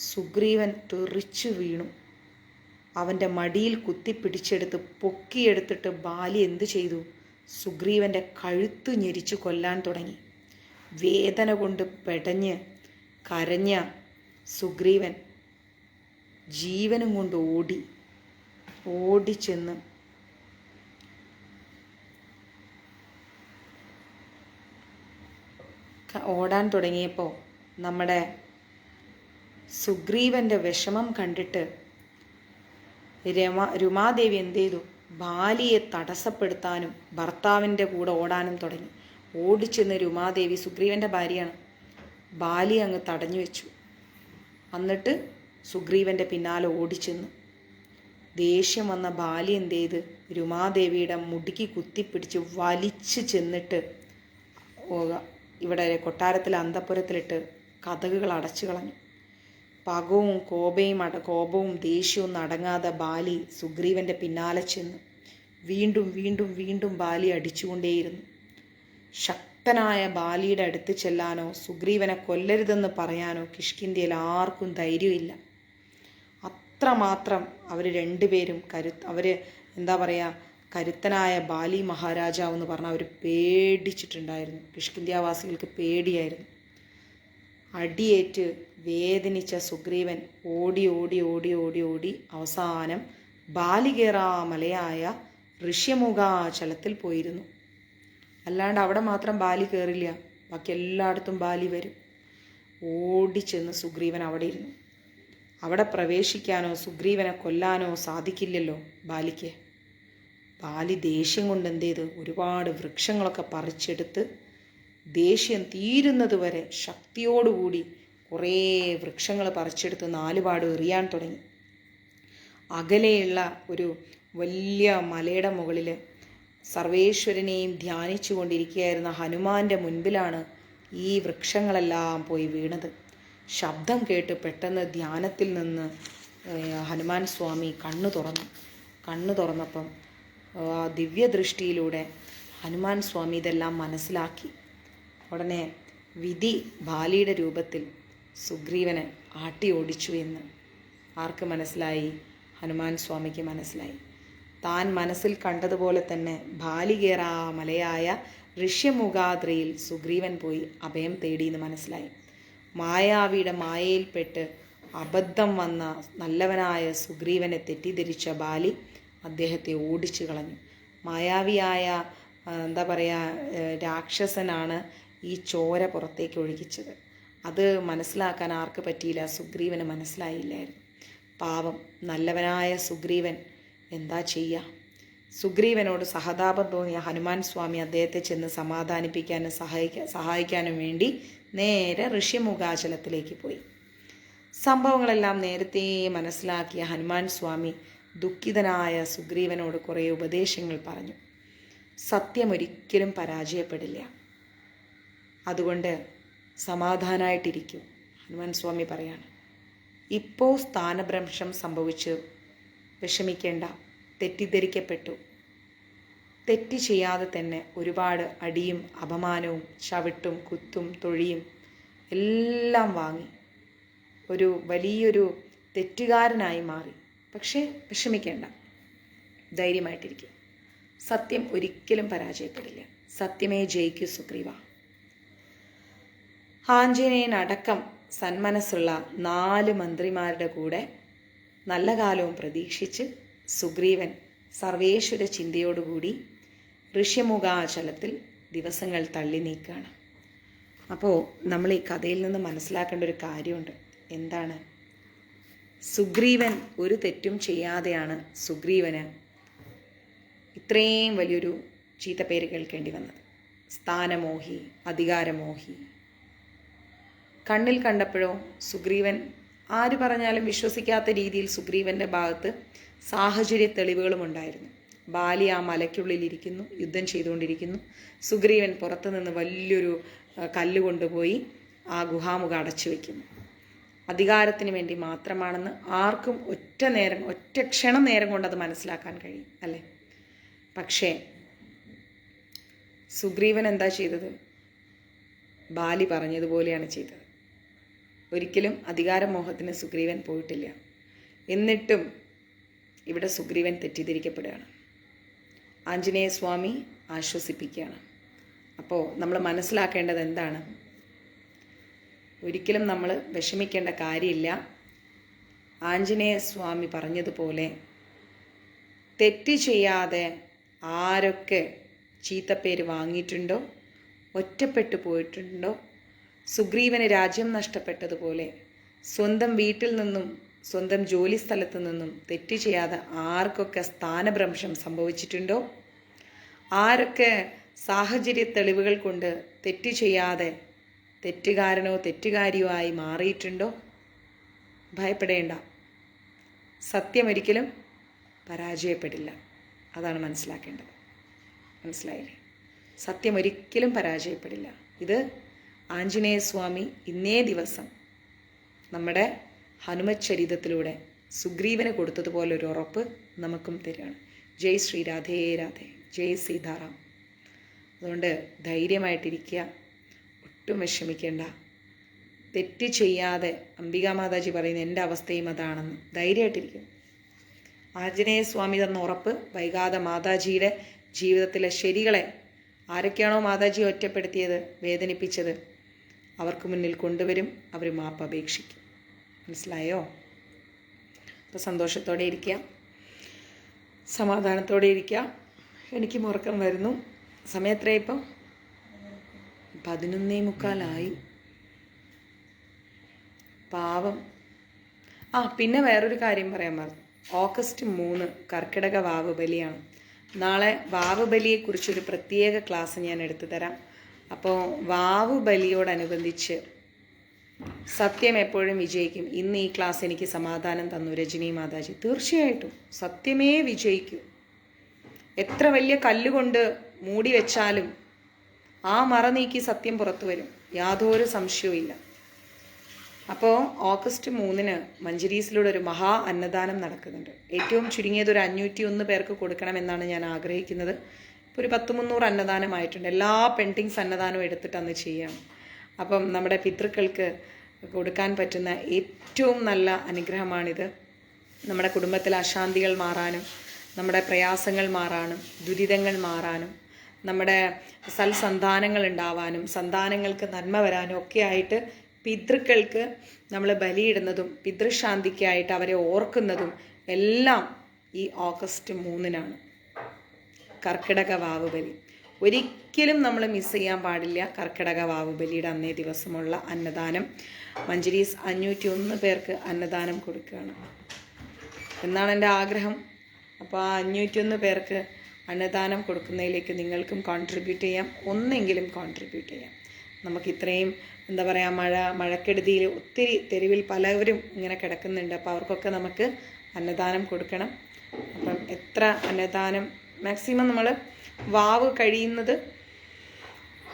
സുഗ്രീവൻ തെറിച്ചു വീണു. അവൻ്റെ മടിയിൽ കുത്തിപ്പിടിച്ചെടുത്ത് പൊക്കിയെടുത്തിട്ട് ബാലി എന്തു ചെയ്തു? സുഗ്രീവൻ്റെ കഴുത്ത് ഞെരിച്ചു കൊല്ലാൻ തുടങ്ങി. വേദന കൊണ്ട് പെടഞ്ഞ് കരഞ്ഞ സുഗ്രീവൻ ജീവനും കൊണ്ട് ഓടിച്ചെന്ന് ഓടാൻ തുടങ്ങിയപ്പോൾ നമ്മുടെ സുഗ്രീവൻ്റെ വിഷമം കണ്ടിട്ട് രുമാദേവി എന്ത് ചെയ്തു? ബാലിയെ തടസ്സപ്പെടുത്താനും ഭർത്താവിൻ്റെ കൂടെ ഓടാനും തുടങ്ങി. ഓടിച്ചെന്ന് രുമാദേവി, സുഗ്രീവൻ്റെ ഭാര്യയാണ്, ബാലി അങ്ങ് തടഞ്ഞു വെച്ചു. എന്നിട്ട് സുഗ്രീവൻ്റെ പിന്നാലെ ഓടിച്ചെന്നു. ദേഷ്യം വന്ന ബാലി എന്ത് ചെയ്ത്? രുമാദേവിയുടെ മുടിക്ക് കുത്തിപ്പിടിച്ച് വലിച്ചു ചെന്നിട്ട് ഇവിടെ കൊട്ടാരത്തിലെ അന്തഃപുരത്തിലിട്ട് കതകുകൾ അടച്ചു കളഞ്ഞു. കോപവും ദേഷ്യവും അടങ്ങാതെ ബാലി സുഗ്രീവൻ്റെ പിന്നാലെ ചെന്നു. വീണ്ടും ബാലി അടിച്ചുകൊണ്ടേയിരുന്നു. ശക്തനായ ബാലിയുടെ അടുത്ത് ചെല്ലാനോ സുഗ്രീവനെ കൊല്ലരുതെന്ന് പറയാനോ കിഷ്കിന്ധ്യയിൽ ആർക്കും ധൈര്യമില്ല. അത്രമാത്രം അവർ രണ്ടുപേരും കരുത്തനായ ബാലി മഹാരാജാവ് എന്ന് പറഞ്ഞാൽ അവർ പേടിച്ചിട്ടുണ്ടായിരുന്നു. കിഷ്കിന്ധ്യാവാസികൾക്ക് പേടിയായിരുന്നു. അടിയേറ്റ് വേദനിച്ച സുഗ്രീവൻ ഓടി അവസാനം ബാലികേറാമലയായ ഋഷ്യമുഖാചലത്തിൽ പോയിരുന്നു. അല്ലാണ്ട് അവിടെ മാത്രം ബാലി കയറില്ല, ബാക്കി എല്ലായിടത്തും ബാലി വരും. ഓടിച്ചെന്ന് സുഗ്രീവൻ അവിടെ ഇരുന്നു. അവിടെ പ്രവേശിക്കാനോ സുഗ്രീവനെ കൊല്ലാനോ സാധിക്കില്ലല്ലോ ബാലിക്ക്. ബാലി ദേഷ്യം കൊണ്ട് എന്ത് ചെയ്ത്? ഒരുപാട് വൃക്ഷങ്ങളൊക്കെ പറിച്ചെടുത്ത് ദേഷ്യം തീരുന്നത് വരെ ശക്തിയോടുകൂടി കുറേ വൃക്ഷങ്ങൾ പറിച്ചെടുത്ത് നാലുപാട് എറിയാൻ തുടങ്ങി. അകലെയുള്ള ഒരു വലിയ മലയുടെ മുകളിൽ സർവേശ്വരനെയും ധ്യാനിച്ചു കൊണ്ടിരിക്കുകയായിരുന്ന ഹനുമാന്റെ മുൻപിലാണ് ഈ വൃക്ഷങ്ങളെല്ലാം പോയി വീണത്. ശബ്ദം കേട്ട് പെട്ടെന്ന് ധ്യാനത്തിൽ നിന്ന് ഹനുമാൻ സ്വാമി കണ്ണു തുറന്നപ്പം ദിവ്യദൃഷ്ടിയിലൂടെ ഹനുമാൻ സ്വാമി ഇതെല്ലാം മനസ്സിലാക്കി. ഉടനെ വിധി ബാലിയുടെ രൂപത്തിൽ സുഗ്രീവനെ ആട്ടി ഓടിച്ചു എന്ന് ആർക്ക് മനസ്സിലായി? ഹനുമാൻ സ്വാമിക്ക് മനസ്സിലായി. താൻ മനസ്സിൽ കണ്ടതുപോലെ തന്നെ ബാലികേറാമലയായ ഋഷ്യമുഖാദ്രിയിൽ സുഗ്രീവൻ പോയി അഭയം തേടിയെന്ന് മനസ്സിലായി. മായാവിയുടെ മായയിൽപ്പെട്ട് അബദ്ധം വന്ന നല്ലവനായ സുഗ്രീവനെ തെറ്റിദ്ധരിച്ച ബാലി അദ്ദേഹത്തെ ഓടിച്ചു കളഞ്ഞു. മായാവിയായ രാക്ഷസനാണ് ഈ ചോര പുറത്തേക്ക് ഒഴുകിച്ചത്. അത് മനസ്സിലാക്കാൻ ആർക്ക് പറ്റിയില്ല? സുഗ്രീവന് മനസ്സിലായില്ലായിരുന്നു. പാവം നല്ലവനായ സുഗ്രീവൻ എന്താ ചെയ്യുക? സുഗ്രീവനോട് സഹതാപം തോന്നിയ ഹനുമാൻ സ്വാമി അദ്ദേഹത്തെ ചെന്ന് സമാധാനിപ്പിക്കാനും സഹായിക്കാനും വേണ്ടി നേരെ ഋഷ്യമുഖാചലത്തിലേക്ക് പോയി. സംഭവങ്ങളെല്ലാം നേരത്തെ മനസ്സിലാക്കിയ ഹനുമാൻ സ്വാമി ദുഃഖിതനായ സുഗ്രീവനോട് കുറേ ഉപദേശങ്ങൾ പറഞ്ഞു. സത്യമൊരിക്കലും പരാജയപ്പെടില്ല, അതുകൊണ്ട് സമാധാനമായിട്ടിരിക്കൂ. ഹനുമാൻ സ്വാമി പറയാണ്, ഇപ്പോൾ സ്ഥാനഭ്രംശം സംഭവിച്ചു, വിഷമിക്കേണ്ട. തെറ്റിദ്ധരിക്കപ്പെട്ടു. തെറ്റ് ചെയ്യാതെ തന്നെ ഒരുപാട് അടിയും അപമാനവും ചവിട്ടും കുത്തും തൊഴിയും എല്ലാം വാങ്ങി ഒരു വലിയൊരു തെറ്റുകാരനായി മാറി. പക്ഷേ വിഷമിക്കേണ്ട, ധൈര്യമായിട്ടിരിക്കും. സത്യം ഒരിക്കലും പരാജയപ്പെടില്ല. സത്യമേ ജയിക്കൂ സുഗ്രീവ. ആഞ്ജനേയനടക്കം സന്മനസ്സുള്ള 4 മന്ത്രിമാരുടെ കൂടെ നല്ല കാലവും പ്രതീക്ഷിച്ച് സുഗ്രീവൻ സർവേശ്വര ചിന്തയോടുകൂടി ഋഷ്യമുഖാചലത്തിൽ ദിവസങ്ങൾ തള്ളി നീക്കുകയാണ്. അപ്പോൾ നമ്മൾ ഈ കഥയിൽ നിന്ന് മനസ്സിലാക്കേണ്ട ഒരു കാര്യമുണ്ട്. എന്താണ്? സുഗ്രീവൻ ഒരു തെറ്റും ചെയ്യാതെയാണ് സുഗ്രീവന് ഇത്രയും വലിയൊരു ചീത്തപ്പേര് കേൾക്കേണ്ടി വന്നത്. സ്ഥാനമോഹി, അധികാരമോഹി. കണ്ണിൽ കണ്ടപ്പോഴോ സുഗ്രീവൻ ആര് പറഞ്ഞാലും വിശ്വസിക്കാത്ത രീതിയിൽ സുഗ്രീവൻ്റെ ഭാഗത്ത് സാഹചര്യ തെളിവുകളും ഉണ്ടായിരുന്നു. ബാലി ആ മലയ്ക്കുള്ളിലിരിക്കുന്നു, യുദ്ധം ചെയ്തുകൊണ്ടിരിക്കുന്നു. സുഗ്രീവൻ പുറത്തു നിന്ന് വലിയൊരു കല്ല് കൊണ്ടുപോയി ആ ഗുഹാമുഖം അടച്ചു വയ്ക്കുന്നു. അധികാരത്തിന് വേണ്ടി മാത്രമാണെന്ന് ആർക്കും ഒറ്റ ക്ഷണം നേരം കൊണ്ട് അത് മനസ്സിലാക്കാൻ കഴിയും, അല്ലേ? പക്ഷേ സുഗ്രീവൻ എന്താ ചെയ്തത്? ബാലി പറഞ്ഞതുപോലെയാണ് ചെയ്തത്. ഒരിക്കലും അധികാരമോഹത്തിന് സുഗ്രീവൻ പോയിട്ടില്ല. എന്നിട്ടും ഇവിടെ സുഗ്രീവൻ തെറ്റിദ്ധരിക്കപ്പെടുകയാണ്. ആഞ്ജനേയ സ്വാമി ആശ്വസിപ്പിക്കുകയാണ്. അപ്പോൾ നമ്മൾ മനസ്സിലാക്കേണ്ടത് എന്താണ്? ഒരിക്കലും നമ്മൾ വിഷമിക്കേണ്ട കാര്യമില്ല. ആഞ്ജനേയ സ്വാമി പറഞ്ഞതുപോലെ തെറ്റ് ചെയ്യാതെ ആരൊക്കെ ചീത്തപ്പേര് വാങ്ങിയിട്ടുണ്ടോ, ഒറ്റപ്പെട്ടു പോയിട്ടുണ്ടോ, സുഗ്രീവന് രാജ്യം നഷ്ടപ്പെട്ടതുപോലെ സ്വന്തം വീട്ടിൽ നിന്നും സ്വന്തം ജോലി സ്ഥലത്തു നിന്നും തെറ്റ് ചെയ്യാതെ ആർക്കൊക്കെ സ്ഥാനഭ്രംശം സംഭവിച്ചിട്ടുണ്ടോ, ആരൊക്കെ സാഹചര്യ തെളിവുകൾ കൊണ്ട് തെറ്റ് ചെയ്യാതെ തെറ്റുകാരനോ തെറ്റുകാരിയോ ആയി മാറിയിട്ടുണ്ടോ, ഭയപ്പെടേണ്ട. സത്യമൊരിക്കലും പരാജയപ്പെടില്ല. അതാണ് മനസ്സിലാക്കേണ്ടത്. മനസ്സിലായില്ലേ? സത്യമൊരിക്കലും പരാജയപ്പെടില്ല. ഇത് ആഞ്ജനേയ സ്വാമി ഇന്നേ ദിവസം നമ്മുടെ ഹനുമച്ചരിതത്തിലൂടെ സുഗ്രീവന് കൊടുത്തതുപോലെ ഒരു ഉറപ്പ് നമുക്കും തരികയാണ്. ജയ് ശ്രീ രാധേ രാധേ, ജയ് സീതാറാം. അതുകൊണ്ട് ധൈര്യമായിട്ടിരിക്കുക, ഒട്ടും വിഷമിക്കേണ്ട. തെറ്റ് ചെയ്യാതെ, അംബികാ മാതാജി പറയുന്ന എൻ്റെ അവസ്ഥയും അതാണെന്ന്, ധൈര്യമായിട്ടിരിക്കും. ആഞ്ജനേയ സ്വാമി തന്ന ഉറപ്പ് വൈകാതെ മാതാജിയുടെ ജീവിതത്തിലെ ശരികളെ, ആരൊക്കെയാണോ മാതാജി ഒറ്റപ്പെടുത്തിയത്, വേദനിപ്പിച്ചത്, അവർക്ക് മുന്നിൽ കൊണ്ടുവരും. അവർ മാപ്പ് അപേക്ഷിക്കും. മനസ്സിലായോ? അപ്പോൾ സന്തോഷത്തോടെ ഇരിക്കുക, സമാധാനത്തോടെ ഇരിക്കുക. എനിക്ക് ഉറക്കം വരുന്നു. സമയം എത്രയായി ഇപ്പം? 11:45. പാവം. പിന്നെ വേറൊരു കാര്യം പറയാൻ പറഞ്ഞു. ഓഗസ്റ്റ് 3 കർക്കിടക വാവ് ബലിയാണ്. നാളെ വാവ് ബലിയെക്കുറിച്ചൊരു പ്രത്യേക ക്ലാസ് ഞാൻ എടുത്തു തരാം. അപ്പോൾ വാവ് ബലിയോടനുബന്ധിച്ച് സത്യം എപ്പോഴും വിജയിക്കും. ഇന്ന് ഈ ക്ലാസ് എനിക്ക് സമാധാനം തന്നു രജനി മാതാജി. തീർച്ചയായിട്ടും സത്യമേ വിജയിക്കൂ. എത്ര വലിയ കല്ലുകൊണ്ട് മൂടി വെച്ചാലും ആ മറ നീക്കി സത്യം പുറത്തു വരും, യാതൊരു സംശയവും ഇല്ല. അപ്പോൾ ഓഗസ്റ്റ് 3 മഞ്ജരീസിലൂടെ ഒരു മഹാ അന്നദാനം നടക്കുന്നുണ്ട്. ഏറ്റവും ചുരുങ്ങിയത് ഒരു 501 പേർക്ക് കൊടുക്കണമെന്നാണ് ഞാൻ ആഗ്രഹിക്കുന്നത്. ഇപ്പോൾ ഒരു 100-300 അന്നദാനമായിട്ടുണ്ട്. എല്ലാ പെൻഡിങ്സ് അന്നദാനവും എടുത്തിട്ട് അന്ന് ചെയ്യാം. അപ്പം നമ്മുടെ പിതൃക്കൾക്ക് കൊടുക്കാൻ പറ്റുന്ന ഏറ്റവും നല്ല അനുഗ്രഹമാണിത്. നമ്മുടെ കുടുംബത്തിലെ അശാന്തികൾ മാറാനും, നമ്മുടെ പ്രയാസങ്ങൾ മാറാനും, ദുരിതങ്ങൾ മാറാനും, നമ്മുടെ സൽസന്താനങ്ങൾ ഉണ്ടാവാനും, സന്താനങ്ങൾക്ക് നന്മ വരാനും ഒക്കെ ആയിട്ട് പിതൃക്കൾക്ക് നമ്മൾ ബലിയിടുന്നതും പിതൃശാന്തിക്കായിട്ട് അവരെ ഓർക്കുന്നതും എല്ലാം ഈ ഓഗസ്റ്റ് 3 കർക്കിടക വാവ് ബലി. ഒരിക്കലും നമ്മൾ മിസ് ചെയ്യാൻ പാടില്ല. കർക്കിടക വാവ് ബലിയുടെ അന്നേ ദിവസമുള്ള അന്നദാനം. മഞ്ജരീസ് 501 പേർക്ക് അന്നദാനം കൊടുക്കുകയാണ്. എന്നാണ് എൻ്റെ ആഗ്രഹം. അപ്പോൾ ആ 501 പേർക്ക് അന്നദാനം കൊടുക്കുന്നതിലേക്ക് നിങ്ങൾക്കും കോൺട്രിബ്യൂട്ട് ചെയ്യാം, ഒന്നെങ്കിലും കോൺട്രിബ്യൂട്ട് ചെയ്യാം. നമുക്ക് ഇത്രയും എന്താ പറയുക, മഴക്കെടുതിയിൽ ഒത്തിരി തെരുവിൽ പലവരും ഇങ്ങനെ കിടക്കുന്നുണ്ട്. അപ്പോൾ അവർക്കൊക്കെ നമുക്ക് അന്നദാനം കൊടുക്കണം. അപ്പം എത്ര അന്നദാനം മാക്സിമം നമ്മൾ വാവ് കഴിയുന്നത്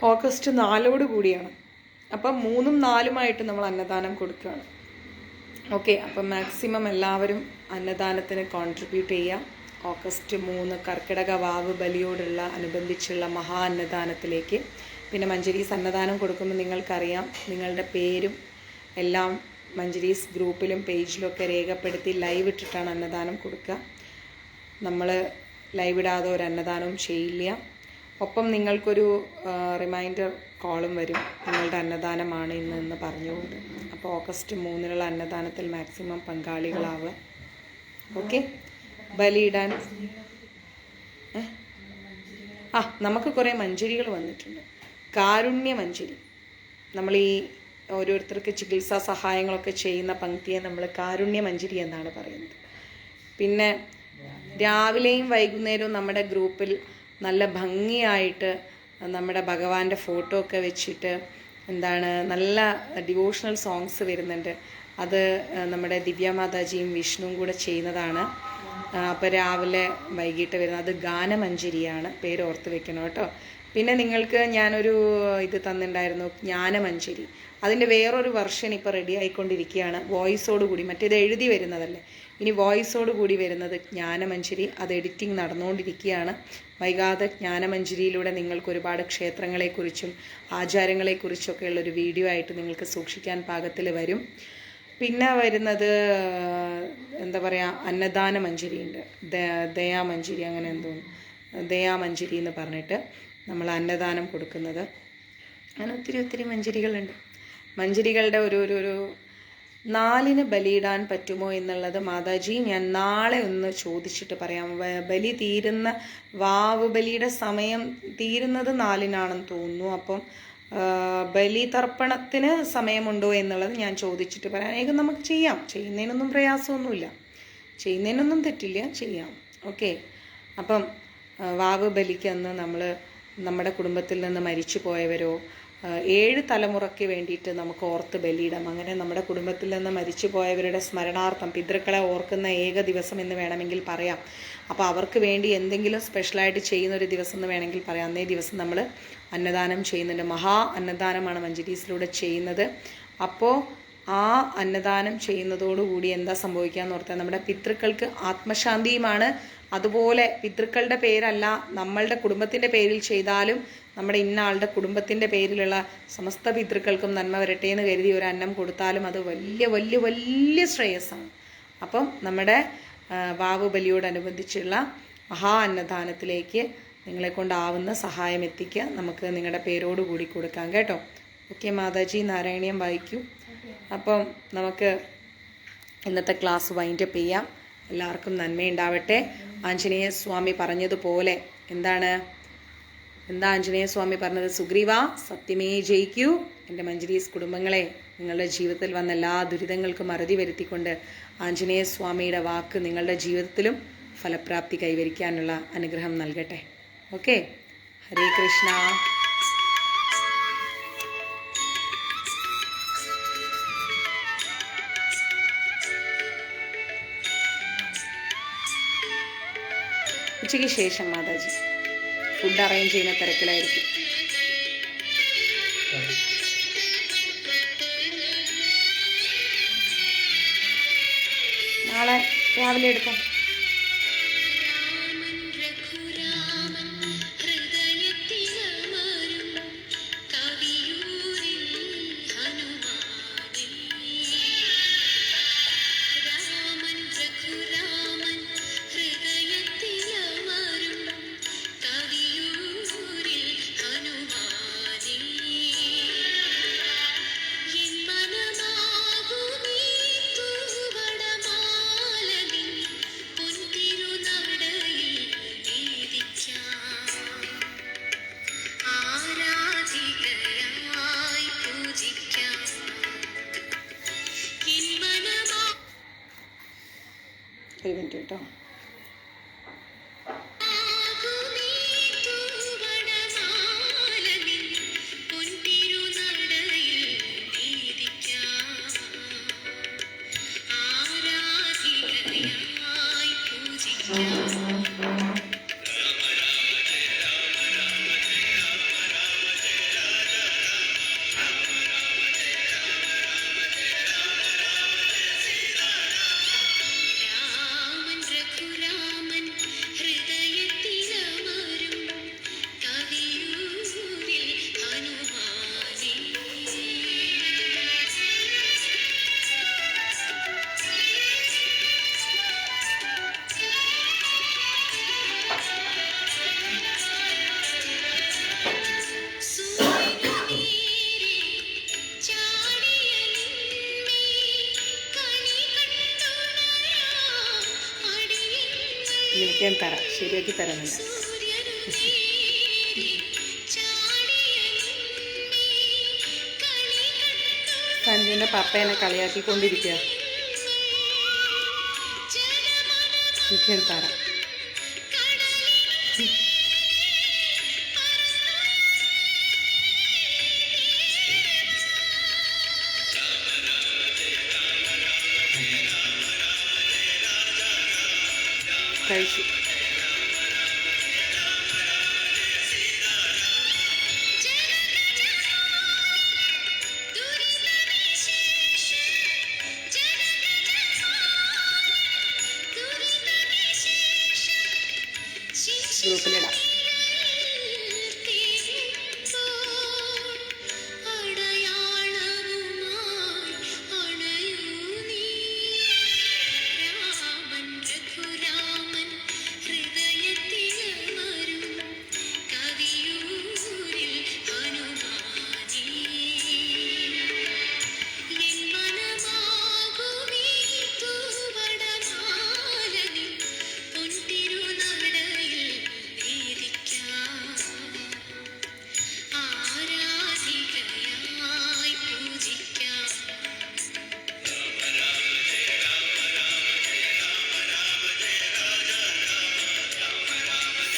ഓഗസ്റ്റ് 4 കൂടിയാണ്. അപ്പം 3ഉം 4ഉമായിട്ട് നമ്മൾ അന്നദാനം കൊടുക്കുകയാണ്. ഓക്കെ, അപ്പം മാക്സിമം എല്ലാവരും അന്നദാനത്തിന് കോൺട്രിബ്യൂട്ട് ചെയ്യാം. ഓഗസ്റ്റ് 3 കർക്കിടക വാവ് ബലിയോടുള്ള അനുബന്ധിച്ചുള്ള മഹാ അന്നദാനത്തിലേക്ക്. പിന്നെ മഞ്ജരീസ് അന്നദാനം കൊടുക്കുമ്പോൾ നിങ്ങൾക്കറിയാം, നിങ്ങളുടെ പേരും എല്ലാം മഞ്ജരീസ് ഗ്രൂപ്പിലും പേജിലൊക്കെ രേഖപ്പെടുത്തി ലൈവ് ഇട്ടിട്ടാണ് അന്നദാനം കൊടുക്കുക. നമ്മൾ ലൈവ് ഇടാതെ ഒരു അന്നദാനവും ചെയ്യില്ല. ഒപ്പം നിങ്ങൾക്കൊരു റിമൈൻഡർ കോളും വരും, നിങ്ങളുടെ അന്നദാനമാണ് ഇന്ന് പറഞ്ഞുകൊണ്ട്. അപ്പോൾ ഓഗസ്റ്റ് 3 അന്നദാനത്തിൽ മാക്സിമം പങ്കാളികളാവുക. ഓക്കെ, ബലിയിടാൻ നമുക്ക് കുറേ മഞ്ജരികൾ വന്നിട്ടുണ്ട്. കാരുണ്യ മഞ്ജരി, നമ്മൾ ഈ ഓരോരുത്തർക്ക് ചികിത്സാ സഹായങ്ങളൊക്കെ ചെയ്യുന്ന പങ്ക്തിയെ നമ്മൾ കാരുണ്യ മഞ്ജരി എന്നാണ് പറയുന്നത്. പിന്നെ രാവിലെയും വൈകുന്നേരവും നമ്മുടെ ഗ്രൂപ്പിൽ നല്ല ഭംഗിയായിട്ട് നമ്മുടെ ഭഗവാന്റെ ഫോട്ടോ ഒക്കെ വെച്ചിട്ട് നല്ല ഡിവോഷണൽ സോങ്സ് വരുന്നുണ്ട്. അത് നമ്മുടെ ദിവ്യമാതാജിയും വിഷ്ണുവും കൂടെ ചെയ്യുന്നതാണ്. അപ്പോൾ രാവിലെ വൈകിട്ട് വരുന്നത് അത് ഗാനമഞ്ജരിയാണ്, പേര് ഓർത്ത് വെക്കണം കേട്ടോ. പിന്നെ നിങ്ങൾക്ക് ഞാനൊരു ഇത് തന്നിട്ടുണ്ടായിരുന്നു, ജ്ഞാനമഞ്ജരി. അതിൻ്റെ വേറൊരു വെർഷൻ ഇപ്പോൾ റെഡി ആയിക്കൊണ്ടിരിക്കുകയാണ്, വോയിസോട് കൂടി. മറ്റേത് എഴുതി വരുന്നതല്ലേ, ഇനി വോയിസോട് കൂടി വരുന്നത് ജ്ഞാനമഞ്ജരി. അത് എഡിറ്റിംഗ് നടന്നുകൊണ്ടിരിക്കുകയാണ്. വൈകാതെ ജ്ഞാനമഞ്ജരിയിലൂടെ നിങ്ങൾക്ക് ഒരുപാട് ക്ഷേത്രങ്ങളെക്കുറിച്ചും ആചാരങ്ങളെക്കുറിച്ചൊക്കെ ഉള്ളൊരു വീഡിയോ ആയിട്ട് നിങ്ങൾക്ക് സൂക്ഷിക്കാൻ പാകത്തിൽ വരും. പിന്നെ വരുന്നത് എന്താ പറയുക, അന്നദാന മഞ്ജരിയുണ്ട്, ദയാമഞ്ജരി, അങ്ങനെ എന്തോ ദയാമഞ്ജരി എന്ന് പറഞ്ഞിട്ട് നമ്മൾ അന്നദാനം കൊടുക്കുന്നത്. അങ്ങനെ ഒത്തിരി മഞ്ജരികളുണ്ട്. മഞ്ജരികളുടെ ഒരു 4 ബലിയിടാൻ പറ്റുമോ എന്നുള്ളത് മാതാജി ഞാൻ നാളെ ഒന്ന് ചോദിച്ചിട്ട് പറയാം. ബലി തീരുന്ന വാവ് ബലിയുടെ സമയം തീരുന്നത് 4 തോന്നുന്നു. അപ്പം ബലി തർപ്പണത്തിന് സമയമുണ്ടോ എന്നുള്ളത് ഞാൻ ചോദിച്ചിട്ട് പറയാം. നമുക്ക് ചെയ്യാം, ചെയ്യുന്നതിനൊന്നും പ്രയാസമൊന്നുമില്ല, ചെയ്യുന്നതിനൊന്നും തെറ്റില്ല, ചെയ്യാം. ഓക്കെ, അപ്പം വാവ് ബലിക്കന്ന് നമ്മൾ നമ്മുടെ കുടുംബത്തിൽ നിന്ന് മരിച്ചു പോയവരോ 7 തലമുറയ്ക്ക് വേണ്ടിയിട്ട് നമുക്ക് ഓർത്ത് ബലിയിടാം. അങ്ങനെ നമ്മുടെ കുടുംബത്തിൽ നിന്ന് മരിച്ചു പോയവരുടെ സ്മരണാർത്ഥം പിതൃക്കളെ ഓർക്കുന്ന ഏക ദിവസം എന്ന് വേണമെങ്കിൽ പറയാം. അപ്പോൾ അവർക്ക് വേണ്ടി എന്തെങ്കിലും സ്പെഷ്യലായിട്ട് ചെയ്യുന്നൊരു ദിവസം എന്ന് വേണമെങ്കിൽ പറയാം. അന്നേ ദിവസം നമ്മൾ അന്നദാനം ചെയ്യുന്നുണ്ട്. മഹാ അന്നദാനമാണ് മഞ്ജരീസിലൂടെ ചെയ്യുന്നത്. അപ്പോൾ ആ അന്നദാനം ചെയ്യുന്നതോടുകൂടി എന്താ സംഭവിക്കാന്ന് ഓർത്താൽ നമ്മുടെ പിതൃക്കൾക്ക് ആത്മശാന്തിയുമാണ്. അതുപോലെ പിതൃക്കളുടെ പേരല്ല, നമ്മളുടെ കുടുംബത്തിൻ്റെ പേരിൽ ചെയ്താലും നമ്മുടെ ഇന്ന ആളുടെ കുടുംബത്തിൻ്റെ പേരിലുള്ള സമസ്ത പിതൃക്കൾക്കും നന്മ വരട്ടെ എന്ന് കരുതി ഒരു അന്നം കൊടുത്താലും അത് വലിയ ശ്രേയസ്സാണ്. അപ്പം നമ്മുടെ വാവ് ബലിയോടനുബന്ധിച്ചുള്ള മഹാ അന്നദാനത്തിലേക്ക് നിങ്ങളെ കൊണ്ടാവുന്ന സഹായം എത്തിക്കുക. നമുക്ക് നിങ്ങളുടെ പേരോട് കൂടി കൊടുക്കാം കേട്ടോ. ഓക്കെ മാതാജി, നാരായണീയം വായിക്കൂ. അപ്പം നമുക്ക് ഇന്നത്തെ ക്ലാസ് വൈൻഡപ്പ് ചെയ്യാം. എല്ലാവർക്കും നന്മയുണ്ടാവട്ടെ. ആഞ്ജനേയ സ്വാമി പറഞ്ഞതുപോലെ എന്താ ആഞ്ജനേയ സ്വാമി പറഞ്ഞത്? സുഗ്രീവ, സത്യമേ ജയിക്കൂ. എൻ്റെ മഞ്ജരീസ് കുടുംബങ്ങളെ, നിങ്ങളുടെ ജീവിതത്തിൽ വന്ന എല്ലാ ദുരിതങ്ങൾക്കും അറുതി വരുത്തിക്കൊണ്ട് ആഞ്ജനേയ സ്വാമിയുടെ വാക്ക് നിങ്ങളുടെ ജീവിതത്തിലും ഫലപ്രാപ്തി കൈവരിക്കാനുള്ള അനുഗ്രഹം നൽകട്ടെ. ഓക്കെ, ഹരേ കൃഷ്ണ. ഉച്ചയ്ക്ക് ശേഷം മാതാജി ഫുഡ് അറേഞ്ച് ചെയ്യുന്ന തിരക്കിലായിരിക്കും. നാളെ രാവിലെ എടുക്കാം. കേട്ടോ. എനിക്കാൻ തരാം, ശരിയാക്കി തരാനുണ്ട്. സഞ്ജുവിൻ്റെ പപ്പേനെ കളിയാക്കിക്കൊണ്ടിരിക്കുക. എനിക്കാൻ തരാം. കഴിച്ചു. ഗ്രൂപ്പിലിടാം.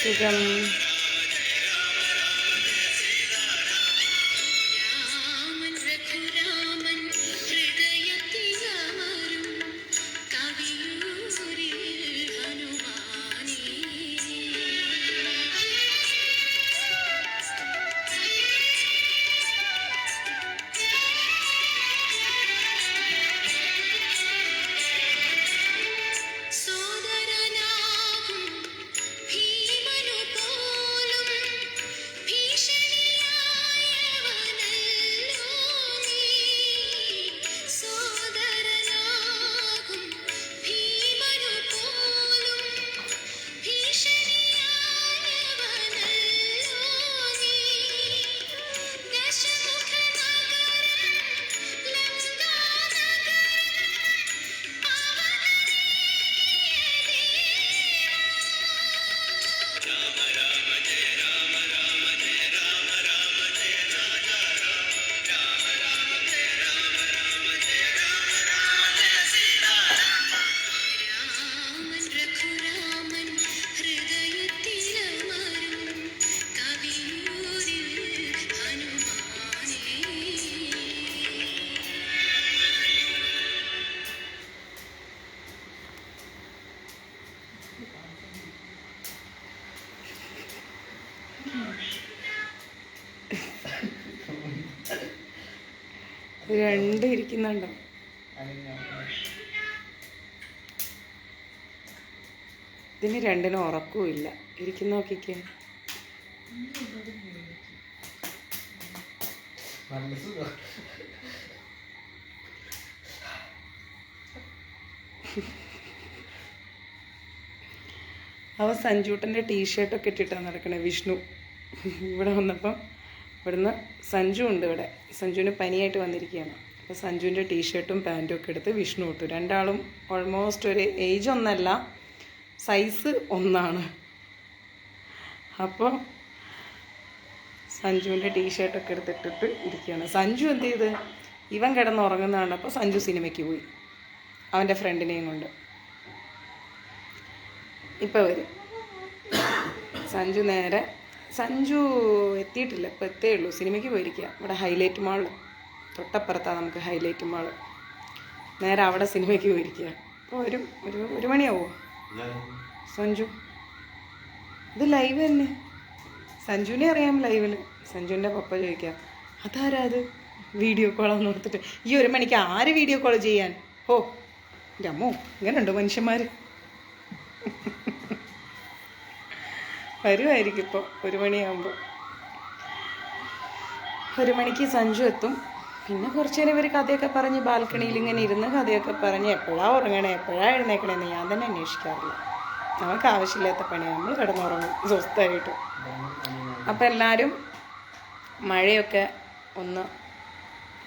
സുഖം. രണ്ടും ഇരിക്കുന്നുണ്ടോ? ഇതിന് രണ്ടിനും ഉറക്കവുമില്ല. ഇരിക്കുന്ന നോക്കിക്കേ. അവ സഞ്ജൂട്ടൻ്റെ ടീഷർട്ടൊക്കെ ഇട്ടിട്ടാണ് നടക്കണേ. വിഷ്ണു ഇവിടെ വന്നപ്പം ഇവിടുന്ന് സഞ്ജു ഉണ്ട്. ഇവിടെ സഞ്ജുവിന് പനിയായിട്ട് വന്നിരിക്കുകയാണ്. അപ്പോൾ സഞ്ജുവിൻ്റെ ടീഷർട്ടും പാൻറ്റും ഒക്കെ എടുത്ത് വിഷ്ണു ഇട്ടു. രണ്ടാളും ഓൾമോസ്റ്റ് ഒരു ഏജ് ഒന്നല്ല, സൈസ് ഒന്നാണ്. അപ്പോൾ സഞ്ജുവിൻ്റെ ടീഷർട്ടൊക്കെ എടുത്തിട്ടിട്ട് ഇരിക്കുകയാണ്. സഞ്ജു എന്ത് ചെയ്ത് ഇവൻ കിടന്നുറങ്ങുന്നതാണ്. അപ്പോൾ സഞ്ജു സിനിമയ്ക്ക് പോയി അവൻ്റെ ഫ്രണ്ടിനെയും കൊണ്ട്. ഇപ്പം വരും. സഞ്ജു നേരെ സഞ്ജു എത്തിയിട്ടില്ല, ഇപ്പം എത്തേ ഉള്ളൂ. സിനിമയ്ക്ക് പോയിരിക്കുക. ഇവിടെ ഹൈലൈറ്റ് മാള് തൊട്ടപ്പുറത്താണ് നമുക്ക് ഹൈലൈറ്റ് മാള്. നേരെ അവിടെ സിനിമയ്ക്ക് പോയിരിക്കുക. അപ്പോൾ ഒരു മണിയാവോ സഞ്ജു? ഇത് ലൈവ് തന്നെ. സഞ്ജുവിനെ അറിയാം ലൈവിൽ. സഞ്ജുവിൻ്റെ പപ്പ ചോദിക്കാം അതാരാ അത് വീഡിയോ കോളാന്ന് ഓർത്തിട്ട്. ഈ 1 മണിക്ക് ആര് വീഡിയോ കോൾ ചെയ്യാൻ? ഓ എൻ്റെ അമ്മോ, ഇങ്ങനെയുണ്ടോ മനുഷ്യന്മാർ? വരുമായിരിക്കും ഇപ്പോൾ 1 മണിയാകുമ്പോൾ. 1 മണിക്ക് സഞ്ജു എത്തും. പിന്നെ കുറച്ച് നേരം ഇവർ കഥയൊക്കെ പറഞ്ഞ് ബാൽക്കണിയിൽ ഇങ്ങനെ ഇരുന്ന് കഥയൊക്കെ പറഞ്ഞ് എപ്പോഴാണ് ഉറങ്ങണേ എപ്പോഴാണ് എഴുന്നേക്കണേന്ന് ഞാൻ തന്നെ അന്വേഷിക്കാറില്ല. നമുക്ക് ആവശ്യമില്ലാത്ത പണിയാണ്. നമ്മൾ കിടന്നുറങ്ങും സ്വസ്ഥമായിട്ട്. അപ്പം എല്ലാവരും മഴയൊക്കെ ഒന്ന്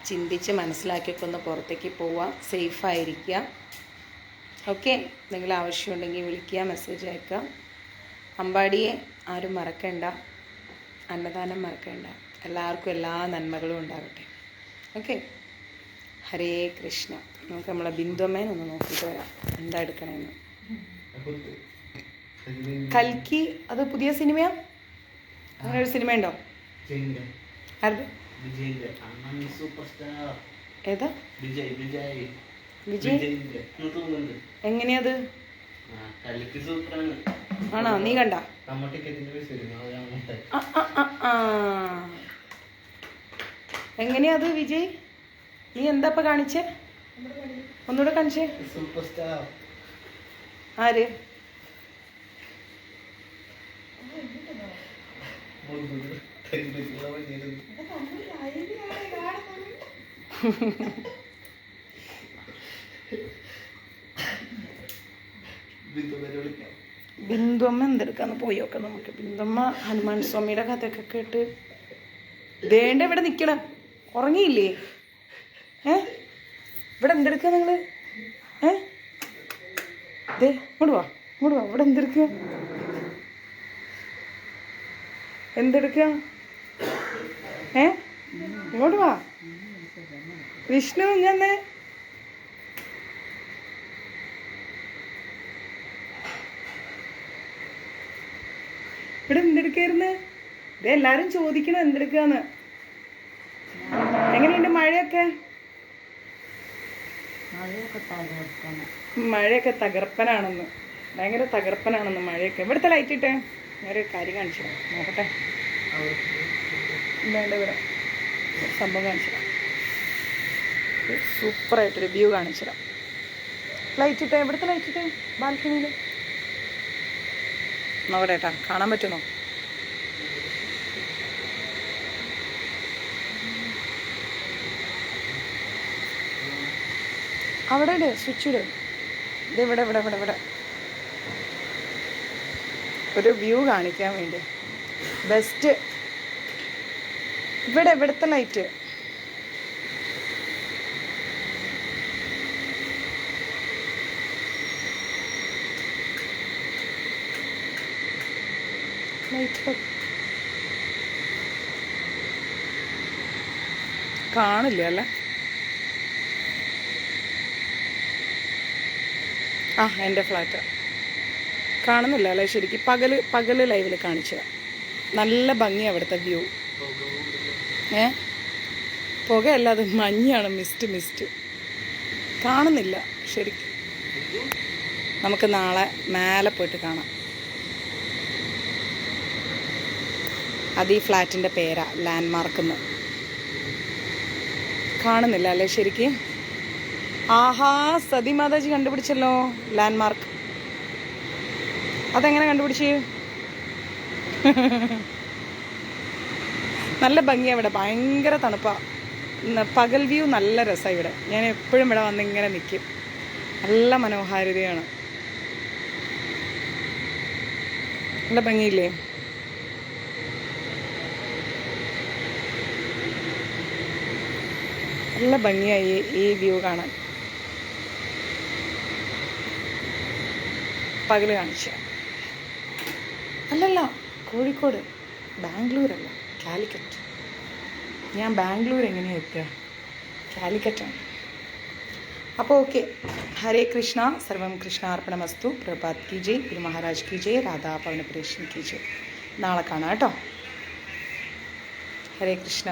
ചിന്തിച്ച് മനസ്സിലാക്കിയൊക്കെ ഒന്ന് പുറത്തേക്ക് പോവുക. സേഫായിരിക്കുക. ഓക്കെ. എന്തെങ്കിലും ആവശ്യമുണ്ടെങ്കിൽ വിളിക്കുക, മെസ്സേജ് അയക്കുക. അമ്പാടിയെ ആരും മറക്കണ്ട, അന്നദാനം മറക്കണ്ട. എല്ലാവർക്കും എല്ലാ നന്മകളും ഉണ്ടാകട്ടെ. ഓക്കെ. ഹരേ കൃഷ്ണ. നമുക്ക് നമ്മളെ ബിന്ദുമ്മേനെ ഒന്ന് നോക്കിയിട്ട് വരാം എന്താ എടുക്കണമെന്ന്. കൽക്കി അത് പുതിയ സിനിമയാ? അങ്ങനെ ഒരു സിനിമ ഉണ്ടോ? ഏതാ? വിജയ്. എങ്ങനെയത്? ആണോ? നീ കണ്ട? എങ്ങനെയാ അത് വിജയ്? നീ എന്താ ഇപ്പൊ കാണിച്ചേ? ഒന്നുകൂടെ കാണിച്ചേ. ആര്? ബിന്ദുമ്മ എന്തെടുക്കാന്ന് പോയൊക്കെ നമുക്ക്. ബിന്ദുമ്മ ഹനുമാൻ സ്വാമിയുടെ കഥയൊക്കെ കേട്ട് ദേണ്ട ഇവിടെ നിക്കണം. ഉറങ്ങിയില്ലേ? ഇവിടെ എന്തെടുക്കുക നിങ്ങള്? ദേ ഇങ്ങോട്ട് വാ. ഇവിടെ എന്തെടുക്കുക? എന്തെടുക്കുക? ഇങ്ങോട്ട് വാ വിഷ്ണു. ഇങ്ങനെ ഇവിടെ എന്തെടുക്കായിരുന്നു? ഇത് എല്ലാരും ചോദിക്കണം എന്തെടുക്കാന്ന്. എങ്ങനെയുണ്ട് മഴയൊക്കെ? മഴയൊക്കെ തകർപ്പനാണെന്ന്, ഭയങ്കര തകർപ്പനാണെന്ന് മഴയൊക്കെ. ഇവിടുത്തെ ലൈറ്റ് ഇട്ടേ. വേറെ കാര്യം കാണിച്ചു നോക്കട്ടെ. വേണ്ട ഇവിടെ സംഭവം കാണിച്ചിടാം. സൂപ്പറായിട്ടൊരു വ്യൂ കാണിച്ചിടാം. ലൈറ്റ് ഇട്ടേ. ഇവിടുത്തെ ലൈറ്റ് ഇട്ടേ ബാൽക്കണിയിൽ. നോക്കട്ടെ ഏട്ടാ, കാണാൻ പറ്റുന്നോ? അവിടെ ഇട്, സ്വിച്ച് ഇട്. ഇത് ഇവിടെ ഇവിടെ ഇവിടെ ഇവിടെ ഒരു വ്യൂ കാണിക്കാൻ വേണ്ടി ബെസ്റ്റ്. ഇവിടെ ഇവിടുത്തെ ലൈറ്റ്. കാണില്ല അല്ലേ? എൻ്റെ ഫ്ലാറ്റ് കാണുന്നില്ല അല്ലേ? ശരിക്കും പകല് ലൈവിൽ കാണിച്ചു. നല്ല ഭംഗിയാണ് അവിടുത്തെ വ്യൂ. പുകയല്ല, അത് മഞ്ഞാണ്. മിസ്റ്റ് കാണുന്നില്ല ശരിക്കും. നമുക്ക് നാളെ മേലെ പോയിട്ട് കാണാം. അത് ഈ ഫ്ലാറ്റിൻ്റെ പേരാ, ലാൻഡ്മാർക്കെന്ന്. കാണുന്നില്ല അല്ലേ ശരിക്കും? ആഹാ, സതി മാതാജി കണ്ടുപിടിച്ചല്ലോ ലാൻഡ്മാർക്ക്. അതെങ്ങനെ കണ്ടുപിടിച്ച്? നല്ല ഭംഗിയാണ് ഇവിടെ. ഭയങ്കര തണുപ്പാണ്. പകൽ വ്യൂ നല്ല രസമാണ് ഇവിടെ. ഞാൻ എപ്പോഴും ഇവിടെ വന്നിങ്ങനെ നിൽക്കും. നല്ല മനോഹാരിതയാണ്. നല്ല ഭംഗിയില്ലേ? നല്ല ഭംഗിയായി ഈ വ്യൂ കാണാൻ. പകല് കാണിച്ച അല്ലല്ല, കോഴിക്കോട്, ബാംഗ്ലൂരല്ല, കാലിക്കറ്റ്. ഞാൻ ബാംഗ്ലൂർ എങ്ങനെയാണ് എത്തുക? കാലിക്കറ്റാണ്. അപ്പോൾ ഓക്കെ, ഹരേ കൃഷ്ണ, സർവം കൃഷ്ണാർപ്പണമസ്തു. പ്രഭാത് കി ജയ്, ഗുരു മഹാരാജ് കി ജയ്, രാധാ പവനപുരേഷൻ കി ജയ്. നാളെ കാണാം കേട്ടോ. ഹരേ കൃഷ്ണ.